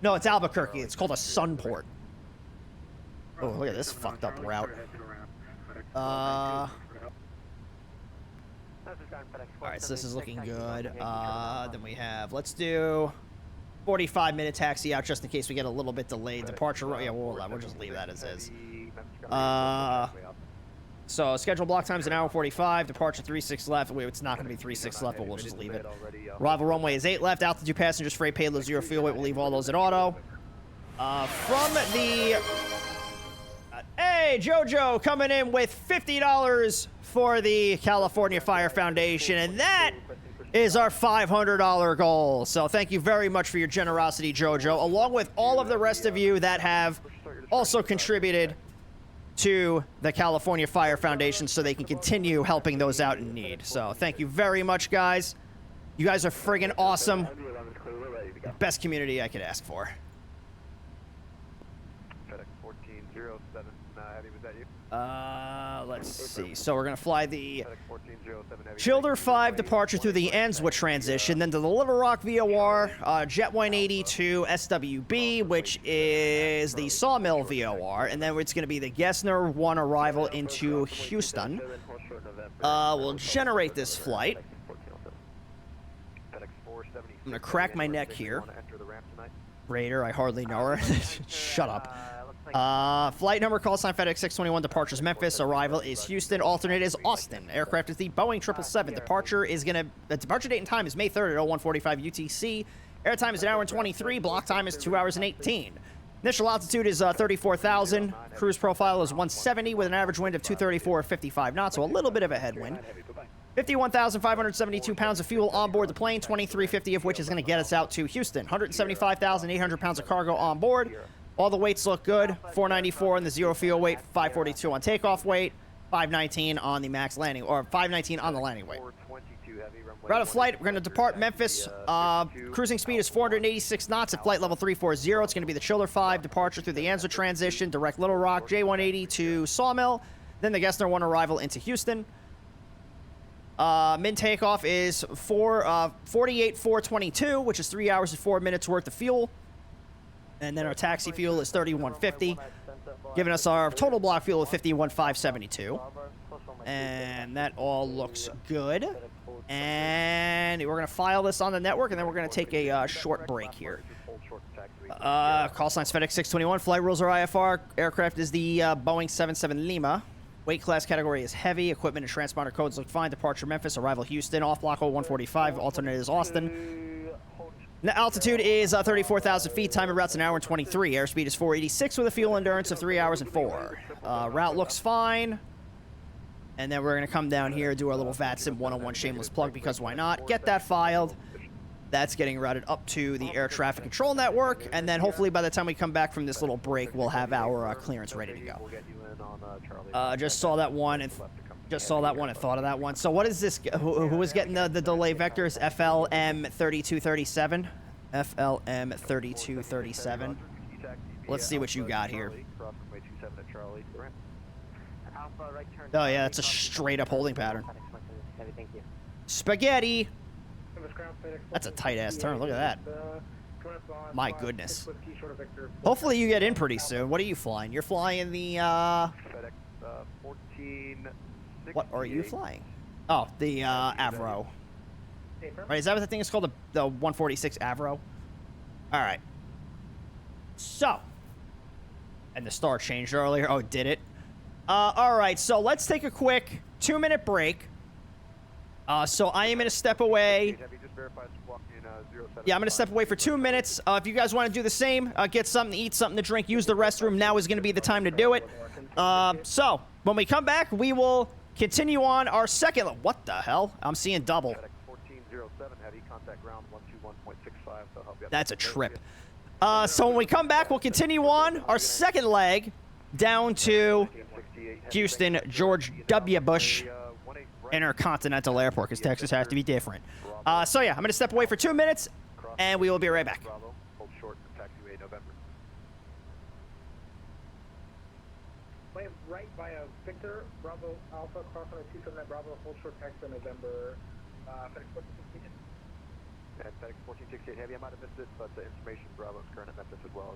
No, it's Albuquerque. It's called a Sunport. Oh, look at this fucked up route. Alright, so this is looking good. Then we have, let's do 45-minute taxi out just in case we get a little bit delayed. Departure, yeah, we'll just leave that as is. So, scheduled block time is 1 hour 45. Departure 36 left. Wait, it's not going to be 36 left, but we'll just leave it. Arrival runway is 8 left. Altitude passengers, freight payload 0 fuel weight. We'll leave all those at auto. From the... hey, JoJo coming in with $50 for the California Fire Foundation. And that is our $500 goal. So thank you very much for your generosity, JoJo, along with all of the rest of you that have also contributed to the California Fire Foundation so they can continue helping those out in need. So thank you very much, guys. You guys are friggin' awesome. The best community I could ask for. FedEx 1407, Heavy, was that you? Let's see. So we're going to fly the Childer 5 departure through the Answa transition, then to the Little Rock VOR, Jet 182 SWB, which is the Sawmill VOR, and then it's going to be the Gessner 1 arrival into Houston. We'll generate this flight. I'm going to crack my neck here. Raider, I hardly know her. Shut up. Flight number, call sign FedEx 621, departures Memphis, arrival is Houston, alternate is Austin. Aircraft is the Boeing 777. The departure date and time is May 3rd at 01:45 UTC. Airtime is 1 hour and 23, block time is 2 hours and 18. Initial altitude is 34,000. Cruise profile is 170 with an average wind of 234 or 55 knots, so a little bit of a headwind. 51,572 pounds of fuel on board the plane, 2,350 of which is going to get us out to Houston. 175,800 pounds of cargo on board. All the weights look good. 494 on the zero fuel weight, 542 on takeoff weight, 519 on the max landing, or 519 on the landing weight. Route of flight, we're going to depart Memphis. Cruising speed is 486 knots at flight level 340. It's going to be the Chiller 5 departure through the Anza transition, direct Little Rock, J180 to Sawmill, then the Gessner 1 arrival into Houston. Min takeoff is 48,422, which is 3 hours and 4 minutes worth of fuel. And then our taxi fuel is 3150, giving us our total block fuel of 51,572. And that all looks good. And we're going to file this on the network, and then we're going to take a short break here. Call signs FedEx 621. Flight rules are IFR. Aircraft is the Boeing 77 Lima. Weight class category is heavy. Equipment and transponder codes look fine. Departure Memphis. Arrival Houston. Off block 0145. Alternate is Austin. The altitude is 34,000 feet. Time of route's 1 hour and 23. Airspeed is 486 with a fuel endurance of 3 hours and 4. Route looks fine. And then we're going to come down here, do our little VATSIM 101 shameless plug, because why not? Get that filed. That's getting routed up to the air traffic control network. And then hopefully by the time we come back from this little break, we'll have our clearance ready to go. Just saw that one and thought of that one. So what is this? Who was getting the delay vectors? FLM 3237. FLM 3237. Let's see what you got here. Oh yeah, that's a straight up holding pattern. Spaghetti. That's a tight ass turn. Look at that. My goodness. Hopefully you get in pretty soon. What are you flying? You're flying the what are you flying? Oh, the Avro. Right, is that what the thing is called? The 146 Avro? Alright. So. And the star changed earlier. Oh, did it? Alright, so let's take a quick 2-minute break. So I am going to step away. Yeah, I'm going to step away for 2 minutes. If you guys want to do the same, get something to eat, something to drink, use the restroom, now is going to be the time to do it. So, when we come back, we will continue on our second... What the hell? I'm seeing double. That's a trip. So when we come back, we'll continue on our second leg down to Houston, George W. Bush Intercontinental Airport, because Texas has to be different. So yeah, I'm going to step away for 2 minutes, and we will be right back. Right via Victor, Bravo Alpha, cross on a 279 Bravo, hold short taxi November, FedEx 1468. At FedEx 1468 Heavy, I might have missed it, but the information Bravo is current at Memphis as well.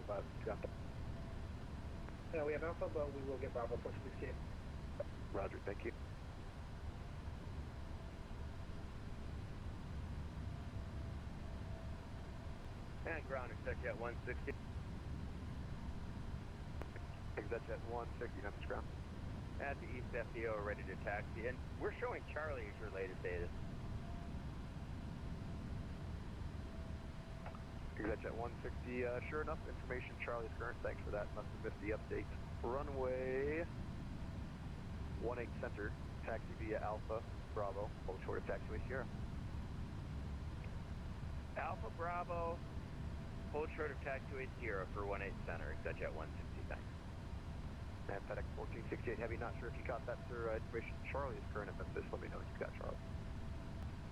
Yeah, we have Alpha, but we will get Bravo 1468. Roger, thank you. And ground, expect at 160. Exec at 160, Memphis ground. At the East FDO, ready to taxi. And we're showing Charlie as your latest data. Exec at 160, sure enough, information Charlie's current. Thanks for that. Must have missed the update. Runway 18 center, taxi via Alpha, Bravo, hold short of taxiway Sierra. Alpha Bravo, hold short of taxiway Sierra for 18 center, exec at 160, thanks. And FedEx 1468 Heavy, not sure if you caught that, sir. Information Charlie is current at Memphis. Let me know if you got Charlie.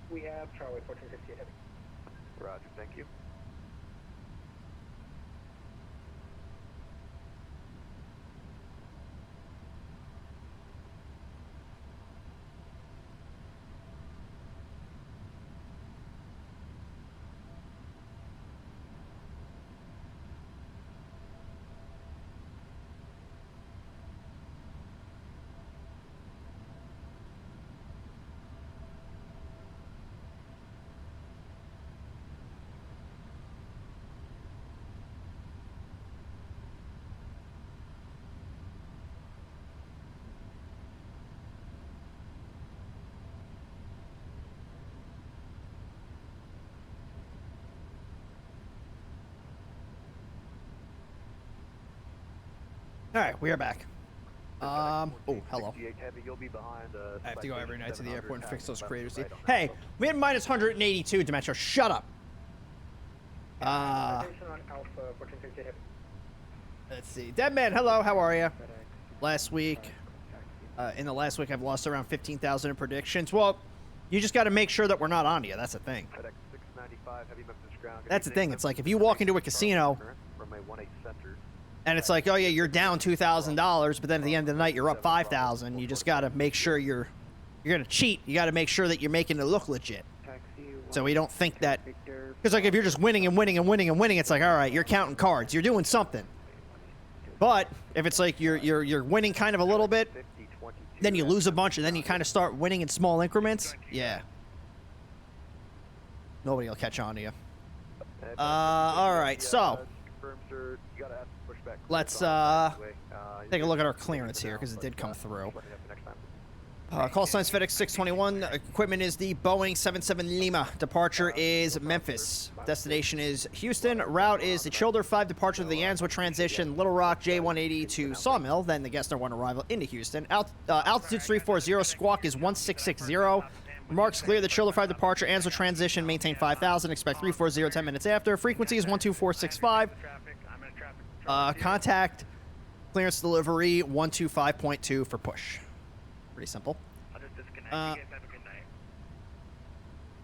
We have Charlie 1468 Heavy. Roger, thank you. All right, we are back. Oh, hello. You'll be behind, I have to go every night to the airport and fix those craters. Hey, we had minus 182, Demetrio. Shut up. Let's see. Deadman, hello. How are you? Last week. In the last week, I've lost around 15,000 in predictions. Well, you just got to make sure that we're not on you. That's the thing. That's the thing. It's like if you walk into a casino and it's like, oh yeah, you're down $2,000, but then at the end of the night you're up 5,000. You just got to make sure you're gonna cheat. You got to make sure that you're making it look legit. So we don't think that, because like if you're just winning and winning and winning and winning, it's like, all right, you're counting cards, you're doing something. But if it's like you're winning kind of a little bit, then you lose a bunch, and then you kind of start winning in small increments. Yeah. Nobody will catch on to you. All right, so let's take a look at our clearance here because it did come through. Call signs FedEx 621. Equipment is the Boeing 777 Lima. Departure is Memphis. Destination is Houston. Route is the Childer 5 departure to the Answa transition, Little Rock J180 to Sawmill, then the Gessner 1 arrival into Houston. Altitude 340, squawk is 1660. Remarks clear, the Childer 5 departure, Answa transition, maintain 5,000, expect 340 10 minutes after. Frequency is 12465. Contact clearance delivery 125.2 for push. Pretty simple.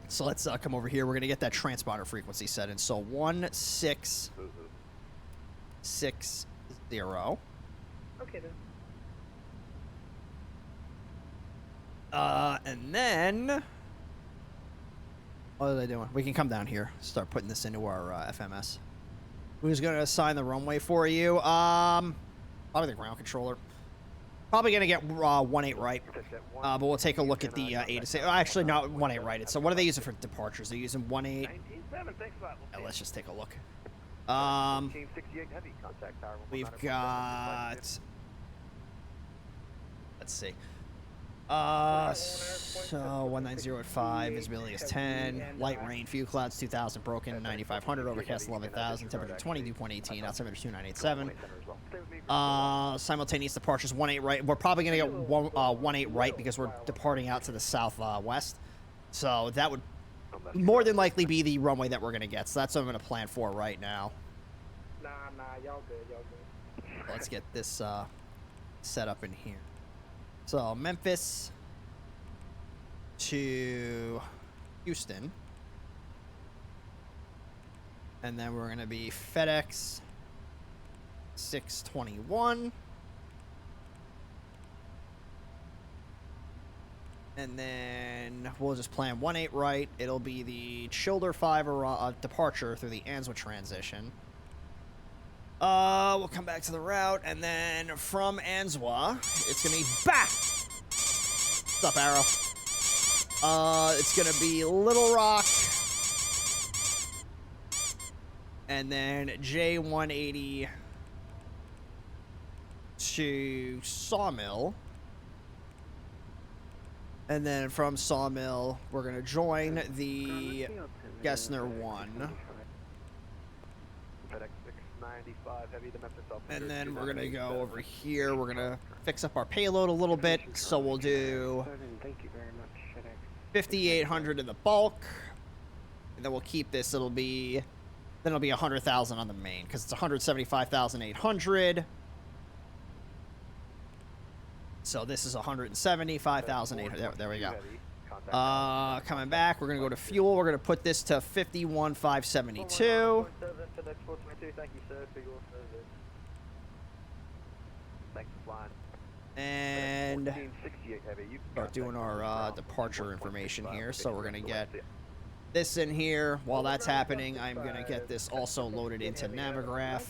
So let's come over here. We're going to get that transponder frequency set in. So 1660. Okay, then. And then what are they doing? We can come down here, start putting this into our FMS. Who's going to assign the runway for you? Probably the ground controller. Probably going to get 18 right, but we'll take a look at the 8 to 6. Actually, not 18 right. So what are they using for departures? They're using 18. Yeah, let's just take a look. We've got. Let's see. So 190 at 5, visibility is 10, light rain, few clouds 2,000, broken 9,500, overcast 11,000, temperature 20, dew point 18, outside temperature 2987. Simultaneous departures 18 right. We're probably gonna get 18 right because we're departing out to the southwest. So that would more than likely be the runway that we're gonna get. So that's what I'm gonna plan for right now. Nah, y'all good. Let's get this set up in here. So Memphis to Houston, and then we're going to be FedEx 621, and then we'll just plan 18 right. It'll be the Childer 5 departure through the Answa transition. We'll come back to the route, and then from Answa, it's gonna be back. What's up, Arrow? It's gonna be Little Rock, and then J180 to Sawmill, and then from Sawmill, we're gonna join the Gessner 1. And then we're gonna go over here. We're gonna fix up our payload a little bit. So we'll do 5,800 in the bulk, and then we'll keep this. It'll be 100,000 on the main because it's 175,800. So this is 175,800. There we go. Coming back, we're gonna go to fuel. We're gonna put this to 51,572. Thank you, sir, for your service. Thanks for flying. And start doing our departure information here. So we're gonna get this in here. While that's happening, I'm gonna get this also loaded into Navigraph.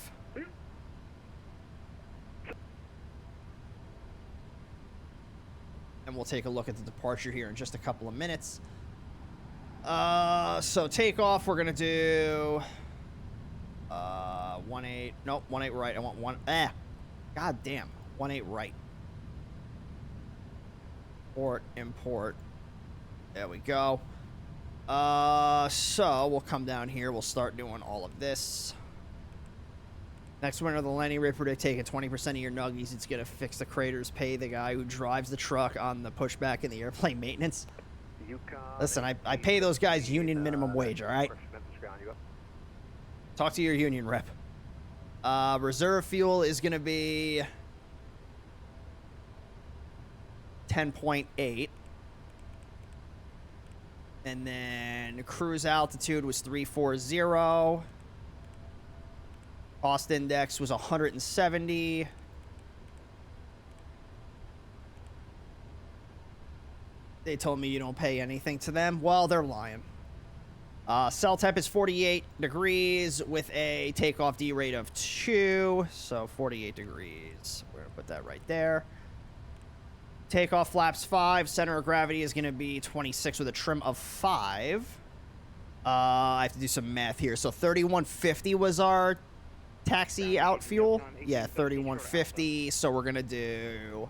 And we'll take a look at the departure here in just a couple of minutes. So takeoff, we're gonna do 18. Nope, 18 right. I want one. God damn, 18 right. Port import. There we go. So we'll come down here. We'll start doing all of this. Next winter, the landing rate predict taking 20% of your nuggies. It's going to fix the craters, pay the guy who drives the truck on the pushback in the airplane maintenance. Listen, I pay those guys union minimum wage, all right? Talk to your union rep. Reserve fuel is going to be 10.8. And then cruise altitude was 340. Cost index was 170. They told me you don't pay anything to them. Well, they're lying. Cell temp is 48 degrees with a takeoff D rate of 2. So 48 degrees. We're going to put that right there. Takeoff flaps 5. Center of gravity is going to be 26 with a trim of 5. I have to do some math here. So 3150 was our taxi out fuel. Yeah, 3150. So we're going to do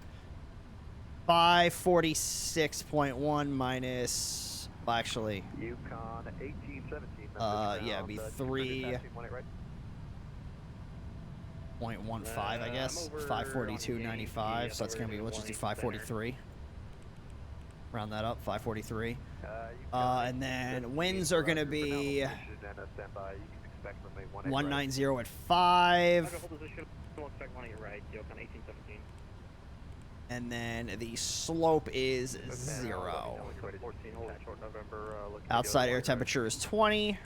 546.1 minus, well, actually, Yukon 1817. yeah, it'd be 3.15, I guess. 542.95. So that's going to be, let's just do 543. Round that up, 543. And then winds are going to be 190 at 5. And then the slope is 0. Outside air temperature is 20.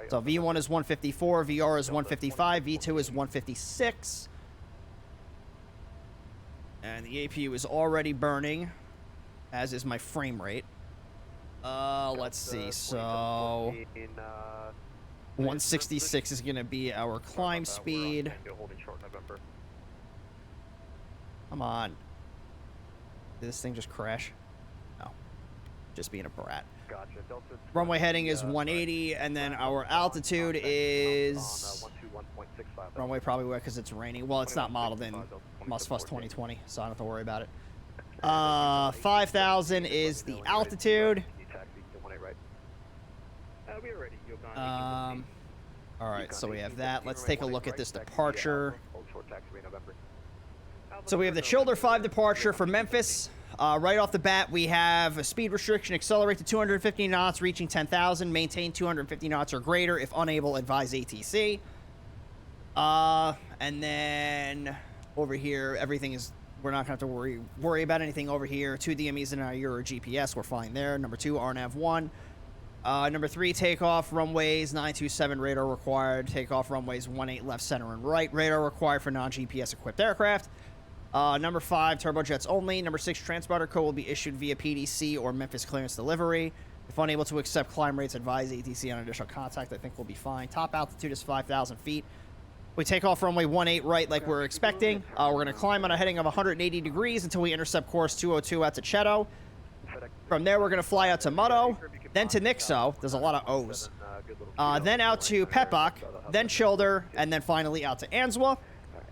So V1 is 154, VR is 155, V2 is 156. And the APU is already burning, as is my frame rate. Let's see, so 166 is going to be our climb speed. Come on. Did this thing just crash? No. Just being a brat. Runway heading is 180, and then our altitude is... Runway probably wet because it's raining. Well, it's not modeled in MustFuss 2020, so I don't have to worry about it. 5,000 is the altitude. Alright, so we have that. Let's take a look at this departure. So we have the Childer 5 departure for Memphis. Right off the bat, we have a speed restriction. Accelerate to 250 knots, reaching 10,000. Maintain 250 knots or greater. If unable, advise ATC. And then over here, everything is... We're not going to have to worry about anything over here. 2 DMEs and our Euro GPS. We're fine there. Number 2, RNAV 1. Number 3, takeoff runways 927 radar required. Takeoff runways 18 left, center, and right. Radar required for non-GPS equipped aircraft. Number 5, turbojets only. Number 6, transponder code will be issued via PDC or Memphis clearance delivery. If unable to accept climb rates, advise ATC on additional contact. I think we'll be fine. Top altitude is 5,000 feet. We take off runway 18 right like we're expecting. We're going to climb on a heading of 180 degrees until we intercept course 202 at Tichetto. From there, we're going to fly out to Mutto, then to Nixo. There's a lot of O's. Then out to Pepok, then Childer, and then finally out to Answa.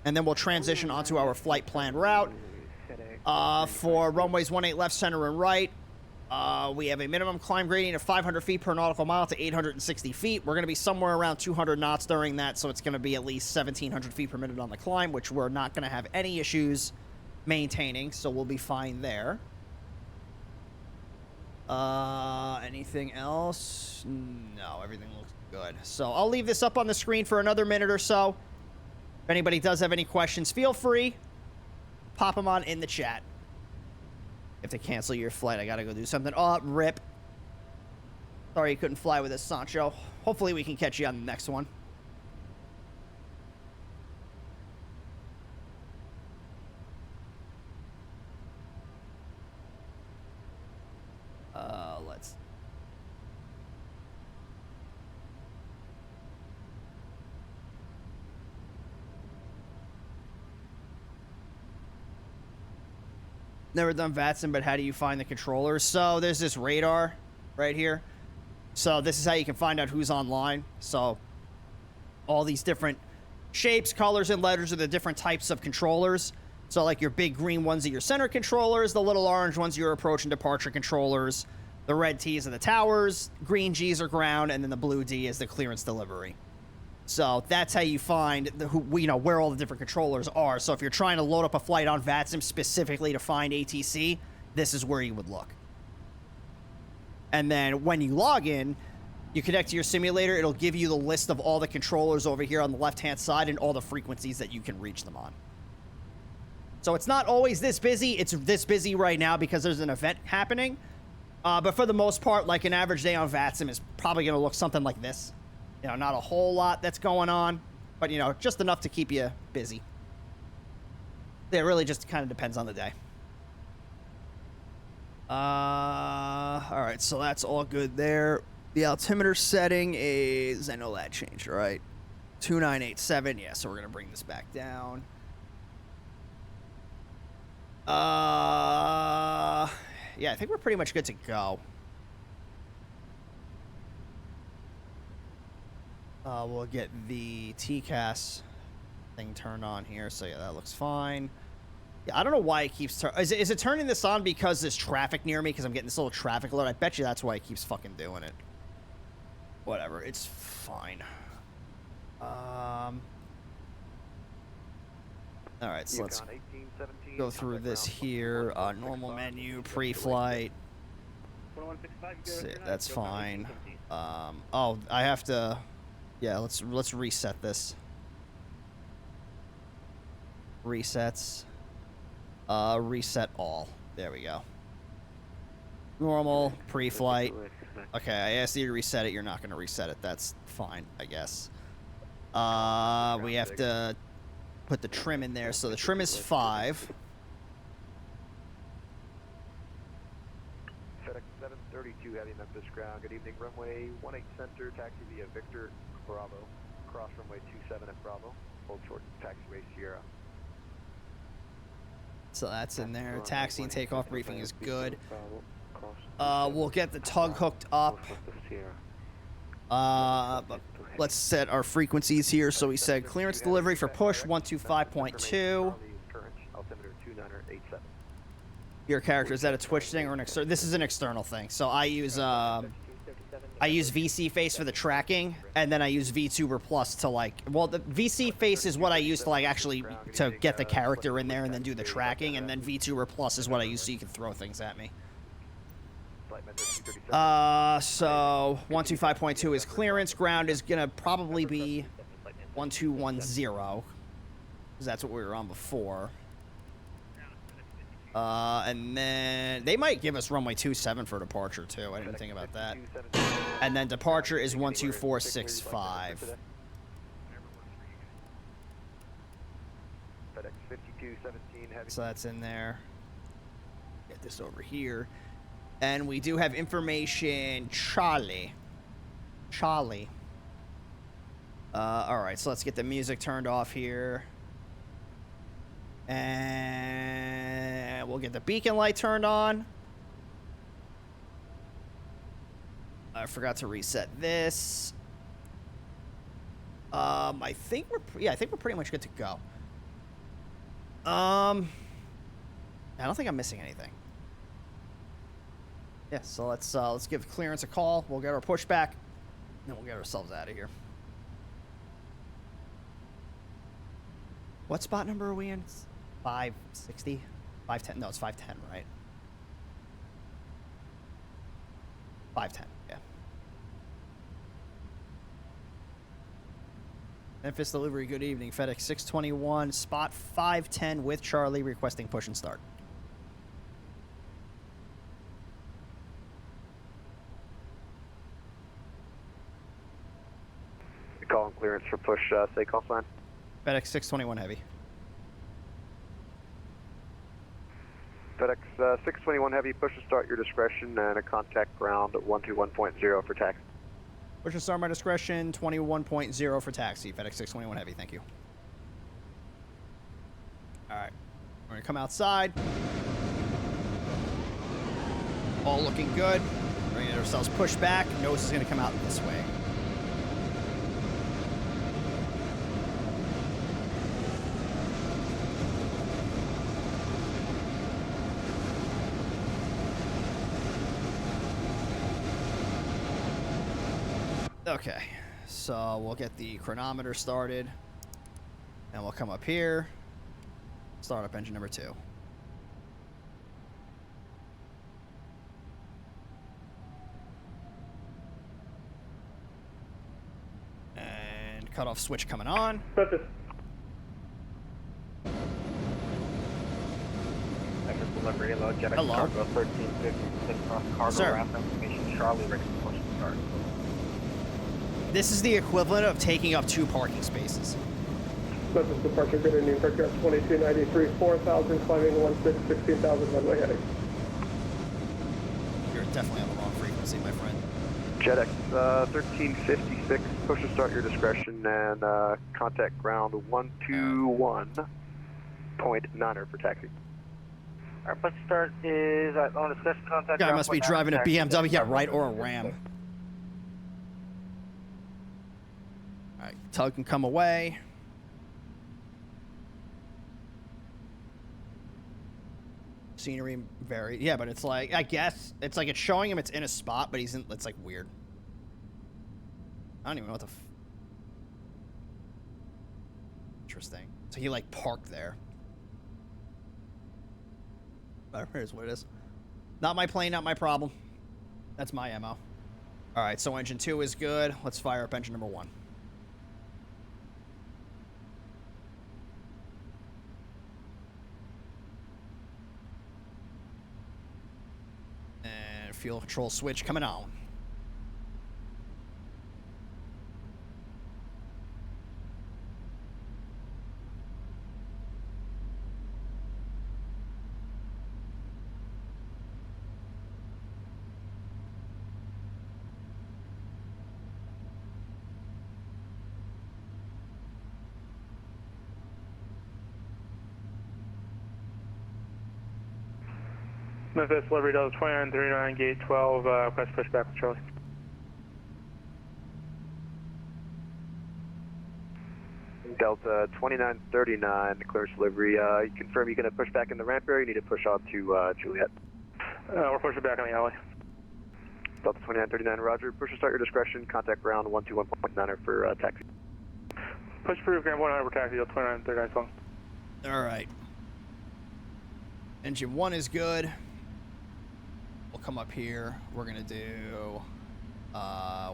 And then we'll transition onto our flight plan route. For runways 18 left, center, and right, we have a minimum climb gradient of 500 feet per nautical mile to 860 feet. We're going to be somewhere around 200 knots during that, so it's going to be at least 1,700 feet per minute on the climb, which we're not going to have any issues maintaining, so we'll be fine there. Anything else? No, everything looks good. So I'll leave this up on the screen for another minute or so. If anybody does have any questions, feel free. Pop them on in the chat. If they cancel your flight, I gotta go do something. Oh, rip. Sorry you couldn't fly with us, Sancho. Hopefully we can catch you on the next one. Let's... Never done VATSIM, but how do you find the controllers? So there's this radar right here. So this is how you can find out who's online. So all these different shapes, colors, and letters are the different types of controllers. So like your big green ones are your center controllers, the little orange ones are your approach and departure controllers, the red T's are the towers, green G's are ground, and then the blue D is the clearance delivery. So that's how you find where all the different controllers are. So if you're trying to load up a flight on VATSIM specifically to find ATC, this is where you would look. And then when you log in, you connect to your simulator, it'll give you the list of all the controllers over here on the left-hand side and all the frequencies that you can reach them on. So it's not always this busy. It's this busy right now because there's an event happening. But for the most part, like an average day on VATSIM is probably going to look something like this. You know, not a whole lot that's going on, but, you know, just enough to keep you busy. It really just kind of depends on the day. All right, so that's all good there. The altimeter setting is, I know that changed, right? 2987, yeah, so we're going to bring this back down. Yeah, I think we're pretty much good to go. We'll get the TCAS thing turned on here. So, yeah, that looks fine. Yeah, I don't know why it keeps turning. Is it turning this on because there's traffic near me? Because I'm getting this little traffic alert? I bet you that's why it keeps fucking doing it. Whatever. It's fine. All right, so let's go through this here. Normal menu, pre-flight. That's fine. Oh, I have to... Yeah, let's reset this. Resets. Reset all. There we go. Normal, pre-flight. Okay, I asked you to reset it. You're not going to reset it. That's fine, I guess. We have to put the trim in there. So the trim is 5. FedEx 732 Heavy Memphis ground. Good evening, runway 18 center, taxi via Victor Bravo. Cross runway 27 at Bravo. Hold short taxiway Sierra. So that's in there. Taxi and takeoff briefing is good. We'll get the tug hooked up. But let's set our frequencies here. So we said clearance delivery for push 125.2. Your character, is that a Twitch thing or an external? This is an external thing. So I use VC face for the tracking, and then I use VTuber Plus to well, the VC face is what I use to actually to get the character in there and then do the tracking, and then VTuber Plus is what I use so you can throw things at me. So 125.2 is clearance. Ground is gonna probably be 1210, because that's what we were on before. And then they might give us runway 27 for departure too. I didn't think about that. And then departure is 12465. So that's in there. Get this over here. And we do have information Charlie. All right, so let's get the music turned off here. And we'll get the beacon light turned on. I forgot to reset this. I think we're pretty much good to go. I don't think I'm missing anything. Yeah, so let's give clearance a call. We'll get our pushback, and then we'll get ourselves out of here. What spot number are we in? 560? 510? No, it's 510, right? 510, yeah. Memphis delivery, good evening. FedEx 621, spot 510 with Charlie, requesting push and start. Calling clearance for push, say call sign. FedEx 621 heavy. FedEx 621 heavy, push and start your discretion, and a contact ground at 121.0 for taxi. Push and start my discretion, 21.0 for taxi. FedEx 621 heavy, thank you. All right, we're gonna come outside. All looking good. We're gonna get ourselves pushed back. Nose is gonna come out this way. Okay, So we'll get the chronometer started. And we'll come up here. Start up engine number 2. And cutoff switch coming on. Memphis. Delivery, hello, Jet Hello. Cargo 1356 cross cargo Sir. ramp information, Charlie, ready for push to start. This is the equivalent of taking up 2 parking spaces. Memphis departure, good evening, Parker 2293, 4000, climbing 16, 16,000, runway heading. You're definitely on the wrong frequency, my friend. JetX 1356, push to start your discretion and contact ground 121.9er for taxi. Our push start is on discussion contact. Guy must be driving a BMW, yeah, right, or a Ram. Alright, tug can come away. Scenery very, yeah, but it's like, I guess, it's like it's showing him it's in a spot, but he's in, it's like weird. I don't even know what the interesting. So he like parked there. Here's what it is. Not my plane, not my problem. That's my MO. Alright, so engine 2 is good. Let's fire up engine number 1. And fuel control switch coming on. Memphis, delivery Delta 2939, gate 12, request pushback with Charlie. Delta 2939, clearance delivery. You confirm you're going to push back in the ramp area, you need to push on to Juliet. We're pushing back on the alley. Delta 2939, roger. Push to start your discretion, contact ground 121.9er for taxi. Push approved, ground 1 over taxi, Delta 2939 phone. Alright. Engine 1 is good. We'll come up here. We're going to do...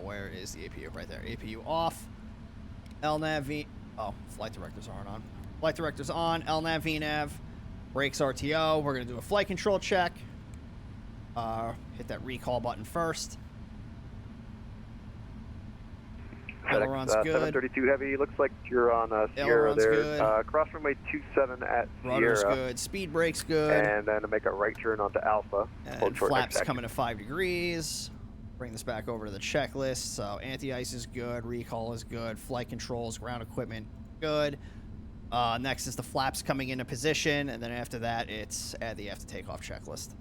where is the APU? Right there. APU off. LNAV V... Oh, flight directors aren't on. Flight directors on. LNAV VNAV. Brakes RTO. We're going to do a flight control check. Hit that recall button first. Aileron's good. 732 heavy. Looks like you're on Sierra Aileron's there. good. Cross runway 27 at Rudder's Sierra. good. Speed brake's good. And then to make a right turn onto Alpha. And flaps coming to 5 degrees. Bring this back over to the checklist. So anti-ice is good. Recall is good. Flight controls, ground equipment, good. Next is the flaps coming into position. And then after that, it's add the after takeoff checklist.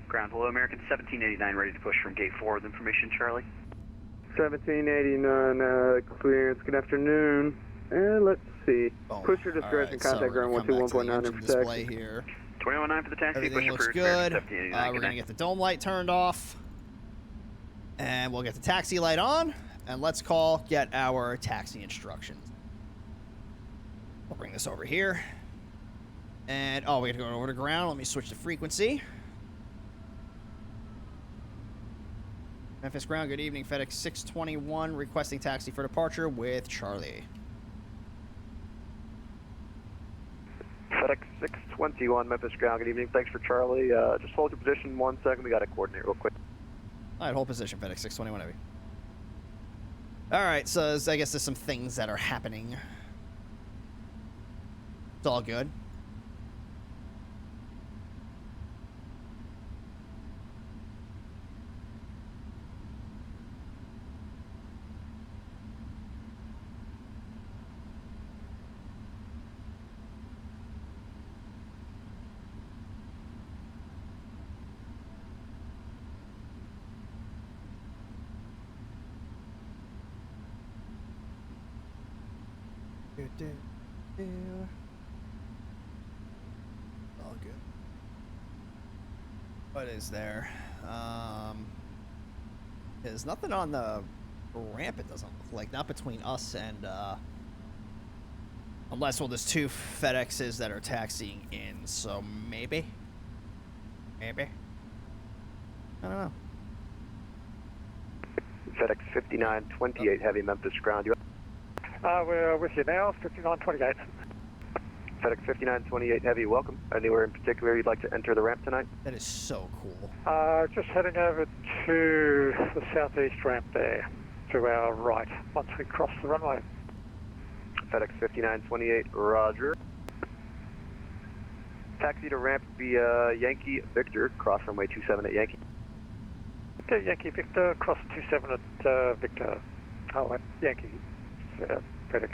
Ground, hello, American 1789, ready to push from gate 4 with information, Charlie. 1789, clearance, good afternoon. And let's see. Push your discretion, Right, contact ground 121.9 for display taxi. here. 2109 for the taxi, Everything push looks approved, good. American 1789, We're good going to night. get the dome light turned off. And we'll get the taxi light on. And let's get our taxi instructions. We'll bring this over here. And, oh, we got to go over to ground. Let me switch the frequency. Memphis ground, good evening. FedEx 621 requesting taxi for departure with Charlie. FedEx 621, Memphis ground. Good evening. Thanks for Charlie. Just hold your position 1 second. We got to coordinate real quick. All right, hold position, FedEx 621 heavy. All right, so I guess there's some things that are happening. It's all good. All good. What is there? There's nothing on the ramp, it doesn't look like. Not between us and, unless, well, there's two FedExes that are taxiing in, so maybe. Maybe. I don't know. FedEx 5928 Heavy, Memphis ground. We're with you now, 5928. FedEx 5928 Heavy, welcome. Anywhere in particular you'd like to enter the ramp tonight? That is so cool. Just heading over to the southeast ramp there, to our right, once we cross the runway. FedEx 5928, roger. Taxi to ramp via Yankee Victor, cross runway 27 at Yankee. Okay, Yankee Victor, cross 27 at Victor. Oh, at Yankee, FedEx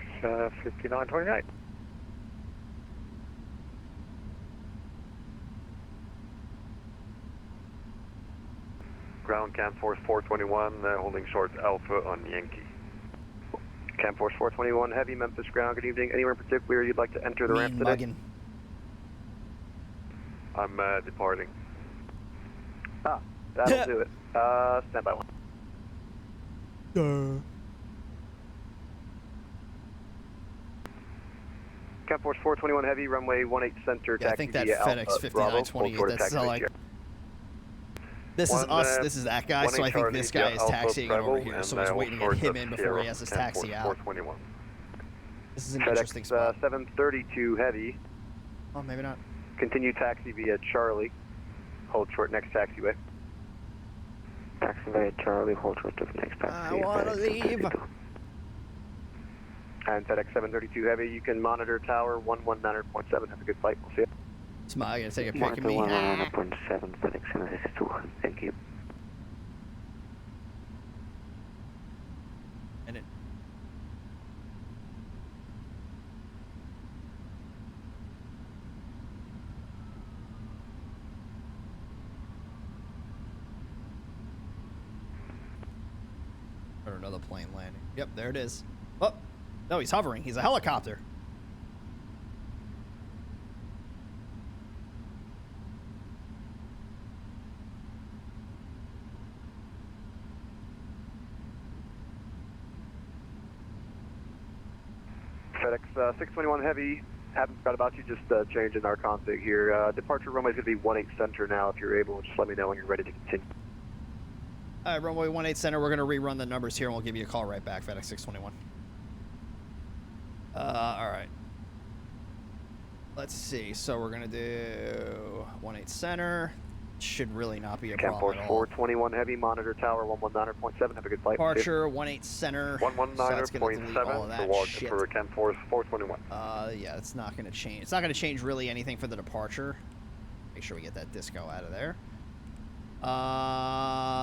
5928. Ground Cam Force 421, holding short Alpha on Yankee. Cam Force 421 Heavy, Memphis ground, good evening. Anywhere in particular you'd like to enter the ramp today? Muggin. I'm departing. That'll do it. Stand by one. Cam Force 421 Heavy, runway 18 center, Yeah, I taxi think that via FedEx Alpha, 5928, that's like... This is us, this is that guy, so I think this guy is taxiing over here, so he's waiting to get him in before he has his taxi out. This is an interesting spot. 732 Heavy. Oh, maybe not. Continue taxi via Charlie. Hold short next taxiway. Taxi via Charlie, hold short to the next taxi. I want to leave. And FedEx 732 Heavy, you can monitor tower 119.7. Have a good flight. We'll see you. Smile, gonna take a pic of me. 119.7, FedEx 762. Thank you. And it. Or another plane landing. Yep, there it is. Oh, no, he's hovering. He's a helicopter. FedEx 621 Heavy, haven't forgot about you, just changing our config here. Departure runway is going to be 18 center now. If you're able, just let me know when you're ready to continue. All right, runway 18 center, we're going to rerun the numbers here, and we'll give you a call right back, FedEx 621. All right. Let's see. So we're going to do 18 center. Should really not be a Cam problem Force at all. 421 Heavy, monitor tower 119.7. Have a good flight. Departure 18 center. 119.7 for Cam Force 421. Yeah, it's not going to change. It's not going to change really anything for the departure. Make sure we get that disco out of there.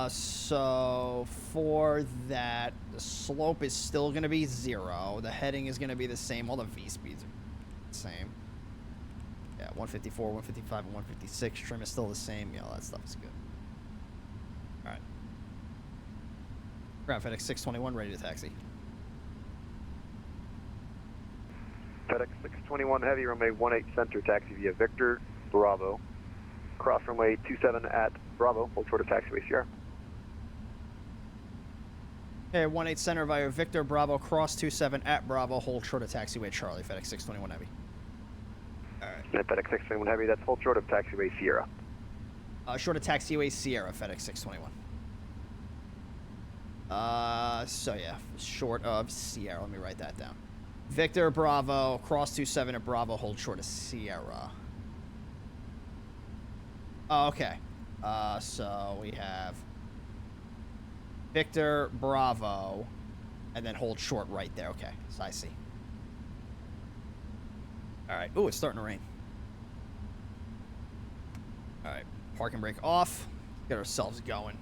So for that, the slope is still going to be 0. The heading is going to be the same. All the V speeds are the same. Yeah, 154, 155, and 156. Trim is still the same. Yeah, all that stuff is good. All right. Ground FedEx 621, ready to taxi. FedEx 621 Heavy, runway 18 center, taxi via Victor, Bravo. Cross runway 27 at Bravo, hold short of taxiway Sierra. Okay, 18 center via Victor, Bravo, cross 27 at Bravo, hold short of taxiway Charlie, FedEx 621 Heavy. And FedEx 621 Heavy, that's hold short of taxiway Sierra. Short of taxiway Sierra, FedEx 621. So yeah, short of Sierra. Let me write that down. Victor, Bravo, cross 27 at Bravo, hold short of Sierra. Oh, okay. So we have Victor, Bravo, and then hold short right there. Okay, so I see. All right. Ooh, it's starting to rain. All right, parking brake off. Get ourselves going.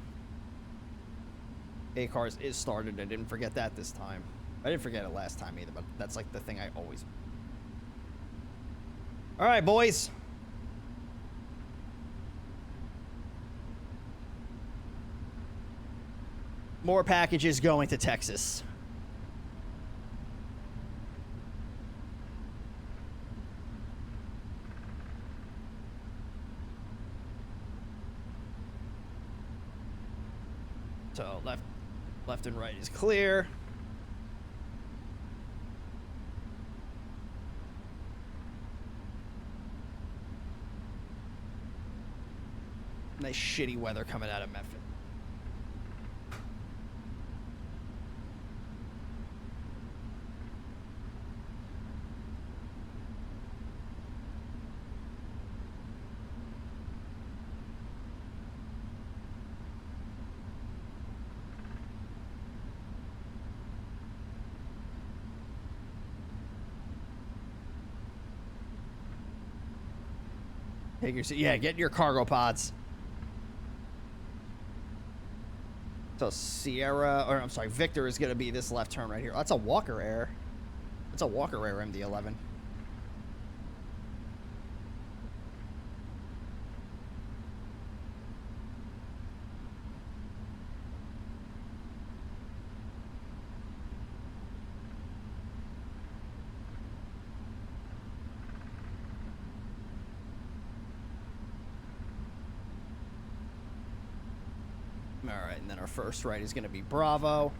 A-Cars is started. I didn't forget that this time. I didn't forget it last time either, but that's like the thing I always... All right, boys. More packages going to Texas. So left Left and right is clear. Nice shitty weather coming out of Memphis. Take your seat. Yeah, get your cargo pods. So Sierra, or I'm sorry, Victor is going to be this left turn right here. Oh, that's a Walker Air. That's a Walker Air MD-11. All right, and then our first right is going to be Bravo.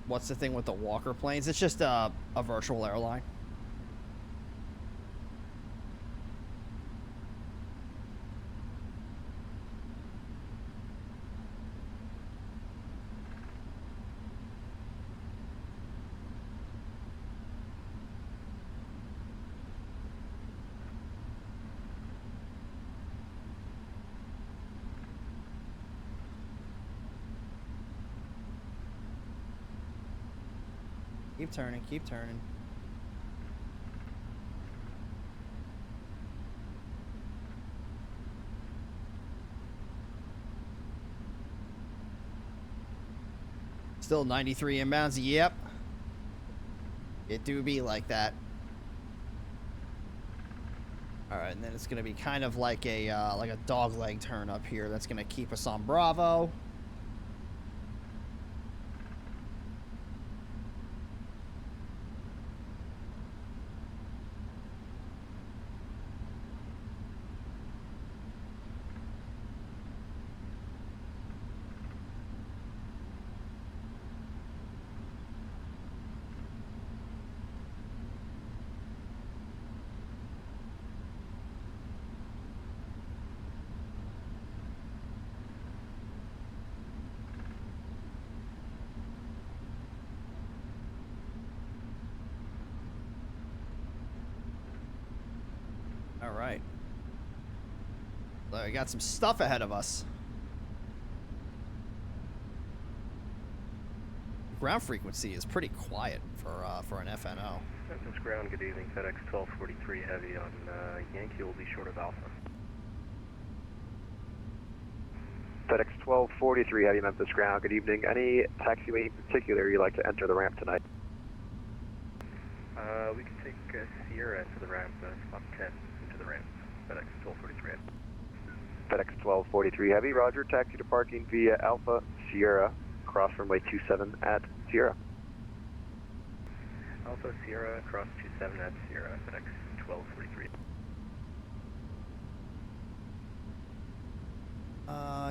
What's the thing with the Walker planes? It's just a virtual airline. Keep turning, keep turning. Still 93 inbounds, yep. It do be like that. Alright, and then it's gonna be kind of like a dog leg turn up here. That's gonna keep us on Bravo. All right. So we got some stuff ahead of us. Ground frequency is pretty quiet for an FNO. Memphis ground, good evening. FedEx 1243 heavy on Yankee will be short of Alpha. FedEx 1243 heavy Memphis ground, good evening. Any taxiway in particular you'd like to enter the ramp tonight? We can take Sierra to the ramp, spot 10 into the ramp. FedEx 1243 heavy. FedEx 1243 heavy, roger. Taxi to parking via Alpha Sierra, cross runway 27 at Sierra. Alpha Sierra, cross 27 at Sierra, FedEx 1243.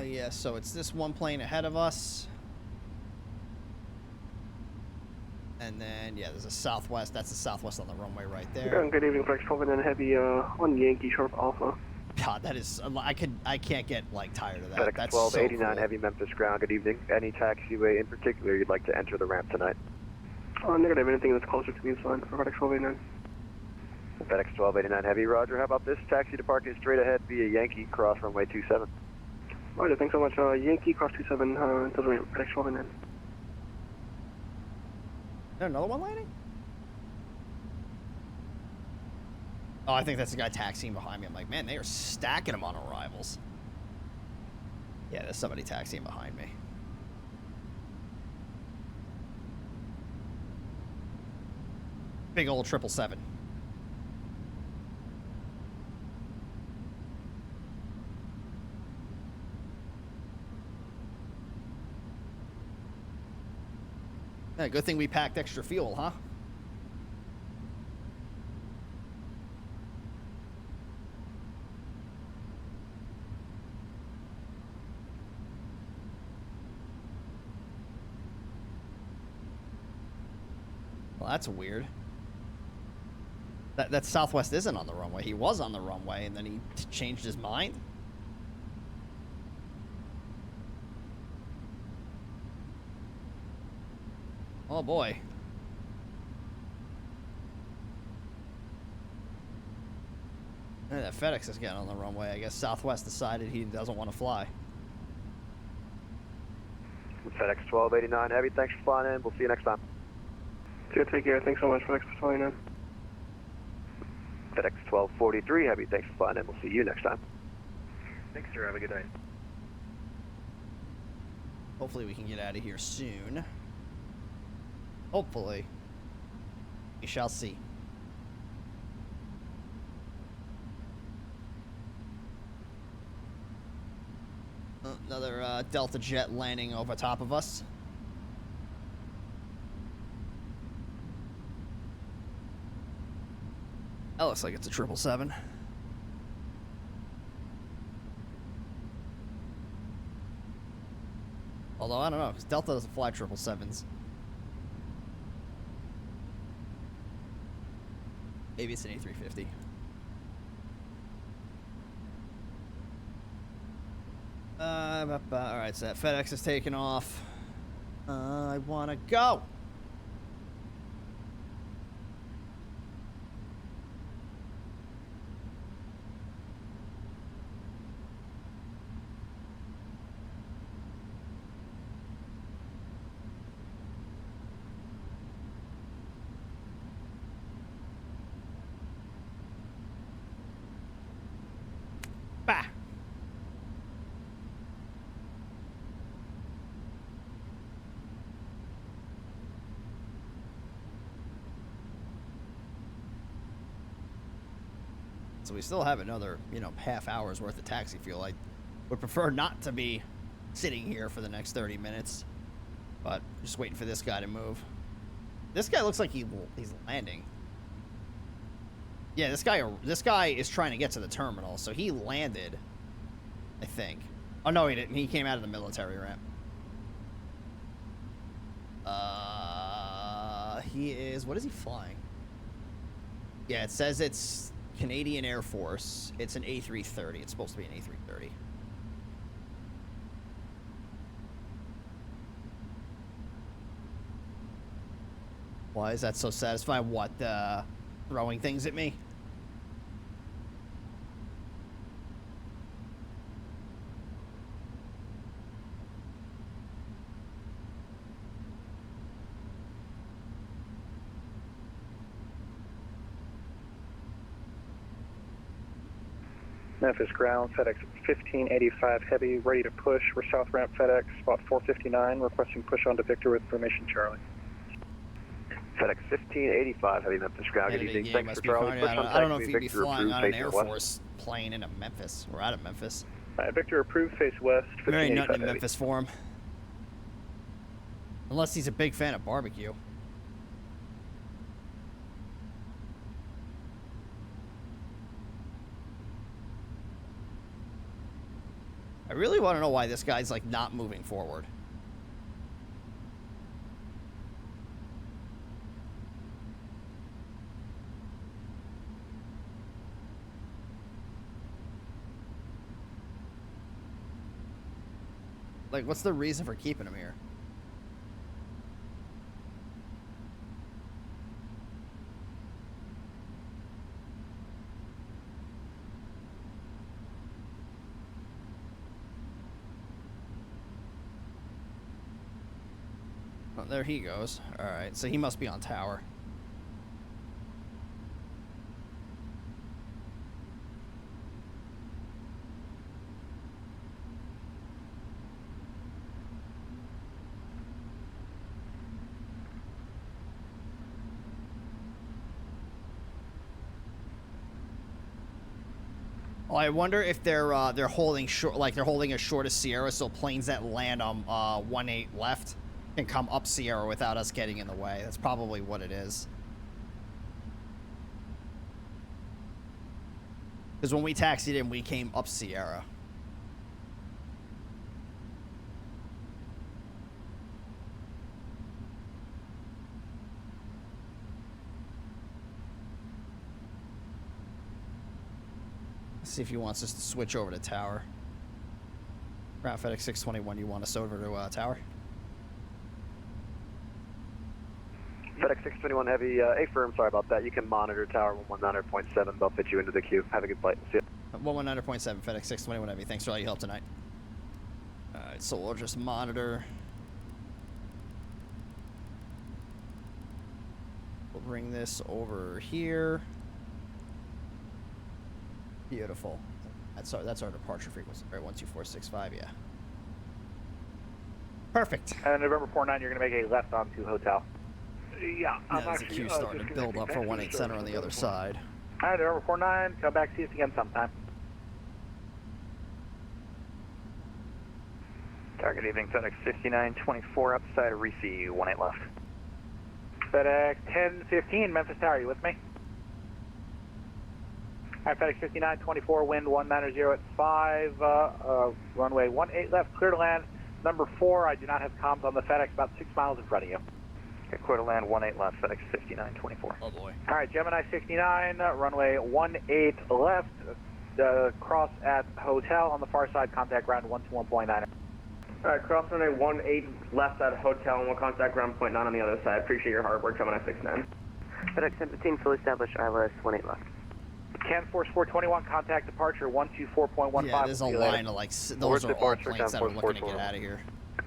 Yeah, so it's this one plane ahead of us. And then, yeah, there's a Southwest. That's the Southwest on the runway right there. Good evening, FedEx 12 heavy on Yankee, short of Alpha. God, that is, I can't get, like, tired of that. FedEx That's 1289 so cool. heavy Memphis ground, good evening. Any taxiway in particular you'd like to enter the ramp tonight? Negative, anything that's closer to me is fine for FedEx 1289. FedEx 1289 heavy, roger. How about this? Taxi to parking straight ahead via Yankee, cross runway 27. Roger, thanks so much. Yankee, cross 27, until the ramp, FedEx 1289. Is there another one landing? Oh, I think that's the guy taxiing behind me. I'm like, man, they are stacking them on arrivals. Yeah, there's somebody taxiing behind me. Big old 777. Yeah, good thing we packed extra fuel, huh? Well, that's weird. That Southwest isn't on the runway. He was on the runway, and then he changed his mind? Oh, boy. Yeah, that FedEx is getting on the runway. I guess Southwest decided he doesn't want to fly. FedEx 1289 Heavy, thanks for flying in. We'll see you next time. Yeah, take care. Thanks so much, FedEx 1289. FedEx 1243 Heavy, thanks for flying in. We'll see you next time. Thanks, sir. Have a good night. Hopefully we can get out of here soon. Hopefully. We shall see. Another Delta jet landing over top of us. That looks like it's a 777. Although, I don't know, because Delta doesn't fly 777s. Maybe it's an A350. Alright, so that FedEx is taking off. I want to go! Bah! So we still have another, half hour's worth of taxi fuel. I would prefer not to be sitting here for the next 30 minutes. But just waiting for this guy to move. This guy looks like he's landing. Yeah, this guy is trying to get to the terminal, so he landed, I think. Oh, no, he didn't. He came out of the military ramp. He is... What is he flying? Yeah, it says it's Canadian Air Force. It's an A330. It's supposed to be an A330. Why is that so satisfying? What, throwing things at me? Memphis ground, FedEx 1585 Heavy, ready to push. We're south ramp FedEx, spot 459, requesting push on to Victor with information Charlie. FedEx 1585 Heavy, Memphis ground. Good evening. Thanks for Charlie. I don't know if he'd be flying on an Air Force plane into Memphis. We're out of Memphis. Victor approved, face west. There ain't nothing in Memphis for him. Unless he's a big fan of barbecue. I really want to know why this guy's, like, not moving forward. Like, what's the reason for keeping him here? Oh, there he goes. Alright, so he must be on tower. Oh, I wonder if they're holding short, like they're holding as short as Sierra, so planes that land on 18 left can come up Sierra without us getting in the way. That's probably what it is. Because when we taxied in, we came up Sierra. Let's see if he wants us to switch over to Tower. Route FedEx 621, you want us over to Tower? FedEx 621 Heavy, A firm, sorry about that. You can monitor Tower 119.7. They'll fit you into the queue. Have a good flight. See you. 119.7, FedEx 621 Heavy. Thanks for all your help tonight. Alright, so we'll just monitor. We'll bring this over here. Beautiful. That's our departure frequency. Right, 12465, yeah. Perfect. And November 49, you're going to make a left onto Hotel. Yeah, there's a queue starting to build up for 18 Center on the other side. All right, November 49, come back, see us again sometime. Target evening, FedEx 5924 outside of Reese, 18 left. FedEx 1015, Memphis Tower, you with me? All right, FedEx 5924, wind 190 at 5, runway 18 left, clear to land. Number 4, I do not have comms on the FedEx, about 6 miles in front of you. Okay, clear to land 18 left, FedEx 5924. Oh boy. All right, Gemini 69, runway 18 left, cross at Hotel on the far side, contact ground 121.9. All right, cross runway 18 left at Hotel and we'll contact ground 0.9 on the other side. Appreciate your hard work, Gemini 69. FedEx 1015, fully established, ILS 18 left. Can Force 421, contact departure 124.15. Yeah, there's a line of like, those are all planes that are looking to get out of here.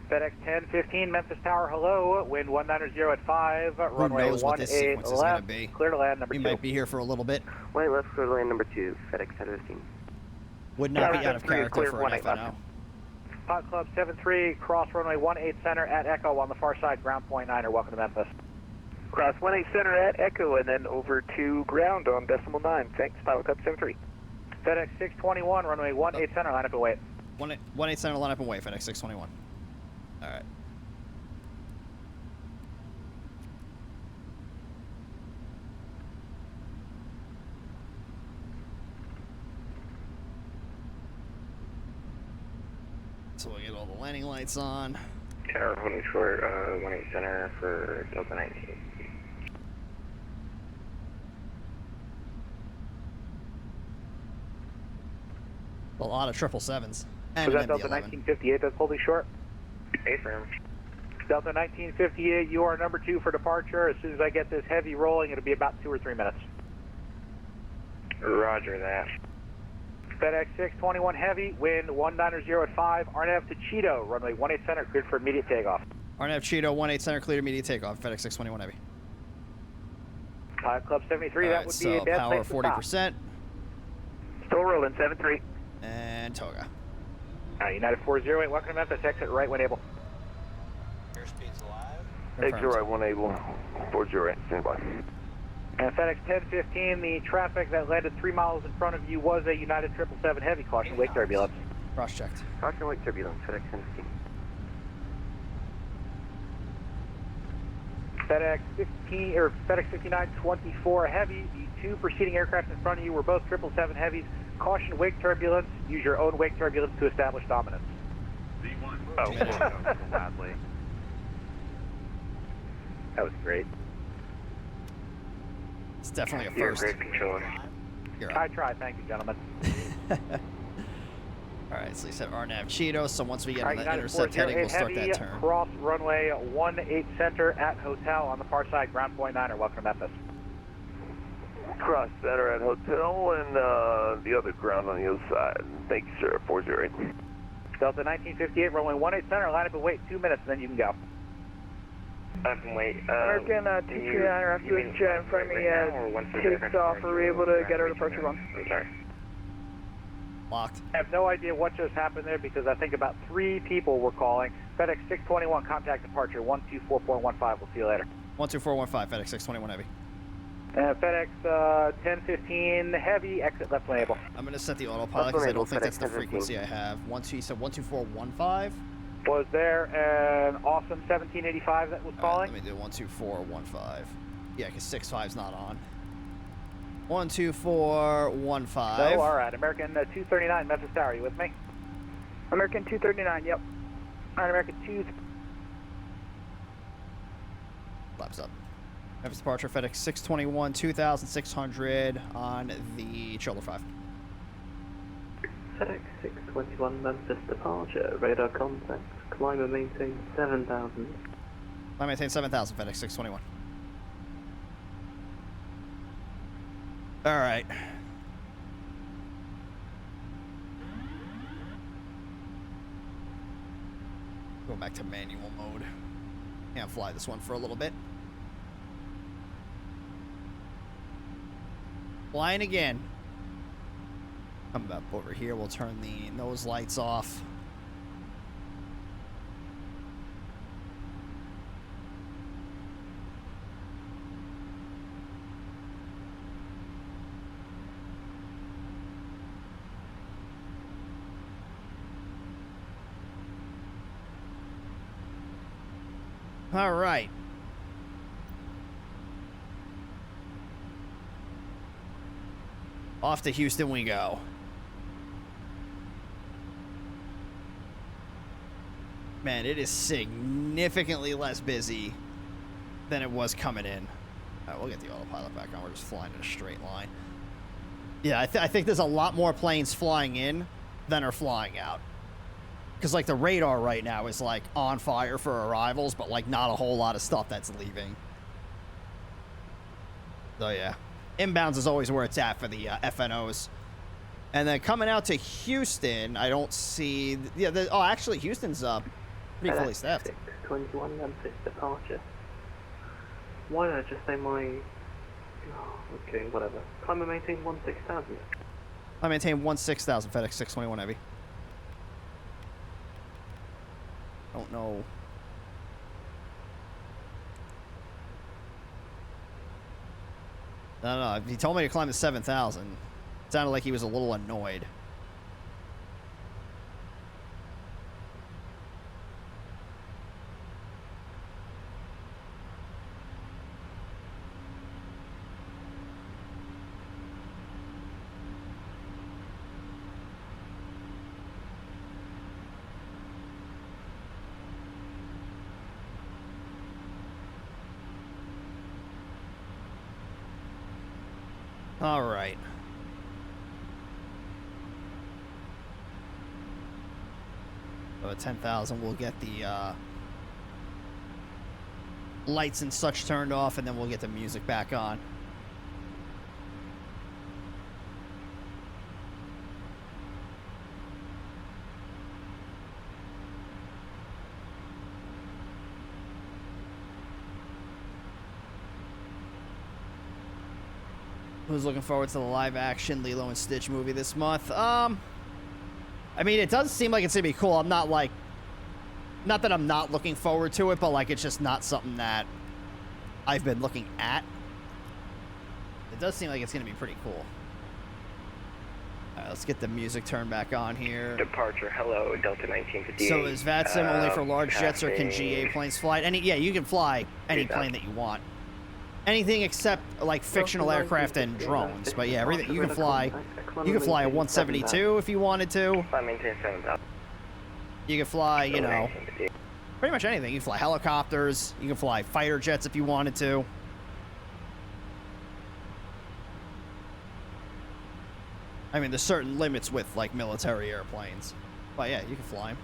FedEx 1015, Memphis Tower, hello, wind 190 at 5, Who runway knows what this 18 sequence is going to left, be? clear to land, number We 2. might be here for a little bit. 18 left, clear to land, number 2, FedEx 1015. Would not be out of character for an FNO. Hot Club 73, cross runway 18 center at Echo on the far side, ground 0.9, welcome to Memphis. Cross 18 center at Echo and then over to ground on decimal 9. Thanks, Pilot Club 73. FedEx 621, runway 18 center, line up and wait. 18 Center, line up and wait, FedEx 621. All right. So we'll get all the landing lights on. Tower holding short, 18 center for Delta 19. A lot of 777s. Was And that an Delta MD-11. 1958 that's holding short? Affirm. Delta 1958, you are number 2 for departure. As soon as I get this heavy rolling, it'll be about 2 or 3 minutes. Roger that. FedEx 621 heavy, wind 190 at 5, RNAV to Cheeto, runway 18 center, cleared for immediate takeoff. RNAV Cheeto, 18 Center, clear immediate takeoff. FedEx 621 Heavy. Club 73, that would be a bad power place to stop. 40%. Still rolling, 73. And Toga. United 408, welcome to Memphis, exit right when able. Airspeed's alive. Exit right when able. 408, stand by. And FedEx 1015, the traffic that landed 3 miles in front of you was a United 777 heavy. Caution wake turbulence. Cross-checked. Caution wake turbulence, FedEx 1015. FedEx 15 or FedEx 5924 heavy. The 2 preceding aircraft in front of you were both 777 heavies. Caution wake turbulence. Use your own wake turbulence to establish dominance. Oh, sadly. That was great. It's definitely a You're first. great controller. You're I tried, thank you, gentlemen. Alright, so you said RNAV Cheeto, so once we get Alright, on that United intercept heading, we'll start heavy, that turn. cross runway 18 center at Hotel on the far side, ground 0.9, welcome to Memphis. Cross center at Hotel and the other ground on the other side. Thank you, sir. 408. Delta 1958, runway 18 center, line up and wait 2 minutes, then you can go. I can wait. American 239 after this jet in front of me takes off. Are we able to get our departure run? I'm sorry. Locked. I have no idea what just happened there because I think about 3 people were calling. FedEx 621, contact departure 124.15. We'll see you later. 12415, FedEx 621 Heavy. FedEx 1015 heavy, exit left when able. I'm going to set the autopilot because I don't think that's the frequency I have. You said 12415? Was there an awesome 1785 that was calling? Let me do 12415. Yeah, because 65's not on. 12415. No, all right. American 239 Memphis Tower, are you with me? American 239, yep. All right, American 2. Flaps up. Memphis departure, FedEx 621, 2600 on the shoulder 5. FedEx 621 Memphis departure, radar contact, climb and maintain 7,000. I maintain 7,000, FedEx 621. All right. Go back to manual mode. Can't fly this one for a little bit. Flying again. Come up over here. We'll turn the nose lights off. All right. Off to Houston we go. Man, it is significantly less busy than it was coming in. All right, we'll get the autopilot back on. We're just flying in a straight line. Yeah, I think there's a lot more planes flying in than are flying out. Because, like, the radar right now is, like, on fire for arrivals, but, like, not a whole lot of stuff that's leaving. So, yeah. Inbounds is always where it's at for the FNOs. And then coming out to Houston, I don't see... Yeah, oh, actually, Houston's pretty fully staffed. 621 Memphis departure. Why not just say my... Oh, okay, whatever. Climb and maintain 16,000. I maintain 16,000, FedEx 621 Heavy. Don't know. I don't know. He told me to climb to 7,000. It sounded like he was a little annoyed. All right. So at 10,000, we'll get the lights and such turned off, and then we'll get the music back on. Who's looking forward to the live-action Lilo and Stitch movie this month? I mean, it does seem like it's gonna be cool. I'm not like, not that I'm not looking forward to it, but like it's just not something that I've been looking at. It does seem like it's gonna be pretty cool. All right, let's get the music turned back on here. Departure, hello, Delta 1958. So is VATSIM only for large jets, or can GA planes fly? Yeah, you can fly any plane that you want. Anything except like fictional aircraft and drones. But yeah, everything you can fly. You can fly a 172 if you wanted to. You can fly, you know, pretty much anything. You can fly helicopters. You can fly fighter jets if you wanted to. I mean, there's certain limits with like military airplanes. But yeah, you can fly them.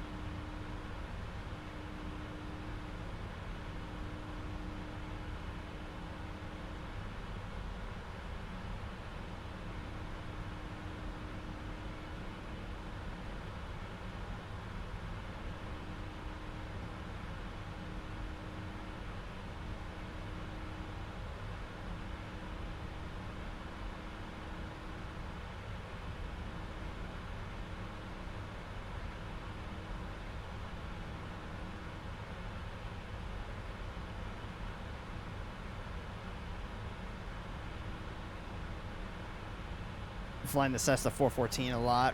Flying the Cessna 414 a lot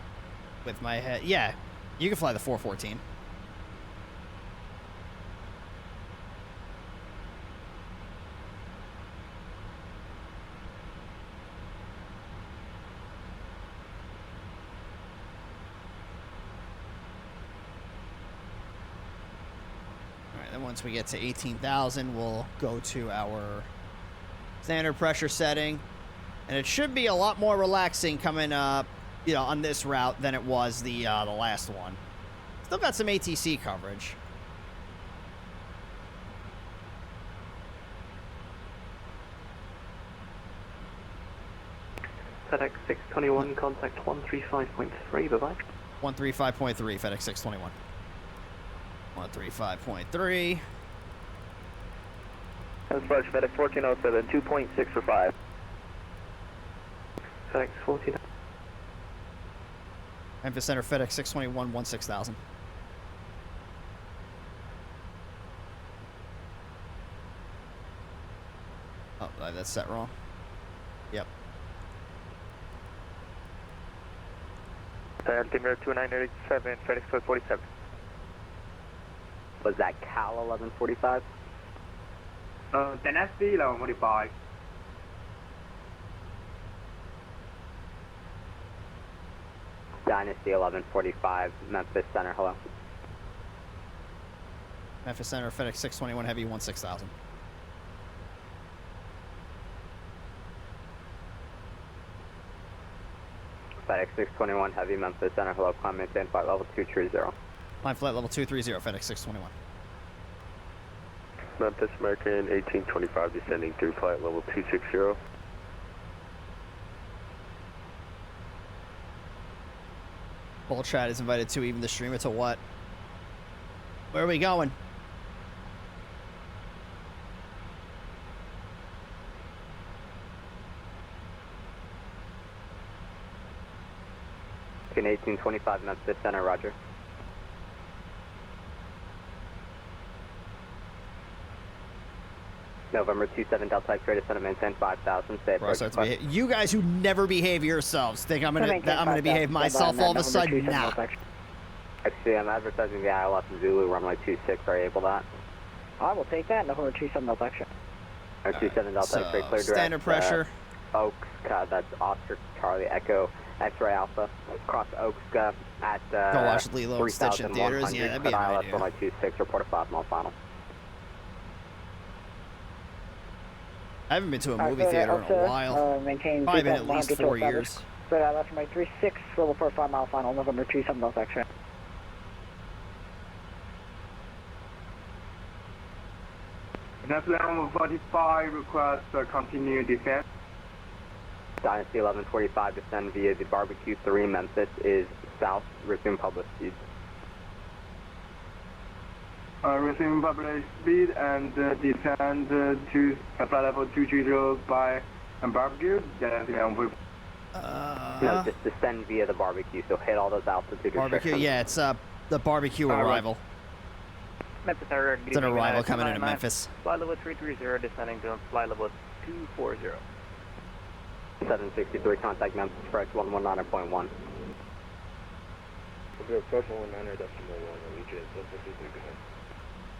with my head. Yeah, you can fly the 414. And once we get to 18,000, we'll go to our standard pressure setting. And it should be a lot more relaxing coming up, you know, on this route than it was the last one. Still got some ATC coverage. FedEx 621, contact 135.3, bye-bye. 135.3, FedEx 621. 135.3. Dispatch FedEx 1407, 2.6 for 5. FedEx 14. Memphis Center, FedEx 621, 16,000. Oh, that's set wrong. Yep. Altimeter 2987, FedEx 1247. Was that Cal 1145? Dynasty 1145. Dynasty 1145, Memphis Center, hello. Memphis Center, FedEx 621 Heavy, 16,000. FedEx 621 Heavy, Memphis Center, hello. Climb maintain flight level 230. Climb flight level 230, FedEx 621. Memphis American 1825 descending through flight level 260. Bull chat is invited to even the streamer to what? Where are we going? In 1825 Memphis Center, roger. November 27 Delta X-ray descent maintain 5,000. Stay approach. You guys who never behave yourselves think I'm gonna behave myself all of a sudden? Nah. Actually, I'm advertising the ILS in Zulu, runway 26. Are you able to that? I will take that. November 27 Delta X-ray. 27 Delta X-ray, clear direct. Standard pressure. Oaks, that's Oscar Charlie Echo X-ray Alpha. Cross Oaks at Go watch Lilo Stitch in theaters. Yeah, that'd be a ILS good runway 26. Report a 5-mile final. I haven't been to a movie theater in a while. Probably been at least 4 years. But I left my 36, level 4 5-mile final, November 27 Delta X-ray. That's level 45, request continue descent. Dynasty 1145, descend via the Barbecue 3, Memphis is south, resume public speed. Resume public speed and descend to flight level 230 by Barbecue. No, just descend via the Barbecue, so hit all those altitude Barbecue, restrictions. yeah, it's the Barbecue arrival. Memphis, It's an arrival coming into Memphis. Flight level 330 descending to flight level 240. 763, contact Memphis, approach 119.1. We'll do approach 119.1 and reach it.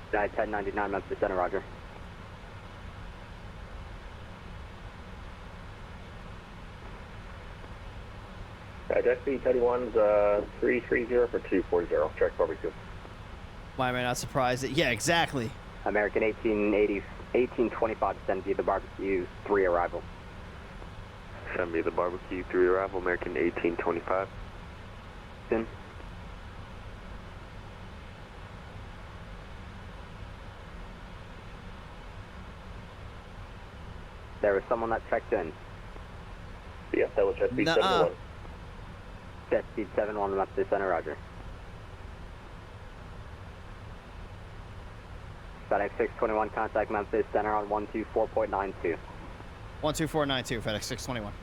1099 Memphis Center, roger. Deck B31's 330 for 240. Check Barbecue. Why am I not surprised? Yeah, exactly. American 1825 descend via the Barbecue 3 arrival. Send me the Barbecue 3 arrival, American 1825. Then. There was someone that checked in. Yeah, that was Jet Speed 71. Jet Speed 71 Memphis Center, roger. FedEx 621, contact Memphis Center on 124.92. 12492, FedEx 621.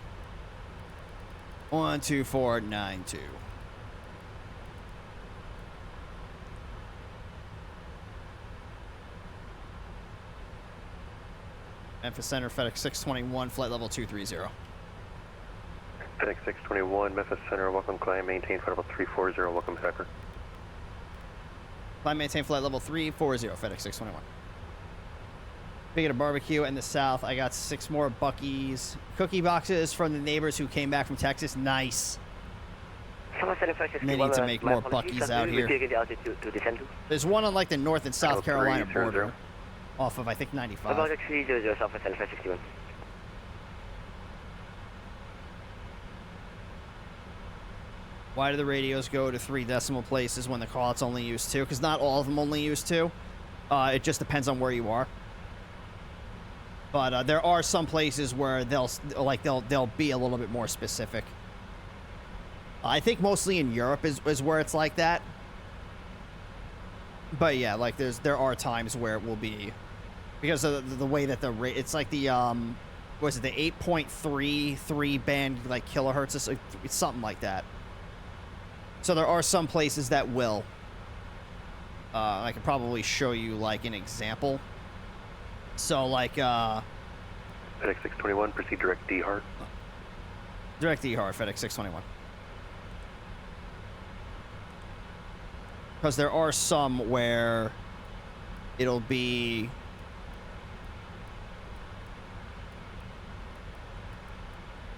12492. Memphis Center, FedEx 621, flight level 230. FedEx 621, Memphis Center, welcome climb, maintain flight level 340, welcome Packer. Climb, maintain flight level 340, FedEx 621. Speaking of barbecue in the south, I got 6 more Buc-ee's cookie boxes from the neighbors who came back from Texas. Nice. They need to make more Buckies out here. There's one on like the North and South Carolina border, off of I think 95. About 300 Southwest and 561. Why do the radios go to 3 decimal places when the callout's only use 2? Because not all of them only use 2. It just depends on where you are. But there are some places where they'll be a little bit more specific. I think mostly in Europe is where it's like that. But yeah, like there are times where it will be, because of the way that it's like the what is it, the 8.33 band like kilohertz, it's something like that. So there are some places that will. I could probably show you like an example. So like FedEx 621, proceed direct D Hart. Direct D Hart, FedEx 621. Because there are some where it'll be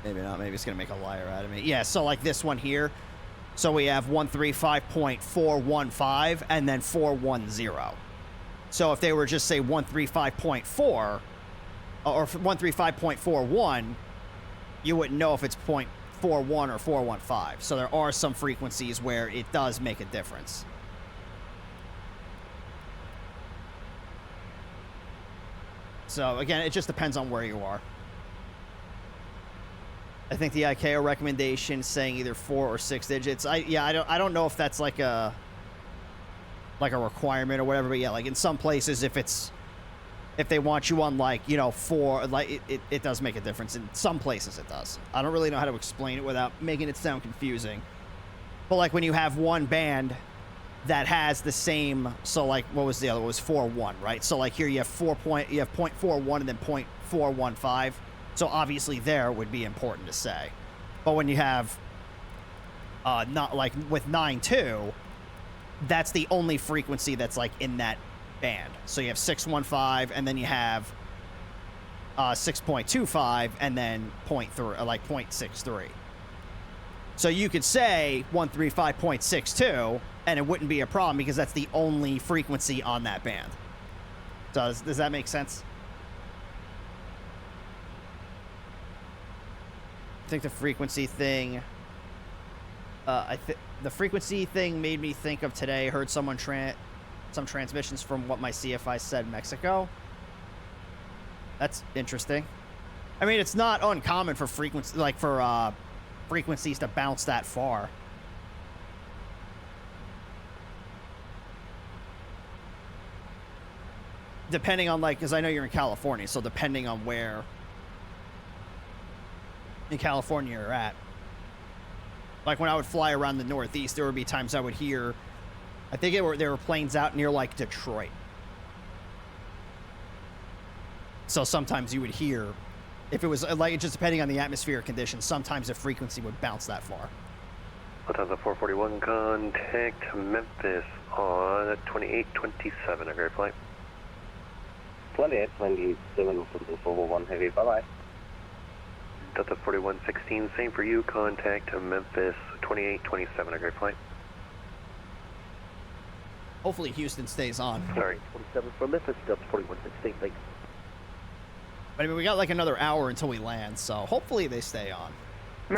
maybe not, maybe it's gonna make a liar out of me. Yeah, so like this one here. So we have 135.415 and then 410. So if they were just say 135.4 or 135.41, you wouldn't know if it's 0.41 or 415. So there are some frequencies where it does make a difference. So again, it just depends on where you are. I think the ICAO recommendation is saying either 4 or 6 digits. I don't know if that's like a requirement or whatever, but yeah, like in some places if they want you on like, you know, 4, like it does make a difference. In some places it does. I don't really know how to explain it without making it sound confusing. But like when you have one band that has the same, so like what was the other? It was 4.1, right? So like here you have 0.41 and then 0.415. So obviously there would be important to say. But when you have not like with 9.2, that's the only frequency that's like in that band. So you have 615 and then you have 6.25 and then 0.63. So you could say 135.62 and it wouldn't be a problem because that's the only frequency on that band. Does that make sense? I think the frequency thing, the frequency thing made me think of today. Heard someone some transmissions from what my CFI said Mexico. That's interesting. I mean, it's not uncommon for frequencies to bounce that far. Depending on like, because I know you're in California, so depending on where in California you're at. Like when I would fly around the Northeast, there would be times I would hear, I think there were planes out near like Detroit. So sometimes you would hear, if it was like, just depending on the atmospheric conditions, sometimes the frequency would bounce that far. Lufthansa 441, contact Memphis on 2827, a great flight. 2827 for 1 heavy, bye-bye. Delta 4116, same for you, contact Memphis 2827, a great flight. Hopefully Houston stays on. Sorry. 27 for Memphis, Delta 4116, thanks. But I mean, we got like another hour until we land, so hopefully they stay on.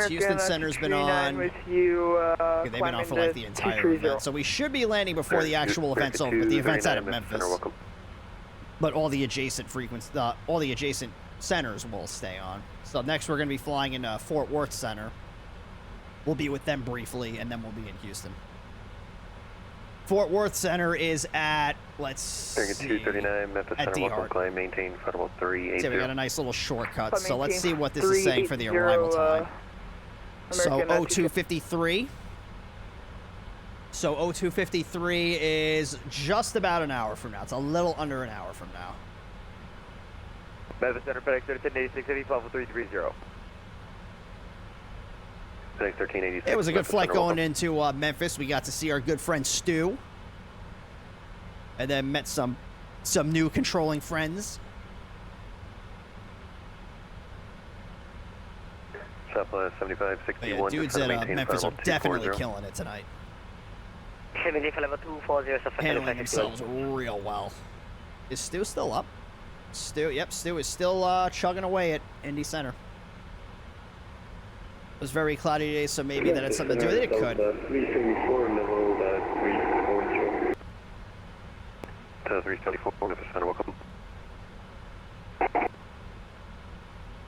Houston Center's been on. With you, they've been on for like the entire event, so we should be landing before the actual event's over. But the event's out of Memphis. But all the adjacent all the adjacent centers will stay on. So next we're going to be flying into Fort Worth Center. We'll be with them briefly, and then we'll be in Houston. Fort Worth Center is at, let's see, 239, Memphis at Center, welcome, D-Hart. climb, maintain, federal 380. So we got a nice little shortcut. So let's see what this is saying for the arrival time. So 0253. So 0253 is just about an hour from now. It's a little under an hour from now. Memphis Center, FedEx 1386, heavy, 330. FedEx 1386. It was a good flight going into Memphis. We got to see our good friend Stu. And then met some new controlling friends. Southwest 7561. Dudes at Memphis are definitely killing it tonight. Handling themselves real well. Is Stu still up? Stu is still chugging away at Indy Center. It was very cloudy today, so maybe that had something to do with it. It could. 374, Memphis Center, welcome.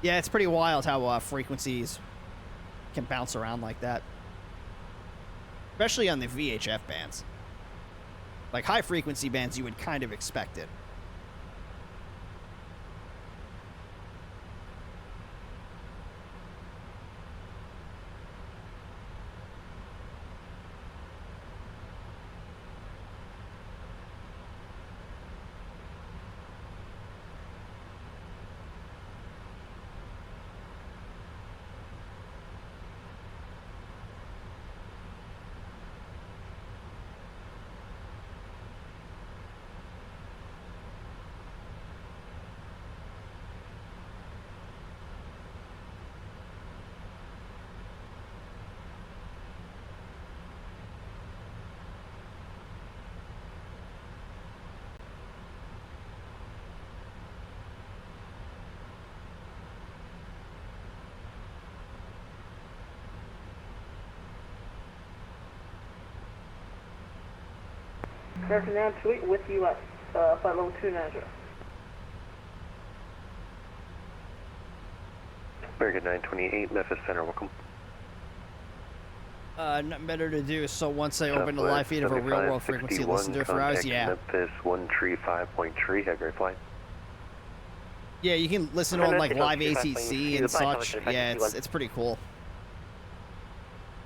Yeah, it's pretty wild how frequencies can bounce around like that. Especially on the VHF bands. Like high frequency bands, you would kind of expect it. American 928 with you at flight level 290. American 928, Memphis Center, welcome. Nothing better to do, so once I open the live feed of a real world frequency, listen to it for hours, yeah. Memphis 135.3, have a great flight. Yeah, you can listen on like live ATC and such. Yeah, it's pretty cool.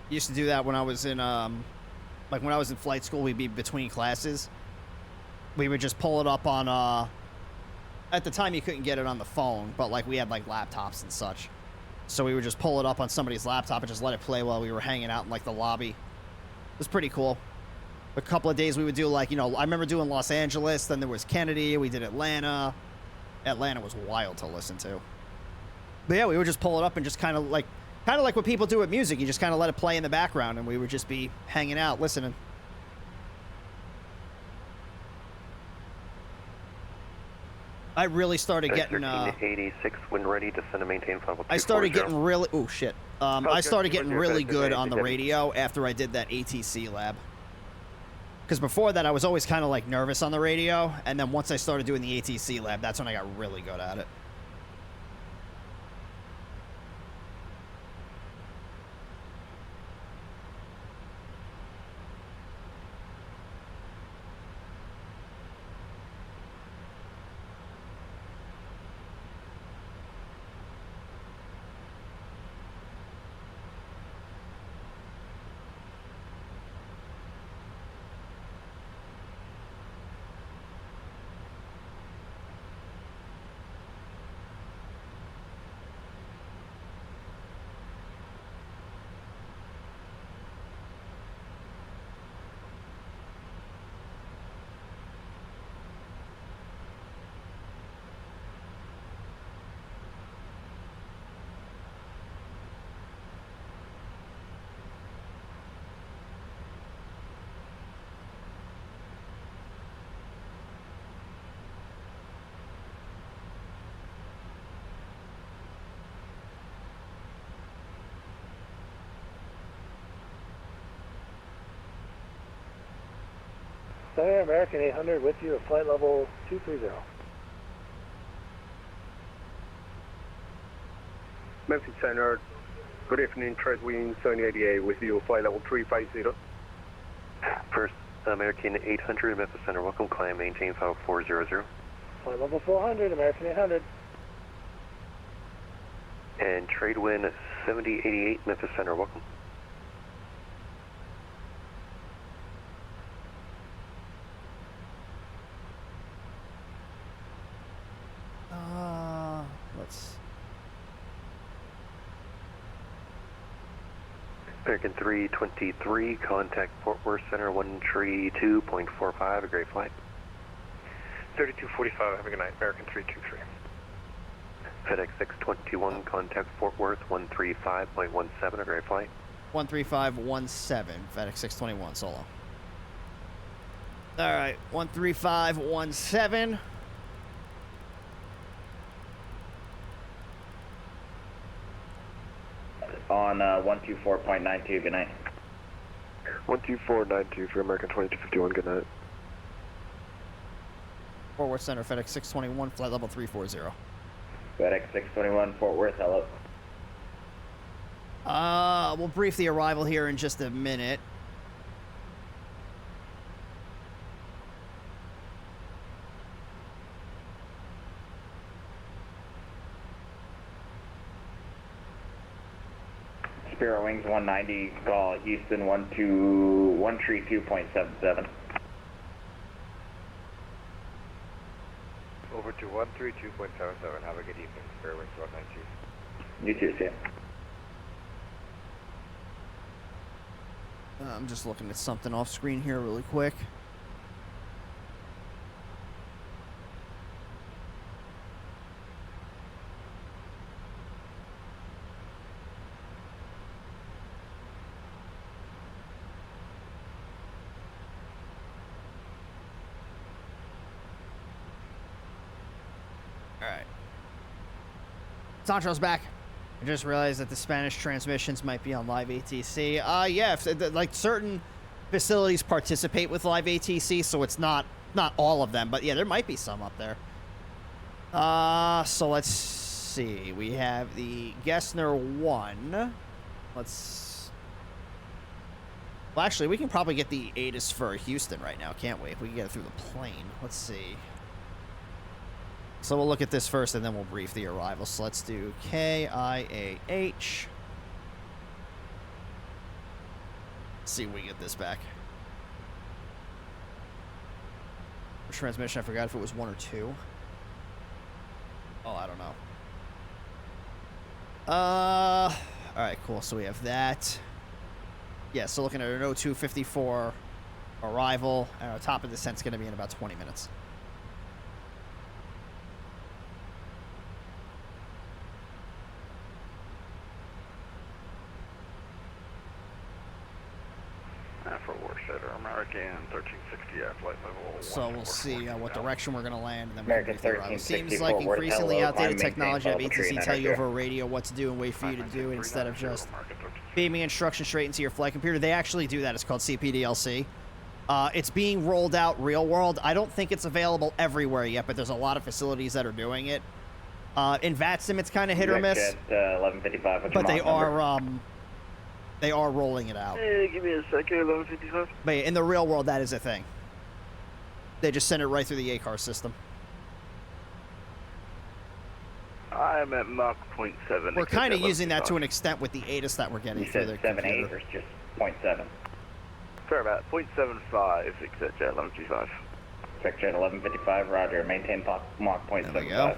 Used to do that when I was in like when I was in flight school. We'd be between classes. We would just pull it up on at the time you couldn't get it on the phone, but like we had like laptops and such. So we would just pull it up on somebody's laptop and just let it play while we were hanging out in like the lobby. It was pretty cool. A couple of days we would do like, you know, I remember doing Los Angeles, then there was Kennedy, we did Atlanta. Atlanta was wild to listen to. But yeah, we would just pull it up and just kind of like what people do with music. You just kind of let it play in the background and we would just be hanging out, listening. I really started getting 86 when ready to send and maintain flight level 240. I started getting really I started getting really good on the radio after I did that ATC lab. Because before that I was always kind of like nervous on the radio, and then once I started doing the ATC lab, that's when I got really good at it. Center, American 800 with you at flight level 230. Memphis Center, good evening, Treswing 7088 with you, flight level 350. First, American 800, Memphis Center, welcome, climb, maintain flight 400. Flight level 400, American 800. And trade wind 7088, Memphis Center, welcome. American 323, contact Fort Worth Center 132.45, a great flight. 3245, have a good night, American 323. FedEx 621, contact Fort Worth 135.17, a great flight. 13517, FedEx 621, solo. All right, 13517. On 124.92, good night. 12492 for American 2251, good night. Fort Worth Center, FedEx 621, flight level 340. FedEx 621, Fort Worth, hello. We'll brief the arrival here in just a minute. Spirit Wings 190, call Houston 132.77. Over to 132.77. Have a good evening, Spirit Wings 192. You too, see ya. I'm just looking at something off screen here really quick. Sancho's back. I just realized that the Spanish transmissions might be on live ATC. Yeah, like certain facilities participate with live ATC, so it's not all of them, but yeah, there might be some up there. So let's see. We have the Gessner 1. Well, actually, we can probably get the ATIS for Houston right now, can't we? If we can get it through the plane. Let's see. So we'll look at this first, and then we'll brief the arrival. So let's do KIAH. See if we get this back. Transmission, I forgot if it was 1 or 2. Oh, I don't know. All right, cool. So we have that. Yeah, so looking at an 0254 arrival, and our top of descent's going to be in about 20 minutes. For Warshedder, American 1360 at flight level. So we'll see what direction we're going to land, and then American we can brief the arrival. 1360 Seems like increasingly outdated technology of maintain ATC tell you over radio what to do and wait for you to do it instead of just beaming instructions straight into your flight computer. They actually do that. It's called CPDLC. It's being rolled out real world. I don't think it's available everywhere yet, but there's a lot of facilities that are doing it. In VATSIM, it's kind of hit or miss. 1155, but they are rolling it out. Hey, give me a second, 1155. But yeah, in the real world, that is a thing. They just send it right through the ACAR system. I'm at Mach 0.7. We're kind of using that to an extent with the ATIS that we're getting through the computer. 7.8 or just 0.7? Fair about 0.75, except jet 1155. Check jet 1155, roger. Maintain Mach 0.75. There we go.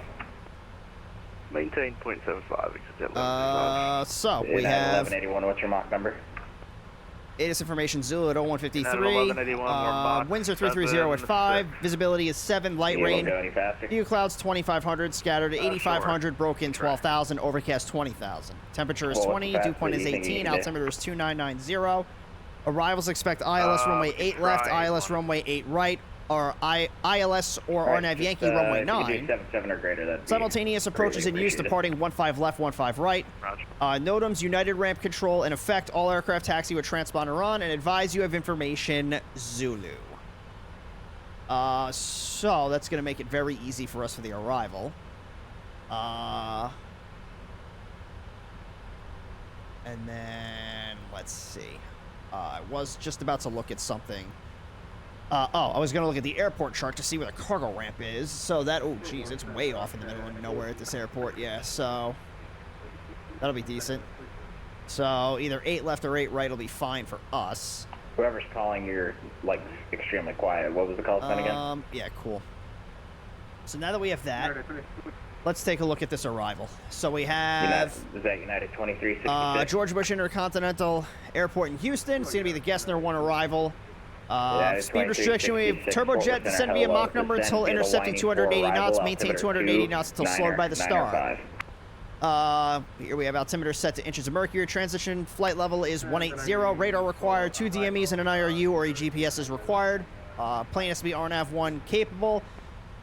Maintain 0.75, except jet 1155. So we have 1181, what's your Mach number? ATIS information Zulu at 0153. 1181, Winds are 330 at 5. Visibility is 7. Light rain. Go any faster? Few clouds 2,500. Scattered 8,500. Broken 12,000. Overcast 20,000. Temperature is 20. Dew point is 18. Altimeter is 2990. Arrivals expect ILS runway 8 left. ILS runway 8 right. Or ILS or RNAV Yankee runway 9. 77 or greater, Simultaneous approaches in use, departing 15 left, 15 right. NOTAMs, United Ramp Control in effect. All aircraft taxi with transponder on, and advise you have information Zulu. So that's going to make it very easy for us for the arrival. And then, let's see. I was just about to look at something. I was going to look at the airport chart to see where the cargo ramp is. So that, oh, geez, it's way off in the middle of nowhere at this airport. Yeah, so that'll be decent. So either 8 left or 8 right will be fine for us. Whoever's calling, you're, like, extremely quiet. What was the call sign again? Yeah, cool. So now that we have that, let's take a look at this arrival. So we have... Is that United 2366? George Bush Intercontinental Airport in Houston. It's going to be the Gessner 1 arrival. Speed restriction, we have turbojet descend via Mach number until intercepting 280 knots, maintain 280 knots until slowed by the star. Here we have altimeter set to inches of mercury. Transition flight level is 180. Radar required. 2 DMEs and an IRU or a GPS is required. Plane has to be RNAV 1 capable.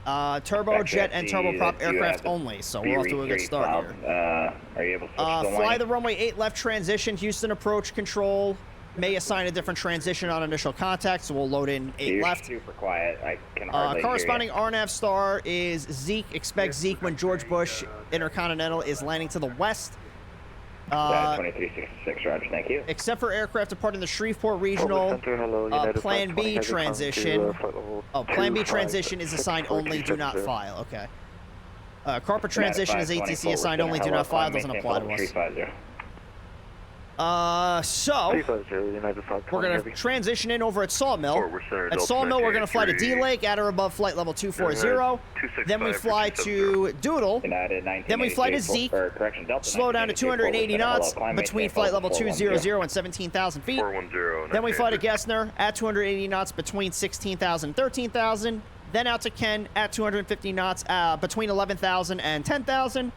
Turbojet and turboprop aircraft only. So we're off to a good start here. Are you able to fly the runway 8 left transition. Houston approach control may assign a different transition on initial contact, so we'll load in 8 left. Super quiet. I can hardly corresponding hear you. RNAV star is Zeke. Expect Zeke when George Bush Intercontinental is landing to the west. 2366, Roger, thank you. Except for aircraft departing the Shreveport Regional, Plan B transition. Plan B transition is assigned only, do not file. Okay. Corporate transition is ATC assigned only, do not file, doesn't apply to us. So we're gonna transition in over at Sawmill. At Sawmill, we're gonna fly to D Lake at or above flight level 240. Then we fly to Doodle. Then we fly to Zeke. Slow down to 280 knots between flight level 200 and 17,000 feet. Then we fly to Gessner at 280 knots between 16,000 and 13,000. Then out to Ken at 250 knots between 11,000 and 10,000.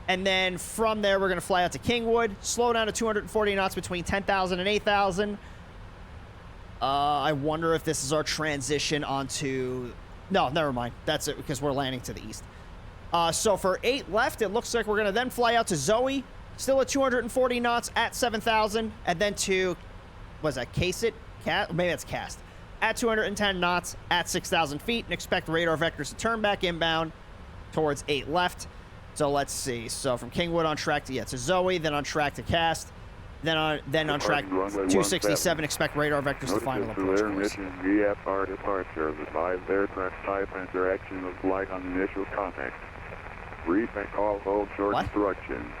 And then from there, we're going to fly out to Kingwood, slow down to 240 knots between 10,000 and 8,000. I wonder if this is our transition onto... No, never mind. That's it, because we're landing to the east. So for 8 left, it looks like we're going to then fly out to Zoe, still at 240 knots at 7,000, and then to... Was that Case-It? Maybe that's Cast. At 210 knots at 6,000 feet, and expect radar vectors to turn back inbound towards 8 left. So let's see. So from Kingwood on track to Zoe, then on track to Cast, then on track 267. Expect radar vectors to final approach course. VFR departure. Advise aircraft type and direction of flight on initial contact. Brief and call hold short instruction.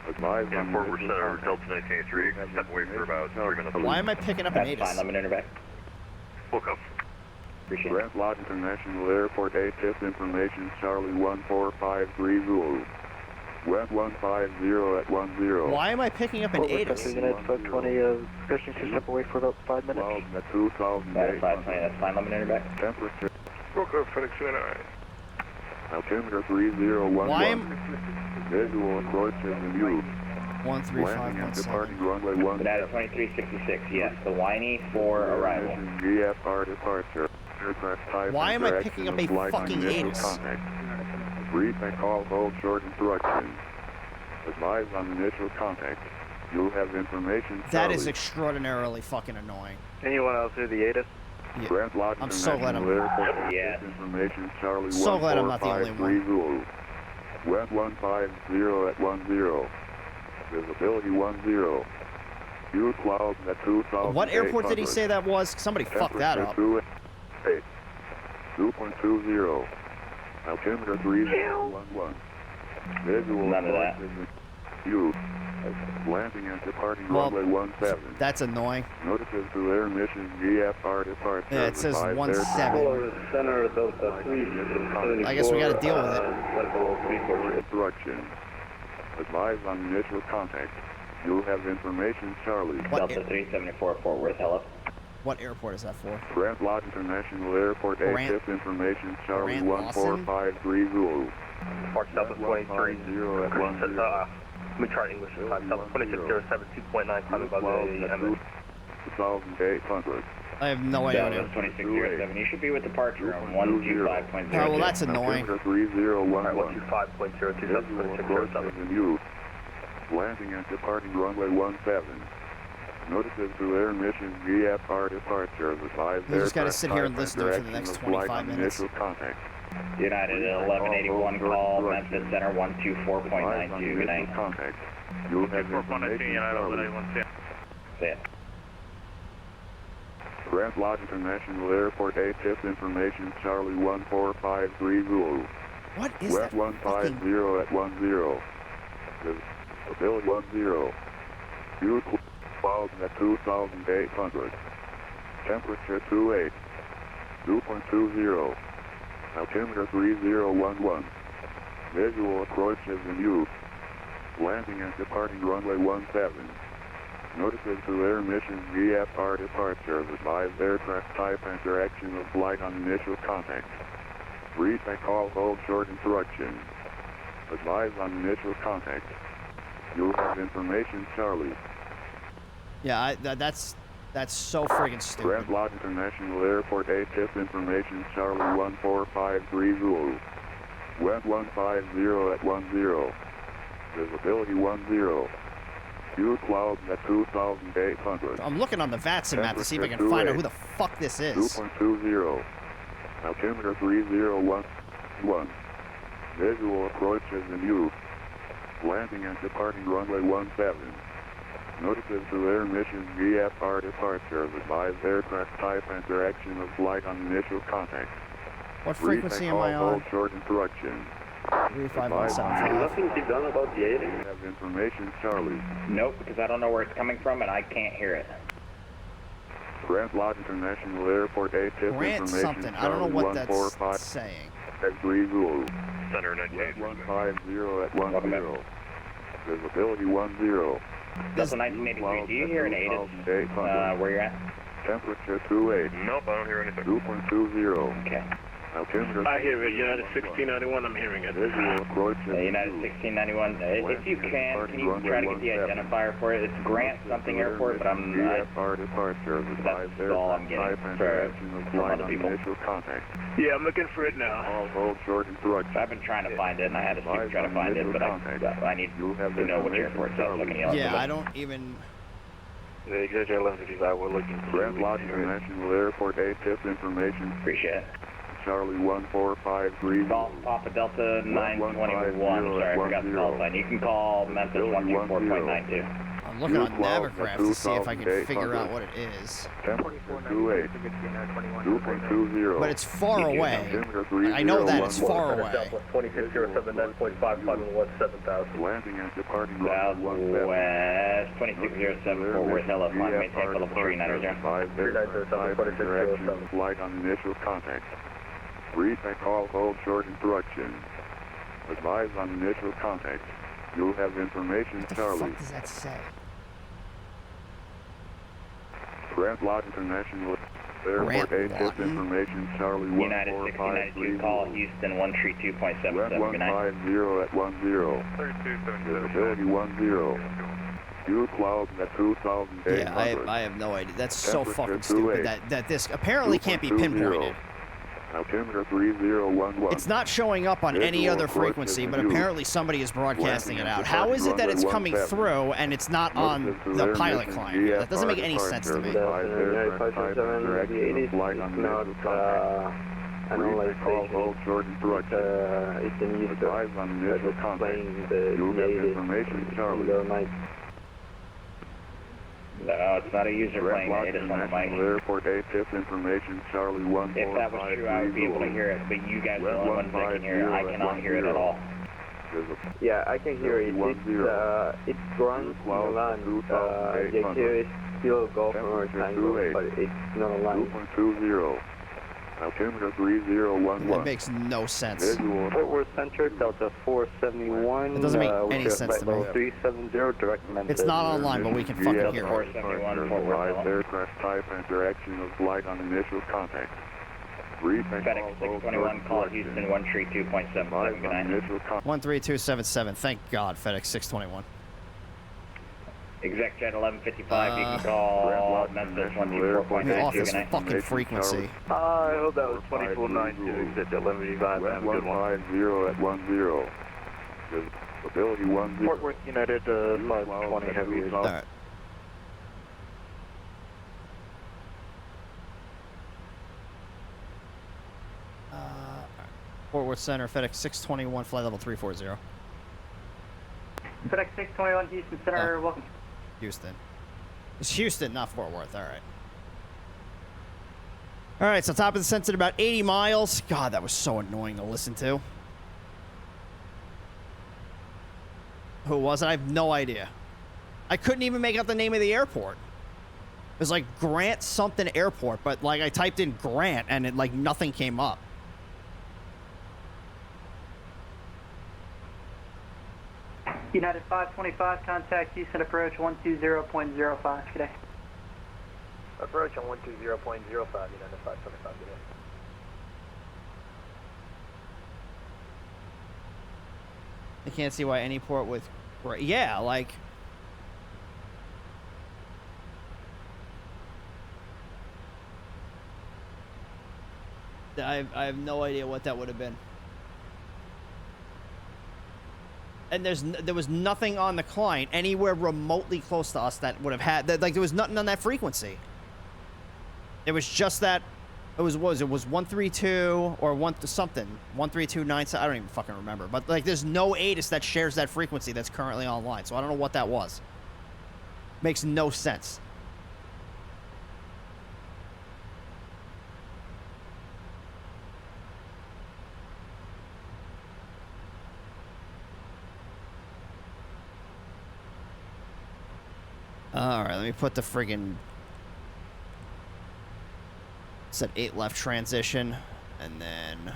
Advise on forward center Delta 1983. Step away for about 3 minutes. Why am I picking up an ATIS? Fine, let me know back. We'll come. Brent Lodge International Airport ATIS information Charlie 1453 Zulu. West 150 at 10. Why am I picking up an ATIS? United 520, discussion to step away for about 5 minutes. 12 at 2008. That's 520, that's fine, let me know back. Temperature. Broker FedEx United. Altimeter 3011. Why am... Visual approach in view. 13517. Runway 1. United 2366, yes. The Winey for arrival. VFR departure. Aircraft type. Why am I picking up a fucking ATIS? Brief and call hold short instruction. Advise on initial contact. You'll have information. That is extraordinarily fucking annoying. Anyone else hear the ATIS? Yeah. I'm so glad I'm... Information Charlie so glad I'm not the only one. West 150 at 10. Visibility 10. Fuel clouds at 2,000. What airport did he say that was? Somebody fucked that up. 2.20. Altimeter 3011. Visual. None of that. You. Landing and departing runway 17. That's annoying. Notices to air mission VFR departure. Yeah, it says 17. I guess we gotta deal with it. Instruction. Advise on initial contact. You'll have information, Charlie. Delta 374 Fort Worth, hello. What airport is that for? Brent Lodge International Airport ATIS information, Charlie 1453 Zulu. March Delta 23. Let me try English. Delta 2607, 2.9, climbing above the 2,800. I have no idea. Delta 2607, you should be with departure on 125.0. Oh, well, that's annoying. 3011. 125.02, Landing and departing runway 17. Notices to air mission VFR departure. We just gotta sit here and listen to it for the next 25 minutes. United at 1181 call, Memphis Center 124.92. Good night. Contact. You'll have United. See ya. Brent Lodge International Airport ATIS information Charlie 1453 Zulu. What is West that? 150 at 10. Visibility 10. Fuel clouds at 2,800. Temperature 28. 2.20. Altimeter 3011. Visual approach is in use. Landing and departing runway 17. Notices to air mission VFR departure. Advise aircraft type and direction of flight on initial contact. Brief and call hold short instruction. Advise on initial contact. You have information, Charlie. Yeah, that's so friggin' stupid. Grand Lot International Airport ATIP information, Charlie 14530. Went 150 at 10. Visibility 10. Few clouds at 2,800. I'm looking on the VATSIM map to see if I can find out who the fuck this is. 2.20. Altimeter 3011. Visual approaches in use. Landing and departing runway 17. Notices to air mission VFR departure. Advise aircraft type and direction of flight on initial contact. What frequency am I on? Hold short introduction. 35175. Nothing to be done about the alien? Have information, Charlie. Nope, because I don't know where it's coming from and I can't hear it. Grand Lot International Airport ATIP Grant information. something. I don't know what that's saying. X3 Zulu. Center 98. 150 at 10. Visibility 10. Delta 1983, do you hear an ATIS where you're at? Temperature 28. Nope, I don't hear anything. 2.20. Okay. Altimeter. I hear it. United 1691, I'm hearing it. Visual approach. United 1691. If you can you try to get the identifier for it? It's Grant something airport, but I'm not. VFR departure. That's all I'm getting from other people. Initial contact. Yeah, I'm looking for it now. All hold short introduction. I've been trying to find it, and I had to keep trying to find it, but I need to know which airport, so I was looking at it. Yeah, I don't even... The executive 1155, we're looking for Grand Lot International Airport ATIP information. Appreciate it. Charlie 14530. Call Papa Delta 921. Sorry, I forgot the call sign. You can call Memphis 124.92. I'm looking on Navigraph to see if I can figure out what it is. 2.20. But it's far away. I know that it's far away. 2607, 9.55 and 17,000. Landing and departing Southwest 2607 Fort Worth, hello, flying maintain level 390. Flight on initial contact. Brief and call hold short introduction. Advise on initial contact. You'll have information, Charlie. What does that say? Grand Lot International Airport ATIP information, Charlie 14530. Call Houston 132.77. Good night. 150 at 10. Visibility 10. Few clouds at 2,800. Yeah, I have no idea. That's so fucking stupid that this apparently can't be pinpointed. Altimeter 3011. It's not showing up on any other frequency, but apparently somebody is broadcasting it out. How is it that it's coming through and it's not on the pilot client? That doesn't make any sense to me. I know, like, hold short introduction. it's in use to explain the information, Charlie. No, it's not a user plane. It is on the mic. Airport ATIP information, Charlie 14530. If that was true, I would be able to hear it, but you guys are the only ones that can hear it. I cannot hear it at all. Yeah, I can hear it. It's runs on the line. The Q is still Golf or Tango, but it's not a line. 2.20. Altimeter 3011. That makes no sense. Fort Worth Center, Delta 471. It doesn't make any sense to me. 370, direct Memphis. It's not online, but we can fucking hear it. 471, Fort Worth. Aircraft type and direction of flight on initial contact. Brief and FedEx 621, call Houston 132.77. Good night. 13277. Thank God, FedEx 621. Exec Jet 1155, you can call Memphis 124.92. Off this fucking frequency. I hope that was 2492, Exec Jet 1155. Have a good one. 150 at 10. Ability 10. Fort Worth United 520 heavy. All right. Fort Worth Center, FedEx 621, flight level 340. FedEx 621, Houston Center, welcome. Houston. It's Houston, not Fort Worth. All right. All right, so top of the descent at about 80 miles. God, that was so annoying to listen to. Who was it? I have no idea. I couldn't even make out the name of the airport. It was like Grant something airport, but like I typed in Grant and it like nothing came up. United 525, contact Houston approach 120.05 today. Approach on 120.05, United 525 today. I can't see why any port with... Yeah, like... I have no idea what that would have been. And there was nothing on the client anywhere remotely close to us that would have had... That, like, there was nothing on that frequency. It was just that... It was 132 or something. 13297. I don't even fucking remember. But, like, there's no ATIS that shares that frequency that's currently online. So I don't know what that was. Makes no sense. Alright, let me put the friggin'... Set 8 left transition, and then...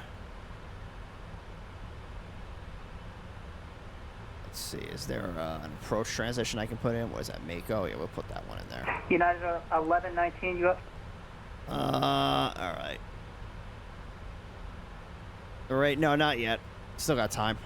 Let's see, is there an approach transition I can put in? What is that, Mako? Yeah, we'll put that one in there. United 1119, you up? Alright. Alright, no, not yet. Still got time.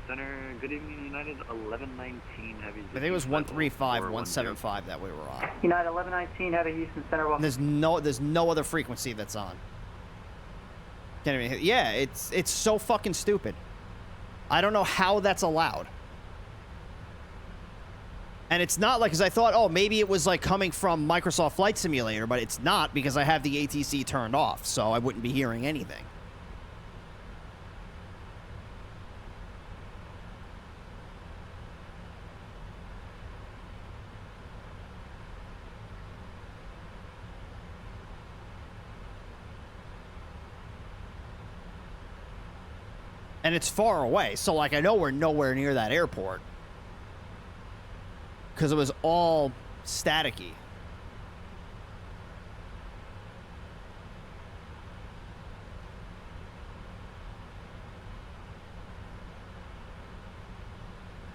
Center, good evening, United 1119 Heavy. I think it was 135, 175 that we were on. United 1119 Heavy, Houston Center. Welcome. There's no other frequency that's on. Can't even hit. Yeah, it's so fucking stupid. I don't know how that's allowed. And it's not like, because I thought, oh, maybe it was like coming from Microsoft Flight Simulator, but it's not because I have the ATC turned off, so I wouldn't be hearing anything. And it's far away, so, like, I know we're nowhere near that airport. Because it was all staticky.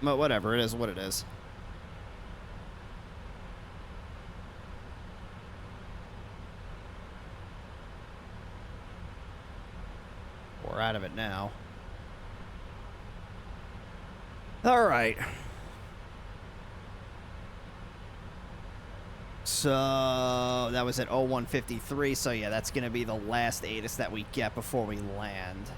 But whatever, it is what it is. We're out of it now. All right. So that was at 0153. So yeah, that's going to be the last ATIS that we get before we land.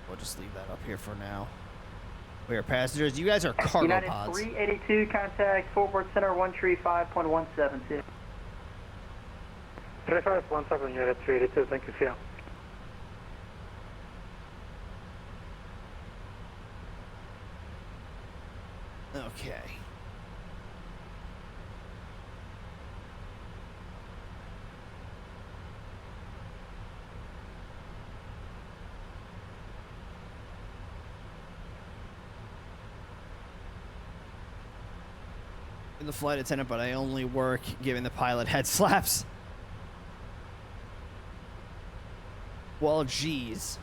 We'll just leave that up here for now. We are passengers. You guys are cargo United pods. 382, contact forward center 135.172. 3517, United 382, thank you, Phil. Okay. I'm the flight attendant, but I only work giving the pilot head slaps. Well, geez.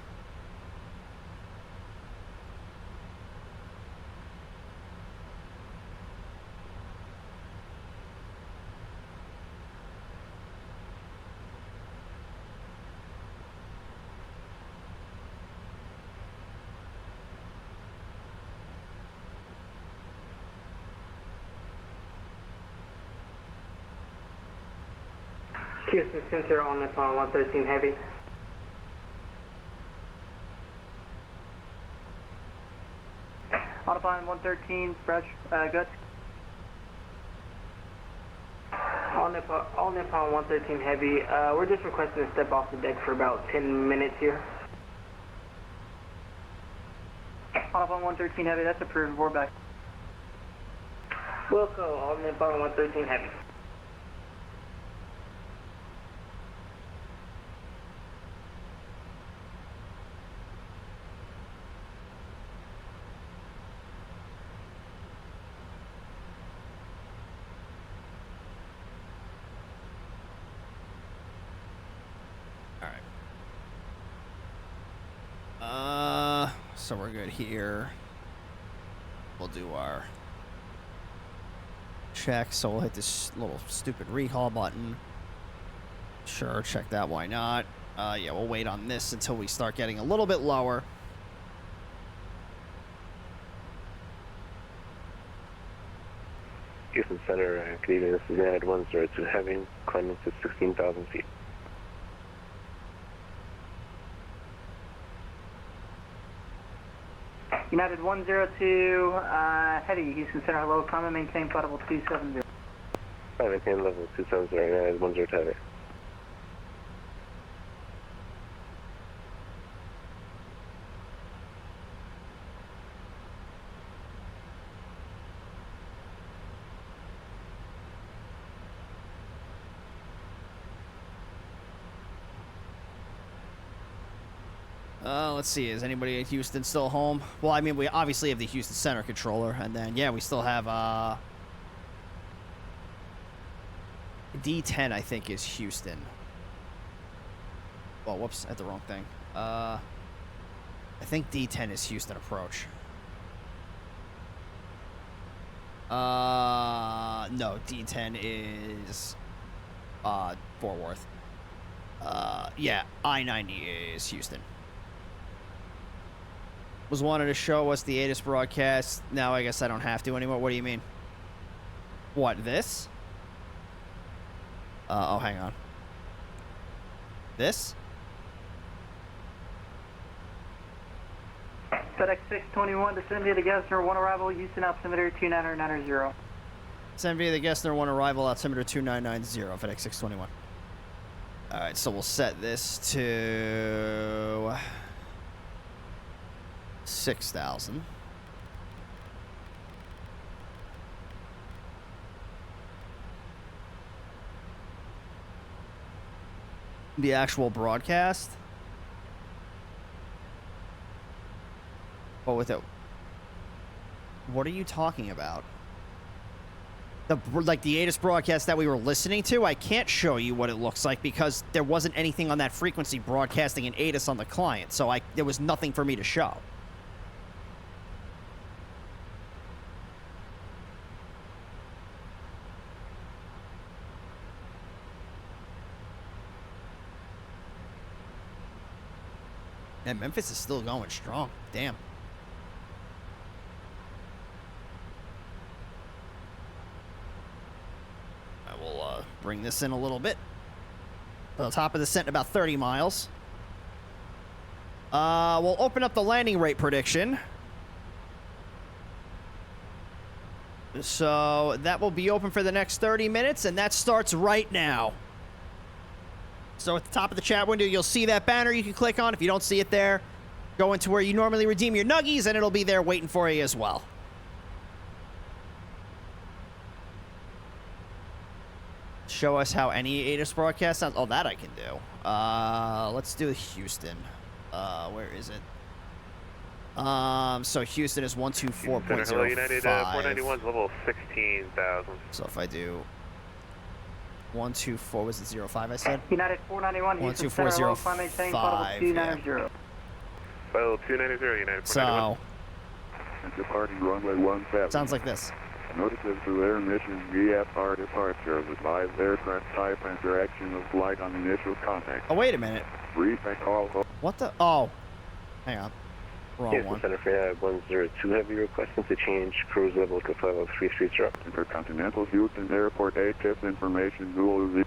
Houston Center on Nepal 113 Heavy. Autopilot 113, Brad, good. All Nepal 113 Heavy. We're just requesting to step off the deck for about 10 minutes here. Autopilot 113 Heavy, that's approved. Board back. Wilco, all Nepal 113 Heavy. So we're good here. We'll do our check. So we'll hit this little stupid recall button. Sure, check that. Why not? Yeah, we'll wait on this until we start getting a little bit lower. Houston Center, good evening. This is United 102 Heavy, climbing to 16,000 feet. United 102 Heavy, Houston Center, hello, climb and maintain flight level 270. Maintain level 270, United 102 Heavy. Let's see, is anybody in Houston still home? Well, I mean, we obviously have the Houston Center controller, and then, yeah, we still have, D10, I think, is Houston. Oh, whoops, at the wrong thing. I think D10 is Houston approach. No, D10 is, Fort Worth. Yeah, I-90 is Houston. Was wanted to show us the ATIS broadcast. Now I guess I don't have to anymore. What do you mean? What, this? Oh, hang on. This? FedEx 621, descend via the Gessner, 1 arrival, Houston altimeter 29990. Send via the Gessner, 1 arrival, altimeter 2990, FedEx 621. Alright, so we'll set this to 6,000. The actual broadcast. But with it, what are you talking about? Like the ATIS broadcast that we were listening to, I can't show you what it looks like because there wasn't anything on that frequency broadcasting in ATIS on the client, so there was nothing for me to show. And Memphis is still going strong. Damn. I will bring this in a little bit. The top of the descent, about 30 miles. We'll open up the landing rate prediction. So that will be open for the next 30 minutes, and that starts right now. So at the top of the chat window, you'll see that banner you can click on. If you don't see it there, go into where you normally redeem your nuggies, and it'll be there waiting for you as well. Show us how any ATIS broadcast sounds. Oh, that I can do. Let's do Houston. Where is it? So Houston is 124.05. Hello, United 491's level 16,000. So if I do 124, was it 05 I said? United 491, Houston Center, hello, climb maintain flight level 290. Level 290, United 491. So departing runway 17. Sounds like this. Notices to air mission VFR departure of advised aircraft type and direction of flight on initial contact. Oh, wait a minute. Brief and call. What the? Oh. Hang on. Wrong Houston one. Center for United 102 Heavy, requesting to change cruise level to flight level 330. Intercontinental Houston Airport ATIS information Zulu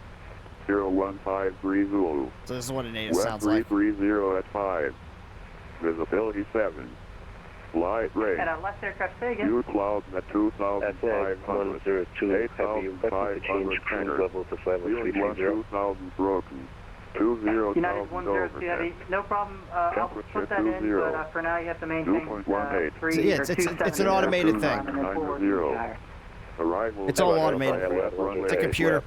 01530 Zulu. So this is what an ATIS West sounds like. 330 at 5. Visibility 7. Light rain. And left aircraft, say again. Few clouds at 2,500. That's 102 Heavy, requesting to change cruise level to flight level 330. 2,000 broken. 20,000 United 102 Heavy, no problem. I'll put that in, but for now you have to maintain 2.18. So, yeah, it's an automated thing. Arrival. It's all automated. It's a computer.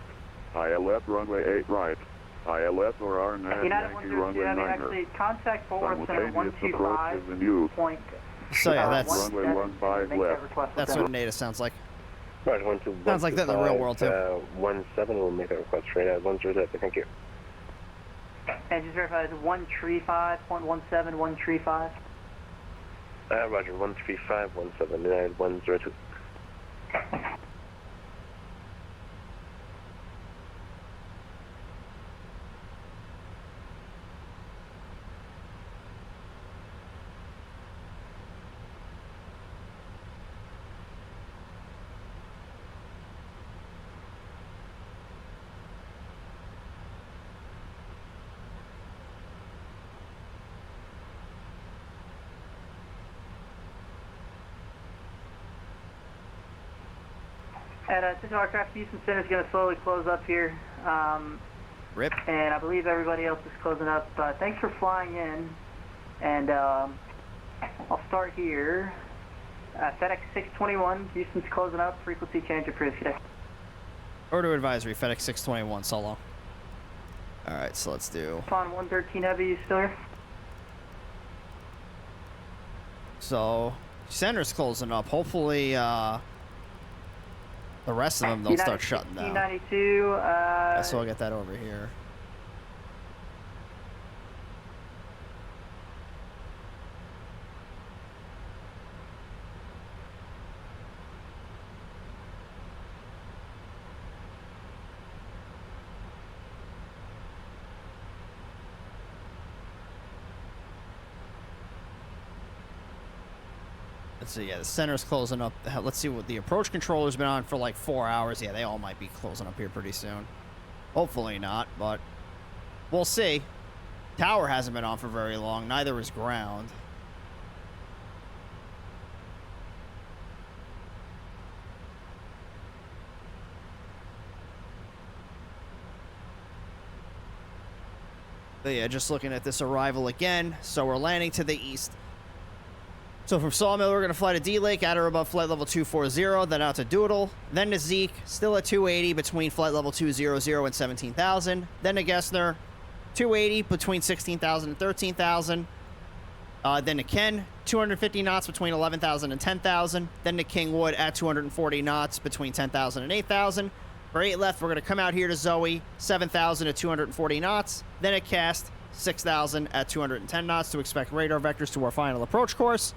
ILS runway 8 right. ILS or R9 United Yankee 102 runway Heavy, 9er. actually contact Forward Center 125. Point. So yeah, that's runway 15 left. That's what an ATIS sounds like. Right, 125. Sounds like that in the real world too. 17 will make a request for United 102. Thank you. And just verify it's 135.17, 135. Roger, 135, 179, 102. And Central Aircraft Houston Center is going to slowly close up here. Rip. And I believe everybody else is closing up. Thanks for flying in. And I'll start here. FedEx 621, Houston's closing up. Frequency change approved today. Order advisory, FedEx 621, solo. Alright, so let's do... Upon 113 Heavy, you still here? So, center's closing up. Hopefully, the rest of them, they'll start shutting down. 1692, So I'll get that over here. Let's see, yeah, the center's closing up. Let's see what the approach controller's been on for like 4 hours. Yeah, they all might be closing up here pretty soon. Hopefully not, but we'll see. Tower hasn't been on for very long. Neither is ground. But yeah, just looking at this arrival again. So we're landing to the east. So from Sawmill, we're going to fly to D-Lake at or above flight level 240, then out to Doodle, then to Zeke, still at 280 between flight level 200 and 17,000, then to Gessner, 280 between 16,000 and 13,000, then to Ken, 250 knots between 11,000 and 10,000, then to Kingwood at 240 knots between 10,000 and 8,000. For 8 left, we're going to come out here to Zoe, 7,000 at 240 knots, then at Cast, 6,000 at 210 knots to expect radar vectors to our final approach course.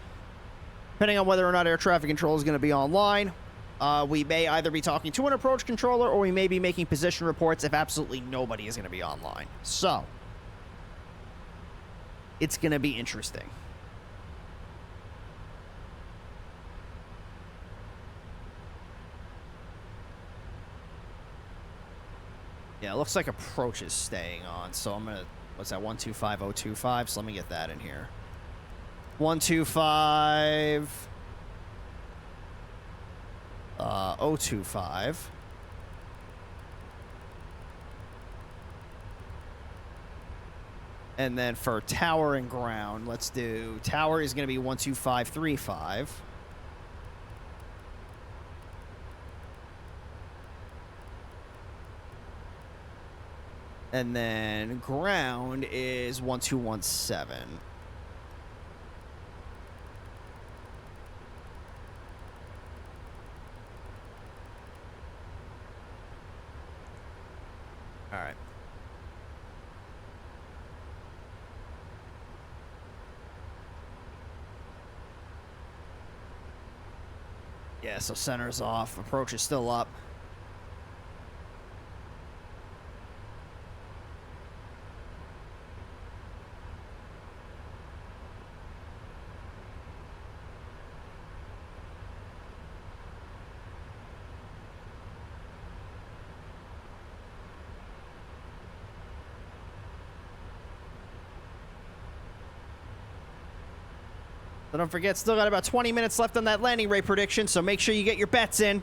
Depending on whether or not air traffic control is going to be online, we may either be talking to an approach controller or we may be making position reports if absolutely nobody is going to be online. So, it's going to be interesting. Yeah, it looks like approach is staying on, so I'm going to, what's that, 125025, so let me get that in here. 125 025. And then for tower and ground, let's do tower is going to be 12535. And then ground is 1217. All right. Yeah, so center's off. Approach is still up. So don't forget, still got about 20 minutes left on that landing rate prediction, so make sure you get your bets in.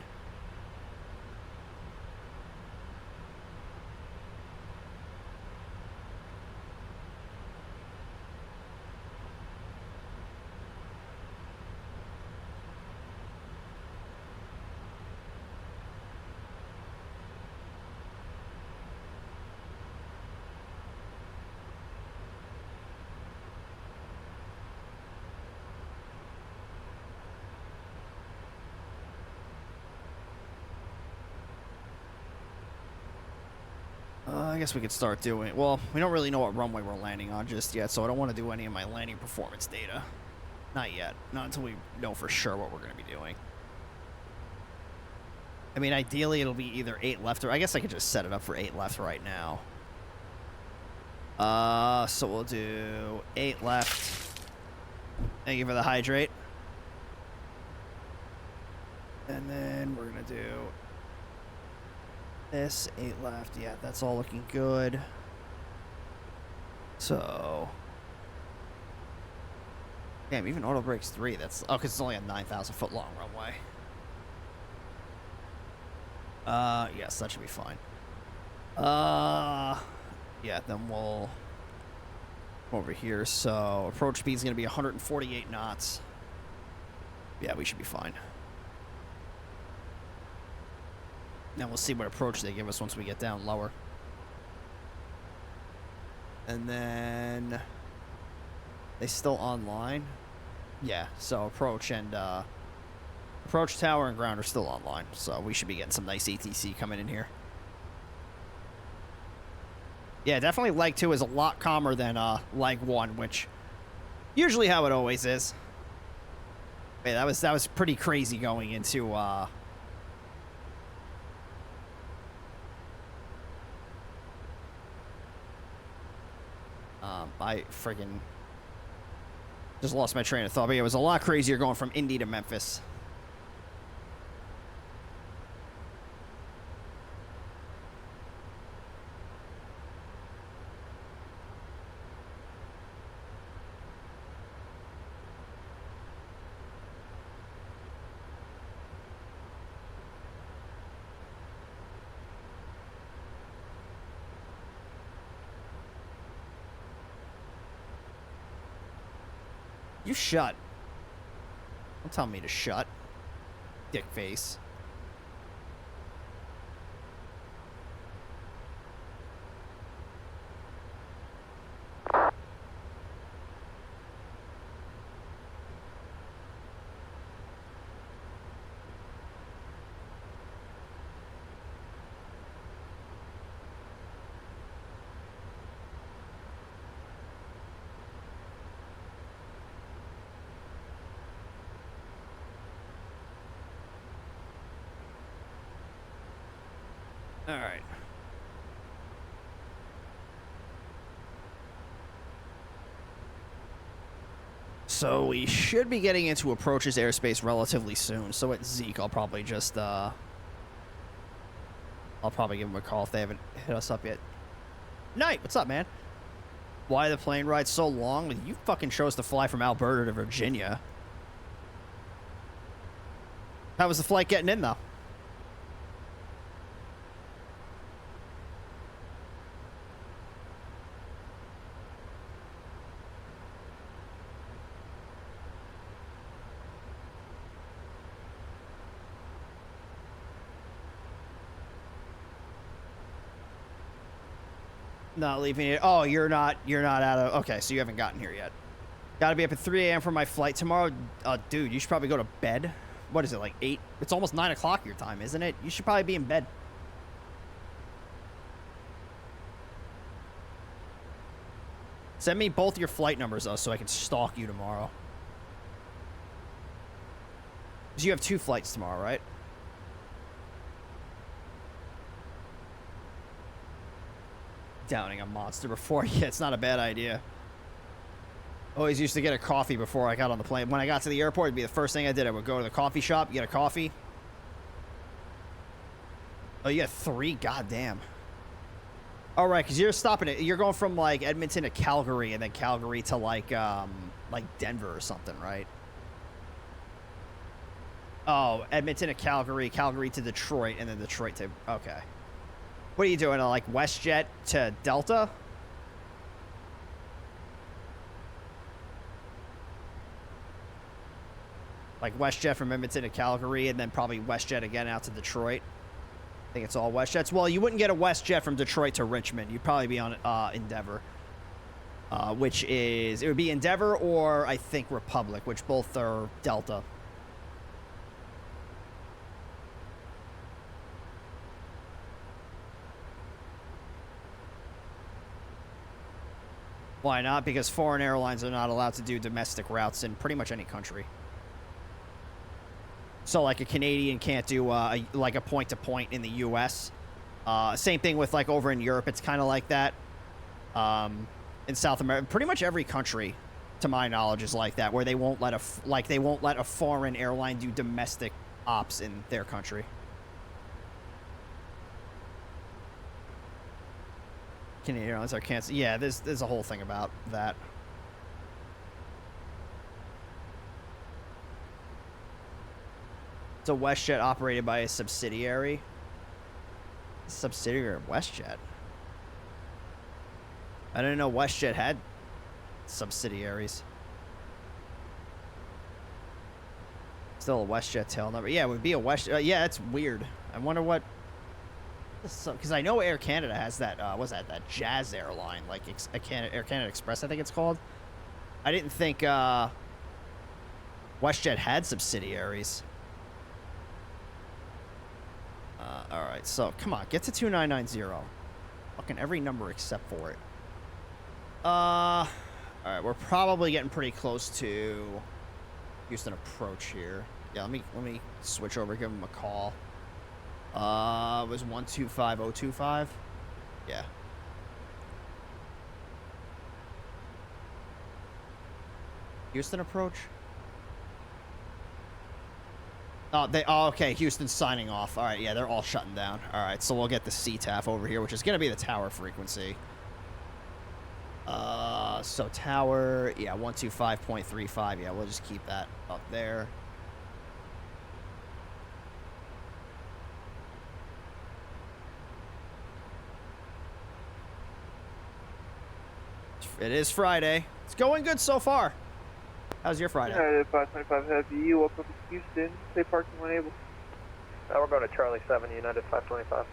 I guess we could start doing it. Well, we don't really know what runway we're landing on just yet, so I don't want to do any of my landing performance data. Not yet. Not until we know for sure what we're going to be doing. I mean, ideally, it'll be either 8 left or... I guess I could just set it up for 8 left right now. So we'll do 8 left. Thank you for the hydrate. And then we're going to do this, 8 left. Yeah, that's all looking good. So... Damn, even auto brakes 3. That's... Oh, because it's only a 9,000 foot long runway. Yes, that should be fine. Yeah, then we'll come over here. So, approach speed is going to be 148 knots. Yeah, we should be fine. Now we'll see what approach they give us once we get down lower. And then... They still online? Yeah, so approach and, approach tower and ground are still online, so we should be getting some nice ATC coming in here. Yeah, definitely leg 2 is a lot calmer than leg 1, which usually how it always is. Yeah, that was pretty crazy going into I friggin' just lost my train of thought, but yeah, it was a lot crazier going from Indy to Memphis. You shut. Don't tell me to shut. Dick face. All right. So we should be getting into approaches airspace relatively soon. So at Zeke, I'll probably just, I'll probably give them a call if they haven't hit us up yet. Knight, what's up, man? Why the plane ride so long? You fucking chose to fly from Alberta to Virginia. How was the flight getting in, though? Not leaving it. Oh, you're not out of... Okay, so you haven't gotten here yet. Gotta be up at 3 a.m. for my flight tomorrow. Dude, you should probably go to bed. What is it, like 8? It's almost 9 o'clock your time, isn't it? You should probably be in bed. Send me both your flight numbers, though, so I can stalk you tomorrow. Because you have 2 flights tomorrow, right? Downing a monster before. Yeah, it's not a bad idea. Always used to get a coffee before I got on the plane. When I got to the airport, it'd be the first thing I did. I would go to the coffee shop, get a coffee. Oh, you got 3? Goddamn. All right, because you're stopping it. You're going from, like, Edmonton to Calgary, and then Calgary to, like Denver or something, right? Oh, Edmonton to Calgary, Calgary to Detroit, and then Detroit to... Okay. What are you doing, like WestJet to Delta? Like WestJet from Edmonton to Calgary, and then probably WestJet again out to Detroit. I think it's all WestJets. Well, you wouldn't get a WestJet from Detroit to Richmond. You'd probably be on Endeavor, which is... It would be Endeavor or, I think, Republic, which both are Delta. Why not? Because foreign airlines are not allowed to do domestic routes in pretty much any country. So, like, a Canadian can't do, like, a point-to-point in the U.S. Same thing with, like, over in Europe. It's kind of like that. In South America, pretty much every country, to my knowledge, is like that, where they won't let a foreign airline do domestic ops in their country. Canadian airlines are canceled. Yeah, there's a whole thing about that. It's a WestJet operated by a subsidiary. Subsidiary of WestJet. I didn't know WestJet had subsidiaries. Still a WestJet tail number. Yeah, it would be a WestJet. Yeah, it's weird. I wonder what... Because I know Air Canada has that, what's that? That Jazz airline, like Air Canada Express, I think it's called. I didn't think WestJet had subsidiaries. Alright, so, come on, get to 2990. Fucking every number except for it. Alright, we're probably getting pretty close to Houston approach here. Yeah, let me switch over, give him a call. It was 125025. Yeah. Houston approach? Oh, okay, Houston's signing off. All right, yeah, they're all shutting down. All right, so we'll get the CTAF over here, which is going to be the tower frequency. So tower, yeah, 125.35. Yeah, we'll just keep that up there. It is Friday. It's going good so far. How's your Friday? United 525 Heavy, welcome to Houston. Stay parking when able. We're going to Charlie 7, United 525.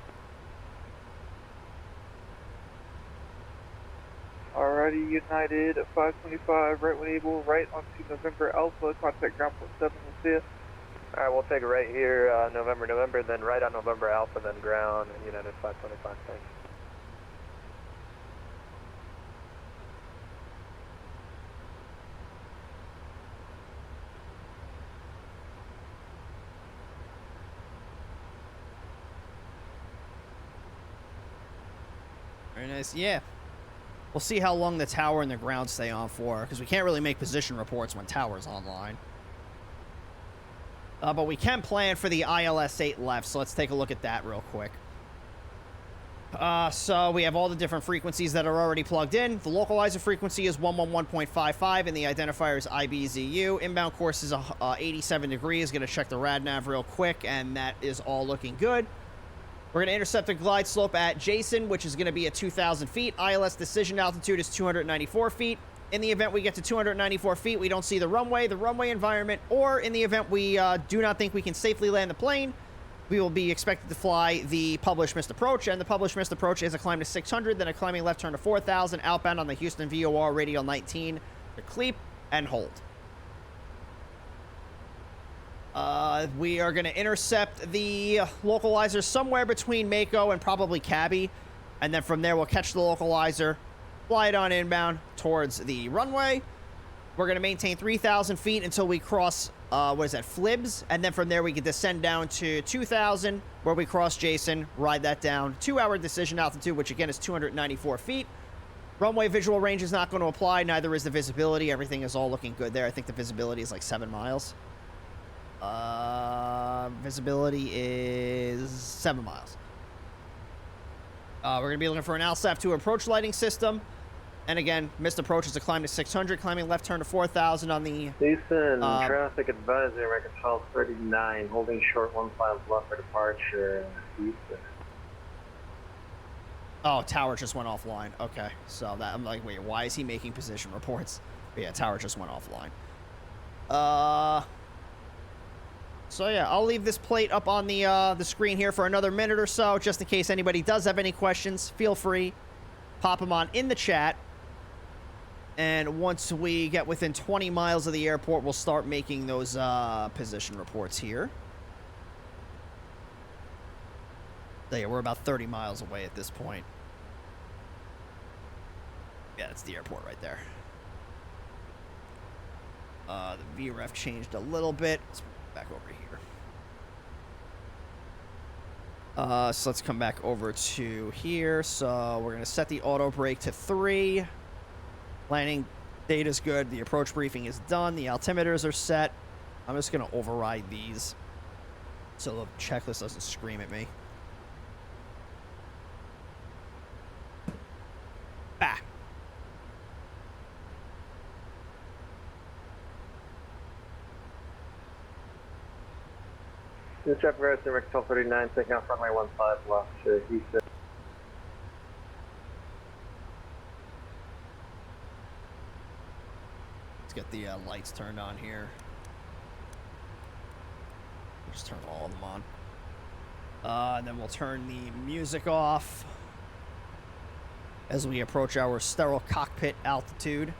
Alrighty, United 525, right when able, right onto November Alpha, contact ground point 7, we'll see you. Alright, we'll take it right here, November, then right on November Alpha, then ground, and United 525, thanks. Very nice. Yeah. We'll see how long the tower and the ground stay on for, because we can't really make position reports when tower's online. But we can plan for the ILS-8 left, so let's take a look at that real quick. So we have all the different frequencies that are already plugged in. The localizer frequency is 111.55, and the identifier is IBZU. Inbound course is 87 degrees. Going to check the RadNav real quick, and that is all looking good. We're going to intercept the glide slope at Jason, which is going to be at 2,000 feet. ILS decision altitude is 294 feet. In the event we get to 294 feet, we don't see the runway environment, or in the event we do not think we can safely land the plane, we will be expected to fly the published missed approach, and the published missed approach is a climb to 600, then a climbing left turn to 4,000, outbound on the Houston VOR radial 19 to cleep and hold. We are going to intercept the localizer somewhere between Mako and probably Cabby. And then from there, we'll catch the localizer, fly it on inbound towards the runway. We're going to maintain 3,000 feet until we cross, Flibs. And then from there, we can descend down to 2,000, where we cross Jason, ride that down. 2-hour decision altitude, which again is 294 feet. Runway visual range is not going to apply. Neither is the visibility. Everything is all looking good there. I think the visibility is like 7 miles. Visibility is 7 miles. We're going to be looking for an ALSAF 2 approach lighting system. And again, missed approach is a climb to 600, climbing left turn to 4,000 on the... Houston, traffic advisory, record 1239, holding short 15 left for departure, Houston. Oh, tower just went offline. Okay, so that I'm like, wait, why is he making position reports? But yeah, tower just went offline. So yeah, I'll leave this plate up on the screen here for another minute or so, just in case anybody does have any questions. Feel free, pop them on in the chat. And once we get within 20 miles of the airport, we'll start making those position reports here. So yeah, we're about 30 miles away at this point. Yeah, that's the airport right there. The VREF changed a little bit. Let's back over here. So let's come back over to here. So we're going to set the auto brake to 3. Landing data's good. The approach briefing is done. The altimeters are set. I'm just going to override these so the checklist doesn't scream at me. Bah. This traffic route to 1239, taking off runway 15 left to Houston. Let's get the lights turned on here. Just turn all of them on. And then we'll turn the music off as we approach our sterile cockpit altitude.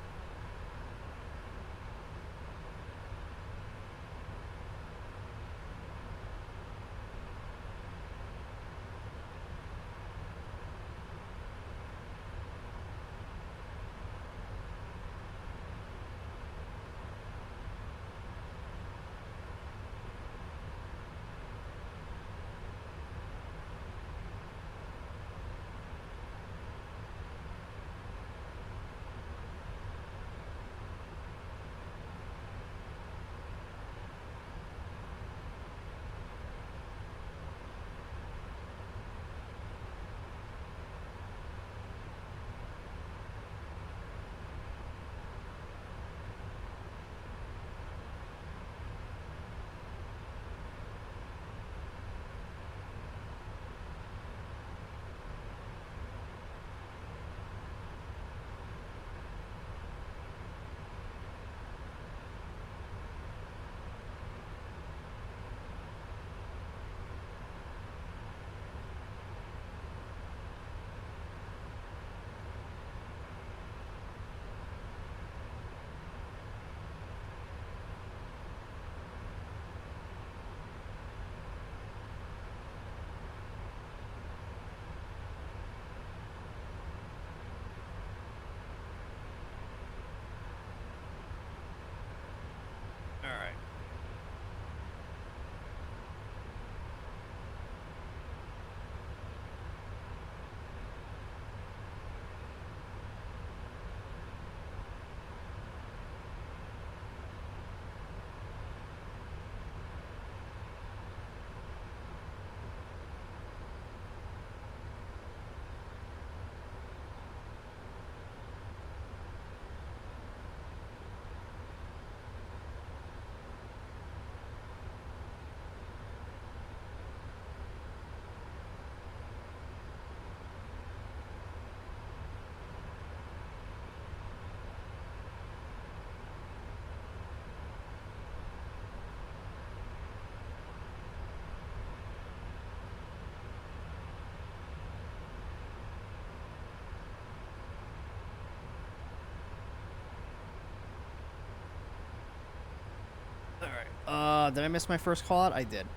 Did I miss my first call out? I did.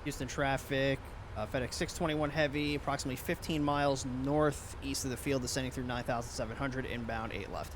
Houston traffic, FedEx 621 heavy, approximately 15 miles northeast of the field, descending through 9,700, inbound, 8 left.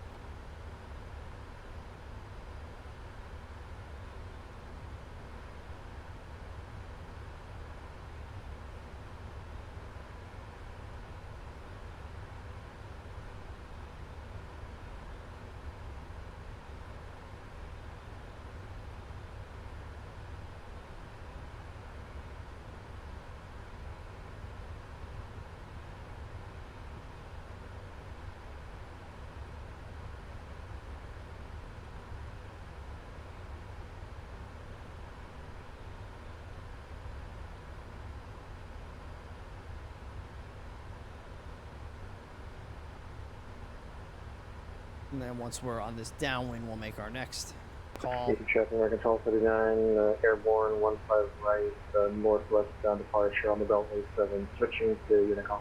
And then once we're on this downwind, we'll make our next call. Houston traffic, American 1239, airborne 15 right, northwest down departure on the Beltway 7, switching to Unicom.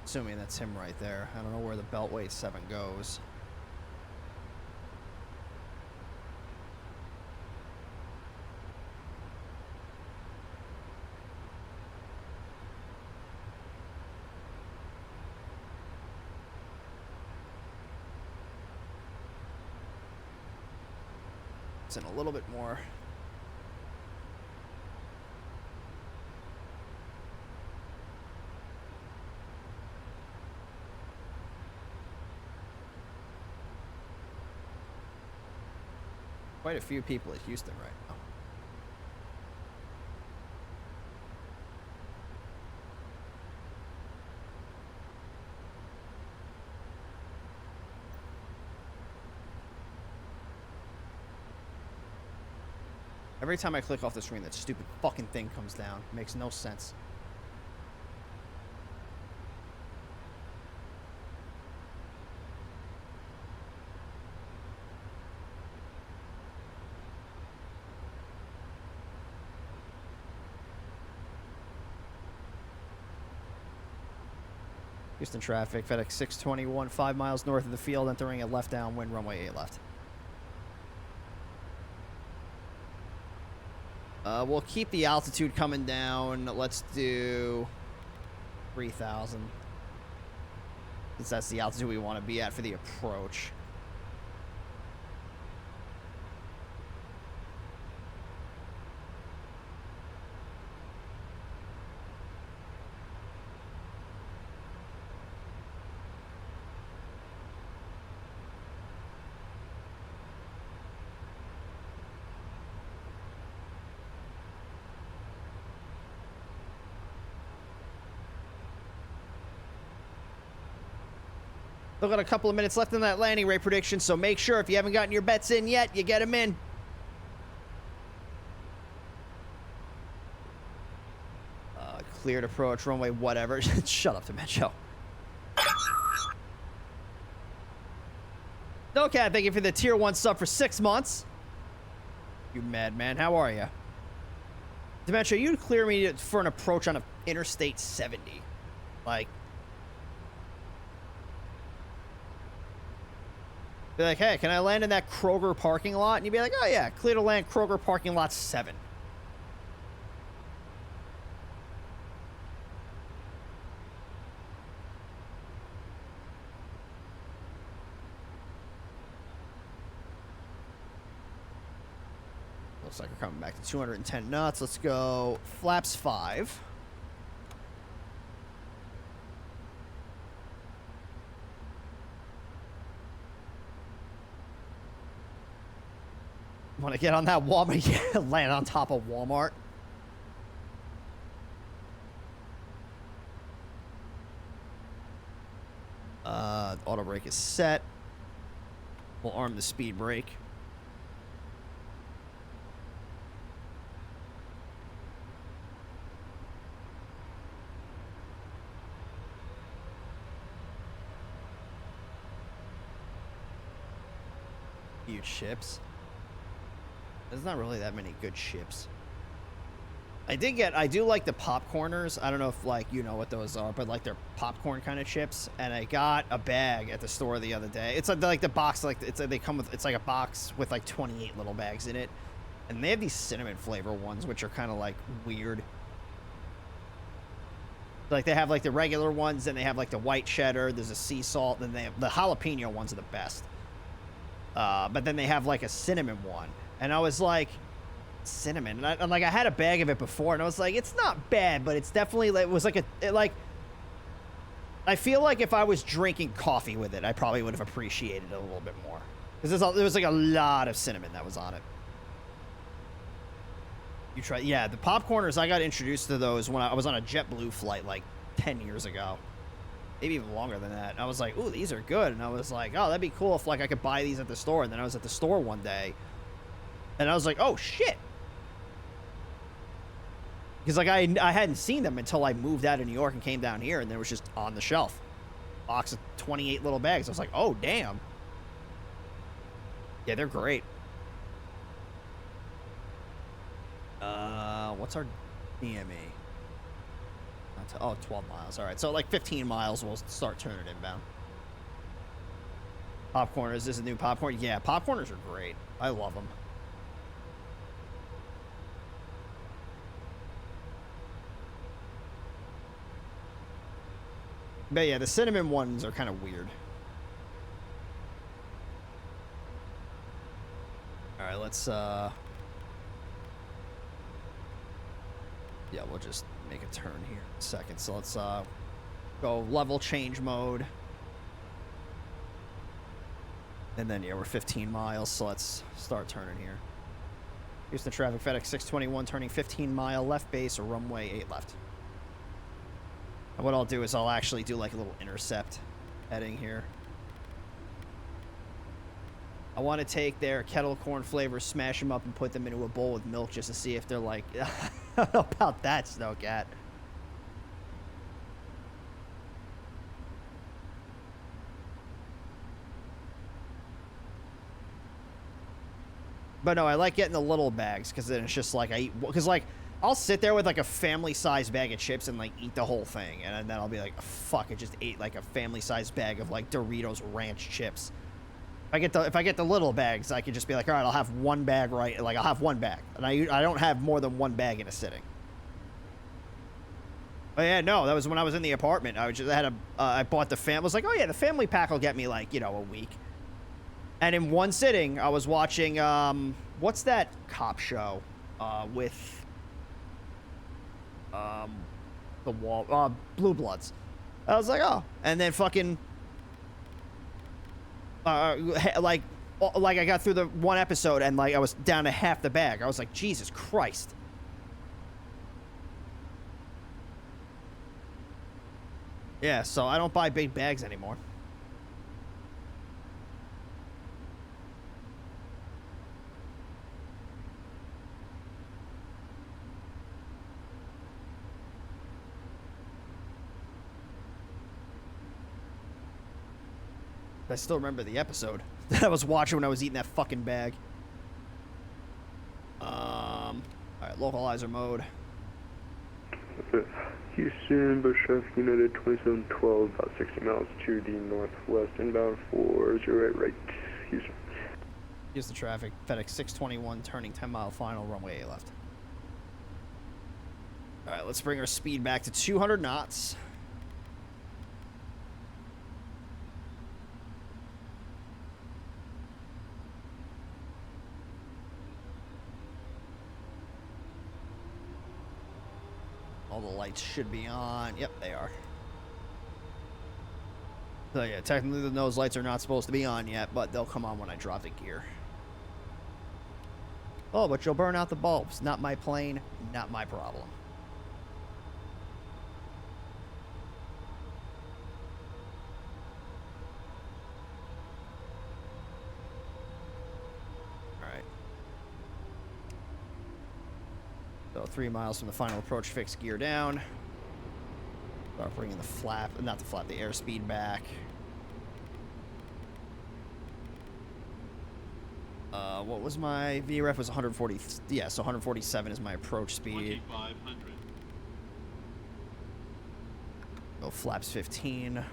Assuming that's him right there. I don't know where the Beltway 7 goes. in a little bit more. Quite a few people at Houston right now. Every time I click off the screen, that stupid fucking thing comes down. It makes no sense. Houston traffic, FedEx 621, 5 miles north of the field, entering a left downwind, runway 8 left. We'll keep the altitude coming down. Let's do 3,000. Since that's the altitude we want to be at for the approach. Still got a couple of minutes left in that landing rate prediction, so make sure if you haven't gotten your bets in yet, you get them in. Cleared approach, runway, whatever. Shut up, Dementia. Okay, thank you for the tier 1 sub for 6 months. You madman, how are you? Dementia, you'd clear me for an approach on a Interstate 70. Like, be like, hey, can I land in that Kroger parking lot? And you'd be like, oh yeah, clear to land Kroger parking lot 7. Looks like we're coming back to 210 knots. Let's go flaps 5. Want to get on that Walmart? Land on top of Walmart. Auto brake is set. We'll arm the speed brake. Huge ships. There's not really that many good ships. I do like the popcorners. I don't know if, like, you know what those are, but, like, they're popcorn kind of chips. And I got a bag at the store the other day. It's like the box, like, they come with, it's like a box with, like, 28 little bags in it. And they have these cinnamon flavor ones, which are kind of, like, weird. Like, they have, like, the regular ones, then they have, like, the white cheddar, there's a sea salt, then they have, the jalapeno ones are the best. But then they have, like, a cinnamon one. And I was like, cinnamon. And I'm like, I had a bag of it before, and I was like, it's not bad, but it's definitely, like, it was like I feel like if I was drinking coffee with it, I probably would have appreciated it a little bit more. Because there was like a lot of cinnamon that was on it. You try, yeah, the popcorners, I got introduced to those when I was on a JetBlue flight like 10 years ago. Maybe even longer than that. And I was like, ooh, these are good. And I was like, oh, that'd be cool if, like, I could buy these at the store. And then I was at the store one day, and I was like, oh, shit. Because, like, I hadn't seen them until I moved out of New York and came down here, and they was just on the shelf. Box of 28 little bags. I was like, oh, damn. Yeah, they're great. What's our DME? Oh, 12 miles. All right, so like 15 miles, we'll start turning inbound. Popcorn, is this a new popcorn? Yeah, popcorners are great. I love them. But yeah, the cinnamon ones are kind of weird. All right, let's yeah, we'll just make a turn here in a second. So let's go level change mode. And then yeah, we're 15 miles, so let's start turning here. Houston traffic, FedEx 621 turning 15-mile left base or runway 8 left. And what I'll do is I'll actually do like a little intercept heading here. I want to take their kettle corn flavors, smash them up, and put them into a bowl with milk just to see if they're like, I don't know about that, Snowcat. But no, I like getting the little bags because then it's just like I eat. Because like I'll sit there with like a family-sized bag of chips and like eat the whole thing, and then I'll be like, fuck, I just ate like a family-sized bag of like Doritos ranch chips. If I get the little bags, I could just be like, all right, I'll have one bag, right? Like I'll have one bag, and I don't have more than one bag in a sitting. But yeah, no, that was when I was in the apartment. I bought the I was like, oh yeah, the family pack will get me like, you know, a week. And in one sitting, I was watching, what's that cop show, with, Blue Bloods. I was like, oh, and then fucking, like I got through the one episode and like I was down to half the bag. I was like, Jesus Christ. Yeah, so I don't buy big bags anymore. I still remember the episode that I was watching when I was eating that fucking bag. Alright, localizer mode. Houston, Bush traffic United 2712, about 60 miles to the northwest, inbound 408 right, Houston. Here's the traffic, FedEx 621, turning 10-mile final, runway 8 left. Alright, let's bring our speed back to 200 knots. All the lights should be on. Yep, they are. So yeah, technically those lights are not supposed to be on yet, but they'll come on when I drop the gear. Oh, but you'll burn out the bulbs. Not my plane, not my problem. So 3 miles from the final approach, fix gear down. Start bringing the flap, not the flap, the airspeed back. What was my VREF was 140, yeah, so 147 is my approach speed. 2500. Go flaps 15.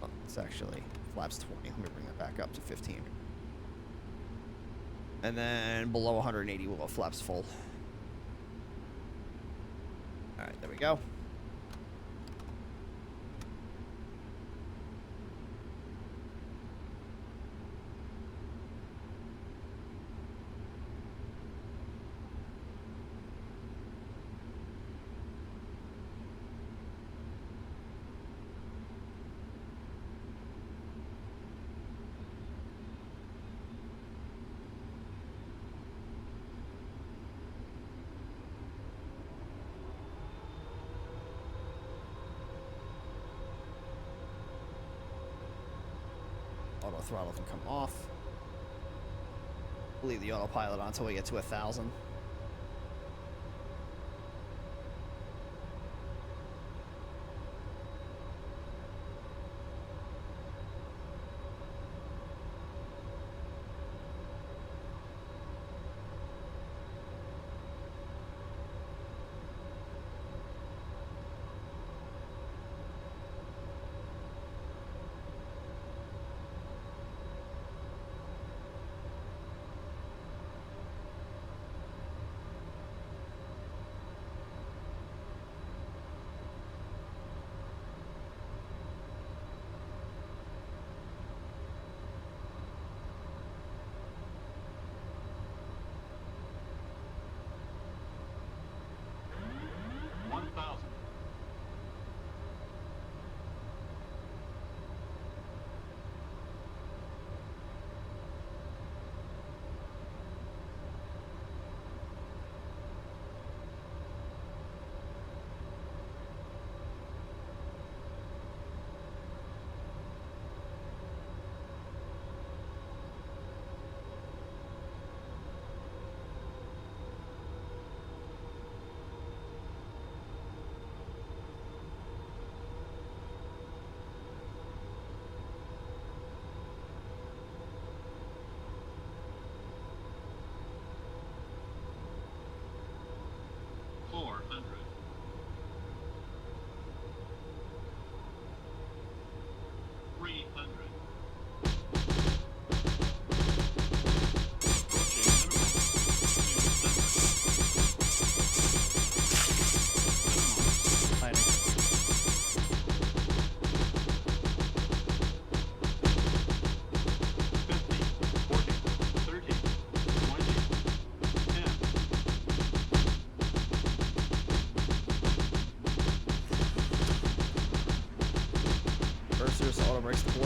Oh, it's actually flaps 20. Let me bring that back up to 15. And then below 180, we'll go flaps full. All right, there we go. Auto throttle can come off. We'll leave the autopilot on until we get to 1,000.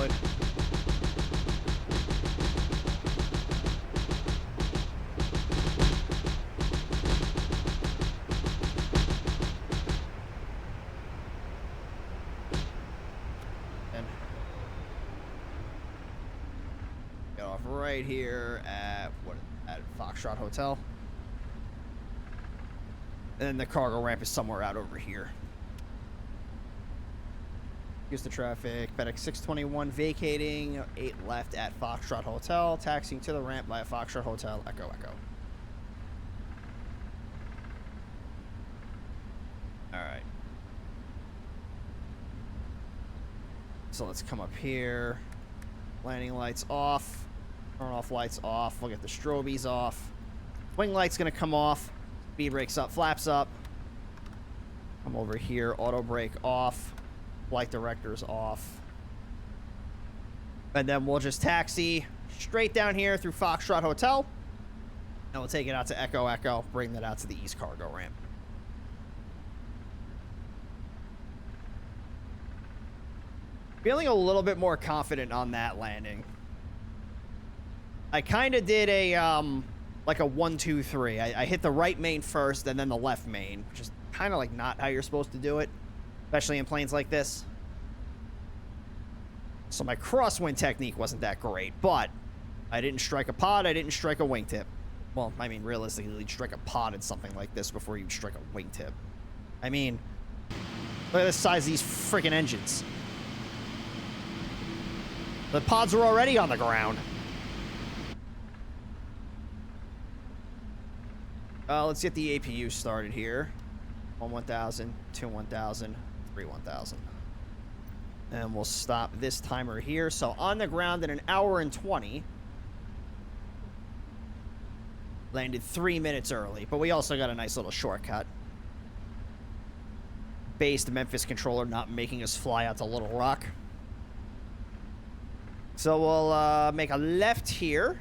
deployed. And get off right here at Foxtrot Hotel. And then the cargo ramp is somewhere out over here. Use the traffic. FedEx 621 vacating. 8 left at Foxtrot Hotel. Taxiing to the ramp via Foxtrot Hotel. Echo, echo. Alright. So let's come up here. Landing lights off. Turn off lights off. We'll get the strobies off. Wing light's going to come off. Speed brakes up, flaps up. Come over here, auto brake off, flight directors off. And then we'll just taxi straight down here through Foxtrot Hotel. And we'll take it out to Echo Echo, bring that out to the East Cargo Ramp. Feeling a little bit more confident on that landing. I kind of did a, like a 1, 2, 3. I hit the right main first and then the left main, which is kind of like not how you're supposed to do it, especially in planes like this. So my crosswind technique wasn't that great, but I didn't strike a pod, I didn't strike a wingtip. Well, I mean, realistically, you'd strike a pod in something like this before you'd strike a wingtip. I mean, look at the size of these freaking engines. The pods were already on the ground. Let's get the APU started here. 1 1000, 2 1000, 3 1000. And we'll stop this timer here. So on the ground in 1 hour and 20. Landed 3 minutes early, but we also got a nice little shortcut. Based Memphis controller not making us fly out to Little Rock. So we'll make a left here.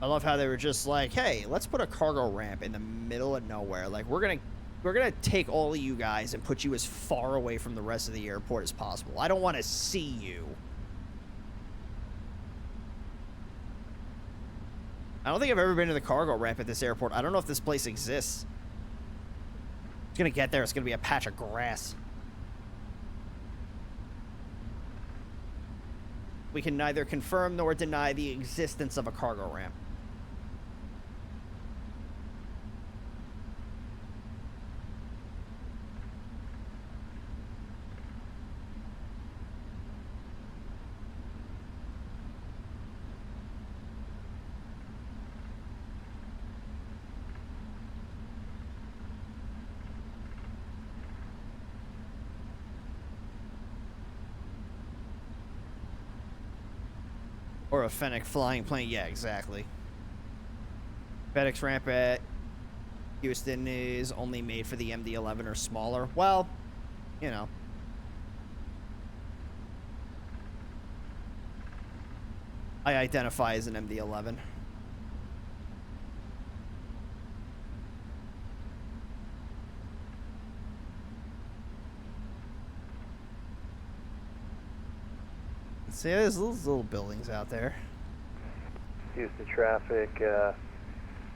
I love how they were just like, hey, let's put a cargo ramp in the middle of nowhere. Like, we're gonna take all of you guys and put you as far away from the rest of the airport as possible. I don't want to see you. I don't think I've ever been to the cargo ramp at this airport. I don't know if this place exists. It's gonna get there. It's gonna be a patch of grass. We can neither confirm nor deny the existence of a cargo ramp. Or a Fennec flying plane. Yeah, exactly. FedEx ramp at Houston is only made for the MD-11 or smaller. Well, you know. I identify as an MD-11. See, there's those little buildings out there. Houston traffic,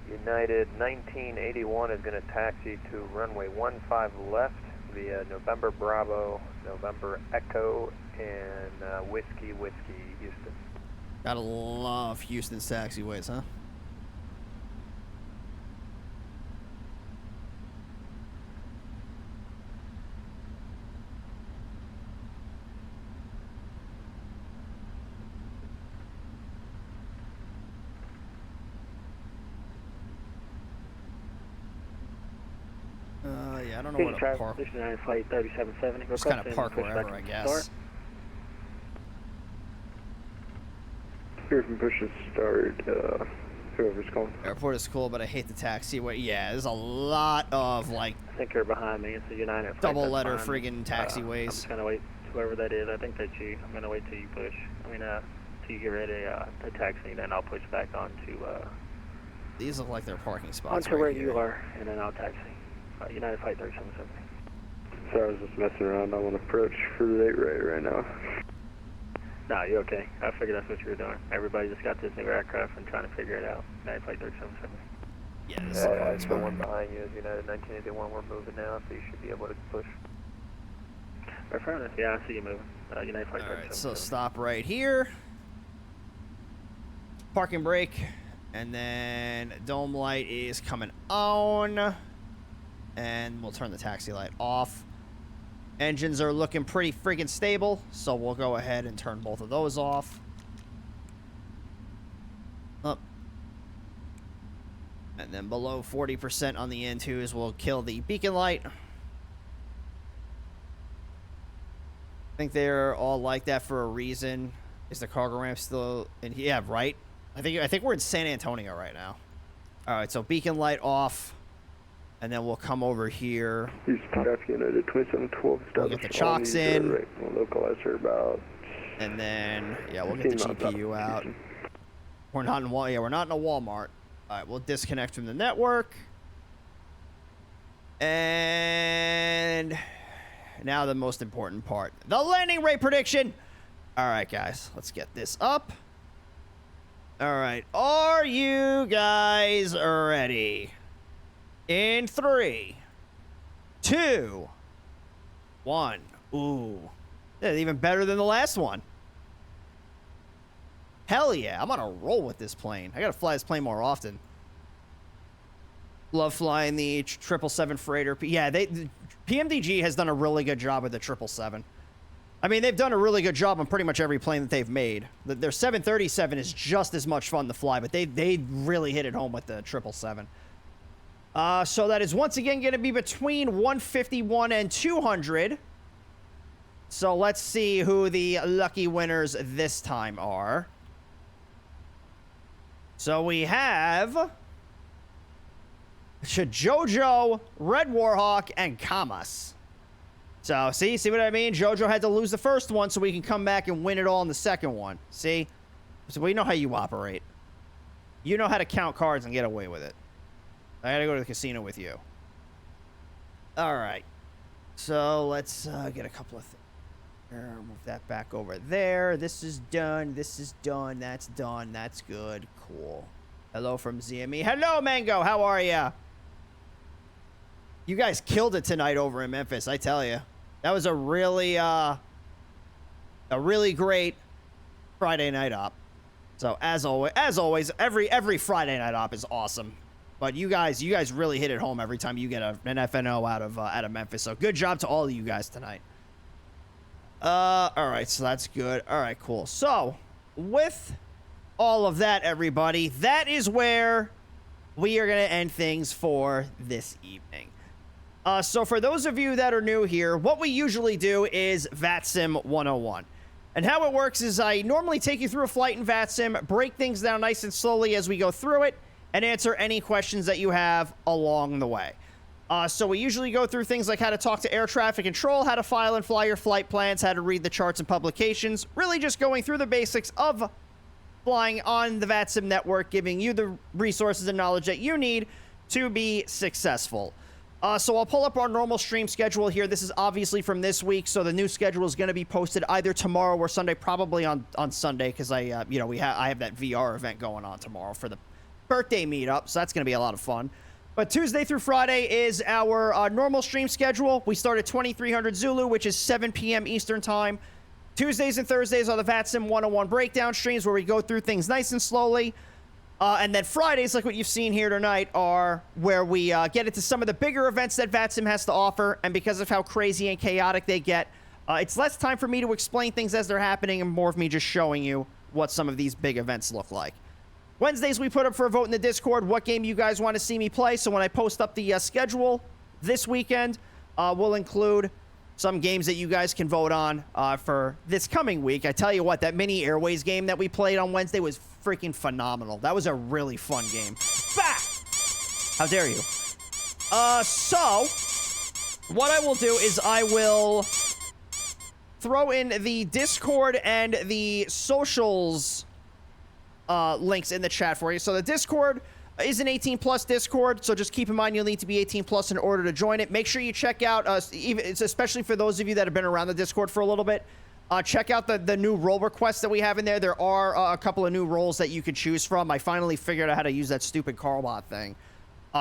United 1981 is going to taxi to runway 15 left via November Bravo, November Echo, and Whiskey Houston. Gotta love Houston's taxiways, huh? Yeah, I don't know what to park. Flight 3770. Just kind of park wherever, I guess. Here from push to start, whoever's calling. Airport is cool, but I hate the taxiway. Yeah, there's a lot of, like, I think you're behind me. It's a United flight. Double letter friggin' taxiways. I'm just gonna wait, whoever that is. I think that's you. I'm gonna wait till you push. Till you get ready to taxi, then I'll push back onto. These look like they're parking spots. Onto where you are, and then I'll taxi. United Flight 3770. Sorry, I was just messing around. I'm on approach for the 8 right now. Nah, you okay? I figured that's what you were doing. Everybody just got this new aircraft and trying to figure it out. United Flight 377. Yeah, this is the one behind you is United 1981. We're moving now, so you should be able to push. Fair enough. Yeah, I see you moving. United Flight 377. Alright, so stop right here. Parking brake. And then dome light is coming on. And we'll turn the taxi light off. Engines are looking pretty freaking stable, so we'll go ahead and turn both of those off. Up. And then below 40% on the N2s will kill the beacon light. I think they're all like that for a reason. Is the cargo ramp still in? Yeah, right. I think we're in San Antonio right now. All right, so beacon light off. And then we'll come over here. Houston traffic United 2712. We'll get the chocks in. Right. We'll localize her about. And then, yeah, we'll get the GPU out. We're not in we're not in a Walmart. All right, we'll disconnect from the network. And now the most important part. The landing rate prediction. All right, guys, let's get this up. All right, are you guys ready? In 3, 2, 1. Ooh. That's even better than the last one. Hell yeah. I'm on a roll with this plane. I gotta fly this plane more often. Love flying the 777 freighter. Yeah, PMDG has done a really good job with the 777. I mean, they've done a really good job on pretty much every plane that they've made. Their 737 is just as much fun to fly, but they really hit it home with the 777. So that is once again going to be between 151 and 200. So let's see who the lucky winners this time are. So we have Jojo, Red Warhawk, and Kamas. So see what I mean? Jojo had to lose the first one so we can come back and win it all in the second one. See? So we know how you operate. You know how to count cards and get away with it. I gotta go to the casino with you. All right. So let's get a couple of things. Move that back over there. This is done. This is done. That's done. That's good. Cool. Hello from ZME. Hello, Mango. How are ya? You guys killed it tonight over in Memphis, I tell you. That was a really great Friday night op. So as always, every Friday night op is awesome. But you guys really hit it home every time you get an FNO out of Memphis. So good job to all of you guys tonight. All right, so that's good. All right, cool. So with all of that, everybody, that is where we are going to end things for this evening. So for those of you that are new here, what we usually do is VATSIM 101. And how it works is I normally take you through a flight in VATSIM, break things down nice and slowly as we go through it, and answer any questions that you have along the way. So we usually go through things like how to talk to air traffic control, how to file and fly your flight plans, how to read the charts and publications, really just going through the basics of flying on the VATSIM network, giving you the resources and knowledge that you need to be successful. So I'll pull up our normal stream schedule here. This is obviously from this week, so the new schedule is going to be posted either tomorrow or Sunday, probably on Sunday, because I have that VR event going on tomorrow for the birthday meetup, so that's going to be a lot of fun. But Tuesday through Friday is our normal stream schedule. We start at 2300 Zulu, which is 7 p.m. Eastern Time. Tuesdays and Thursdays are the VATSIM 101 breakdown streams where we go through things nice and slowly. And then Fridays, like what you've seen here tonight, are where we get into some of the bigger events that VATSIM has to offer. And because of how crazy and chaotic they get, it's less time for me to explain things as they're happening and more of me just showing you what some of these big events look like. Wednesdays, we put up for a vote in the Discord what game you guys want to see me play. So when I post up the schedule this weekend, we'll include some games that you guys can vote on for this coming week. I tell you what, that mini Airways game that we played on Wednesday was freaking phenomenal. That was a really fun game. Bah! How dare you? So, what I will do is I will throw in the Discord and the socials links in the chat for you. So the Discord, is an 18+ Discord, so just keep in mind you'll need to be 18+ in order to join it. Make sure you check out, especially for those of you that have been around the Discord for a little bit, check out the new role requests that we have in there. There are a couple of new roles that you could choose from. I finally figured out how to use that stupid Carbot thing.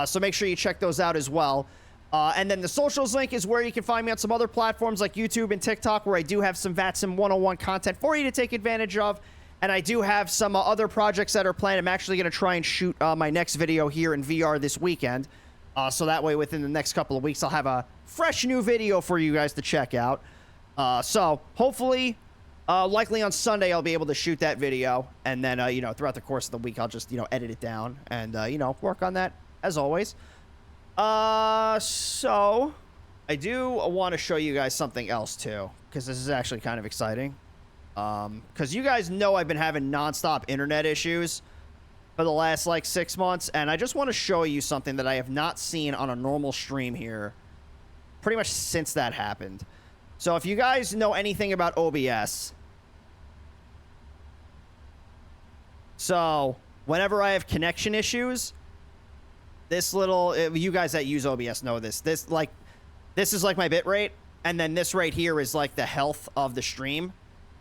So make sure you check those out as well. And then the socials link is where you can find me on some other platforms like YouTube and TikTok, where I do have some VATSIM 101 content for you to take advantage of. And I do have some other projects that are planned. I'm actually going to try and shoot my next video here in VR this weekend. So that way, within the next couple of weeks, I'll have a fresh new video for you guys to check out. So hopefully, likely on Sunday, I'll be able to shoot that video. And then, you know, throughout the course of the week, I'll just, you know, edit it down and, you know, work on that as always. So I do want to show you guys something else too, because this is actually kind of exciting. Because you guys know I've been having nonstop internet issues for the last like 6 months, and I just want to show you something that I have not seen on a normal stream here pretty much since that happened. So if you guys know anything about OBS, so whenever I have connection issues, this little, you guys that use OBS know this. This is like my bit rate, and then this right here is like the health of the stream.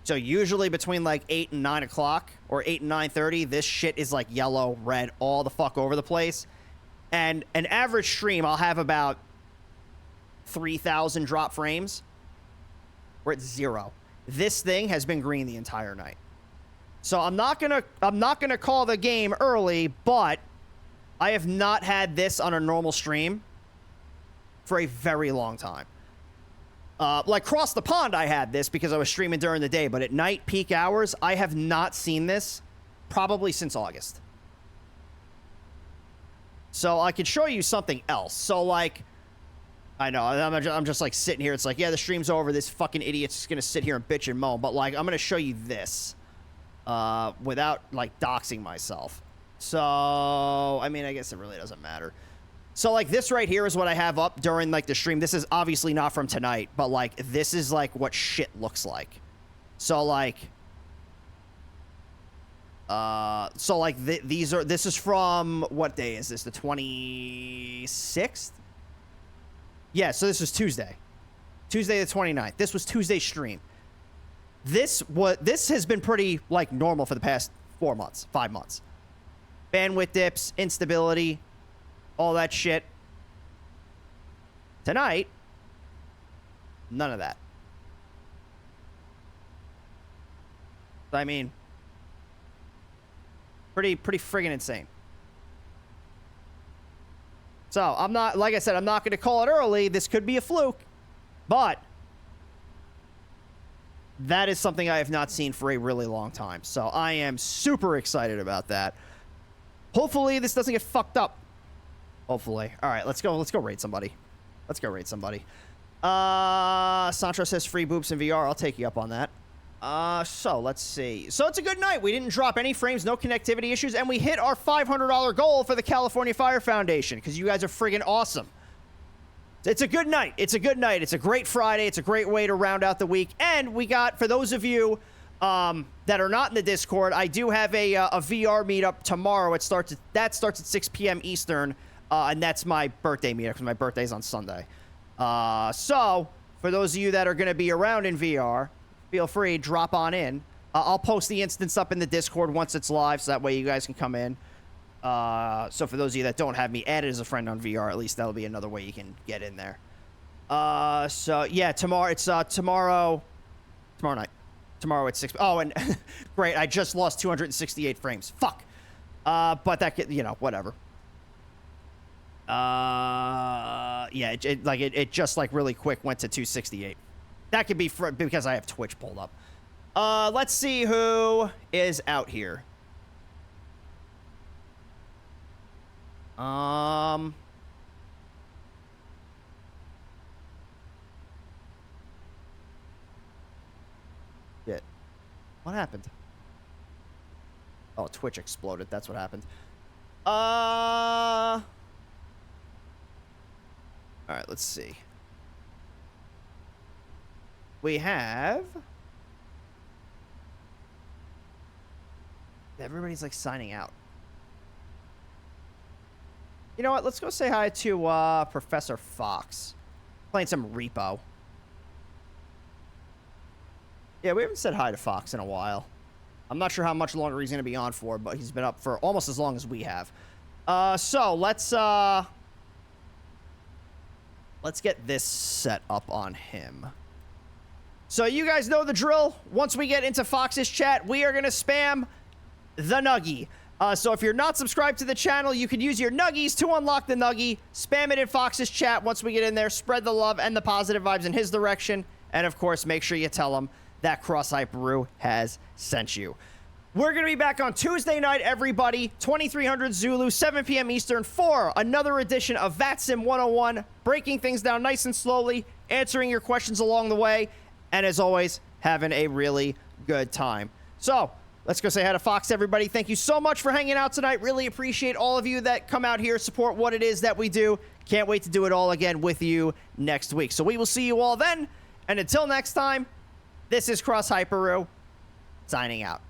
So usually between like 8 and 9 o'clock, or 8 and 9:30, this shit is like yellow, red, all the fuck over the place. And an average stream, I'll have about 3,000 drop frames. We're at 0. This thing has been green the entire night. So I'm not gonna call the game early, but I have not had this on a normal stream for a very long time. Like, across the pond, I had this because I was streaming during the day, but at night, peak hours, I have not seen this probably since August. So I could show you something else. So, like, I know, I'm just, like, sitting here. It's like, yeah, the stream's over. This fucking idiot's just going to sit here and bitch and moan. But, like, I'm going to show you this without, like, doxing myself. So, I mean, I guess it really doesn't matter. So, like, this right here is what I have up during, like, the stream. This is obviously not from tonight, but, like, this is, like, what shit looks like. So, like, this is from, what day is this? The 26th? Yeah, so this was Tuesday. Tuesday the 29th. This was Tuesday's stream. This has been pretty, like, normal for the past 4 months, 5 months. Bandwidth dips, instability, all that shit. Tonight, none of that. I mean, pretty friggin' insane. So, I'm not, like I said, I'm not going to call it early. This could be a fluke, but that is something I have not seen for a really long time. So, I am super excited about that. Hopefully, this doesn't get fucked up. Hopefully. All right, let's go raid somebody. Let's go raid somebody. Sancho says free boops in VR. I'll take you up on that. So let's see. So it's a good night. We didn't drop any frames, no connectivity issues, and we hit our $500 goal for the California Fire Foundation because you guys are friggin' awesome. It's a good night. It's a good night. It's a great Friday. It's a great way to round out the week. And we got, for those of you that are not in the Discord, I do have a VR meetup tomorrow. That starts at 6 p.m. Eastern. And that's my birthday meetup because my birthday's on Sunday. So, for those of you that are going to be around in VR, feel free, drop on in. I'll post the instance up in the Discord once it's live, so that way you guys can come in. So, for those of you that don't have me added as a friend on VR, at least that'll be another way you can get in there. So, yeah, tomorrow, it's tomorrow night. Tomorrow at 6. Oh, and great, I just lost 268 frames. Fuck. But that could, you know, whatever. Yeah, it just like really quick went to 268. That could be because I have Twitch pulled up. Let's see who is out here. Shit. What happened? Oh, Twitch exploded. That's what happened. All right, let's see. We have... Everybody's, like, signing out. You know what? Let's go say hi to Professor Fox. Playing some repo. Yeah, we haven't said hi to Fox in a while. I'm not sure how much longer he's going to be on for, but he's been up for almost as long as we have. So let's get this set up on him. So you guys know the drill. Once we get into Fox's chat, we are going to spam the Nuggie. So if you're not subscribed to the channel, you can use your Nuggies to unlock the Nuggie. Spam it in Fox's chat once we get in there. Spread the love and the positive vibes in his direction. And, of course, make sure you tell him that Cross-Hyperu has sent you. We're going to be back on Tuesday night, everybody. 2300 Zulu, 7 p.m. Eastern, for another edition of VATSIM 101. Breaking things down nice and slowly, answering your questions along the way. And, as always, having a really good time. So, let's go say hi to Fox, everybody. Thank you so much for hanging out tonight. Really appreciate all of you that come out here, support what it is that we do. Can't wait to do it all again with you next week. So we will see you all then. And until next time, this is Cross-Hyperu, signing out.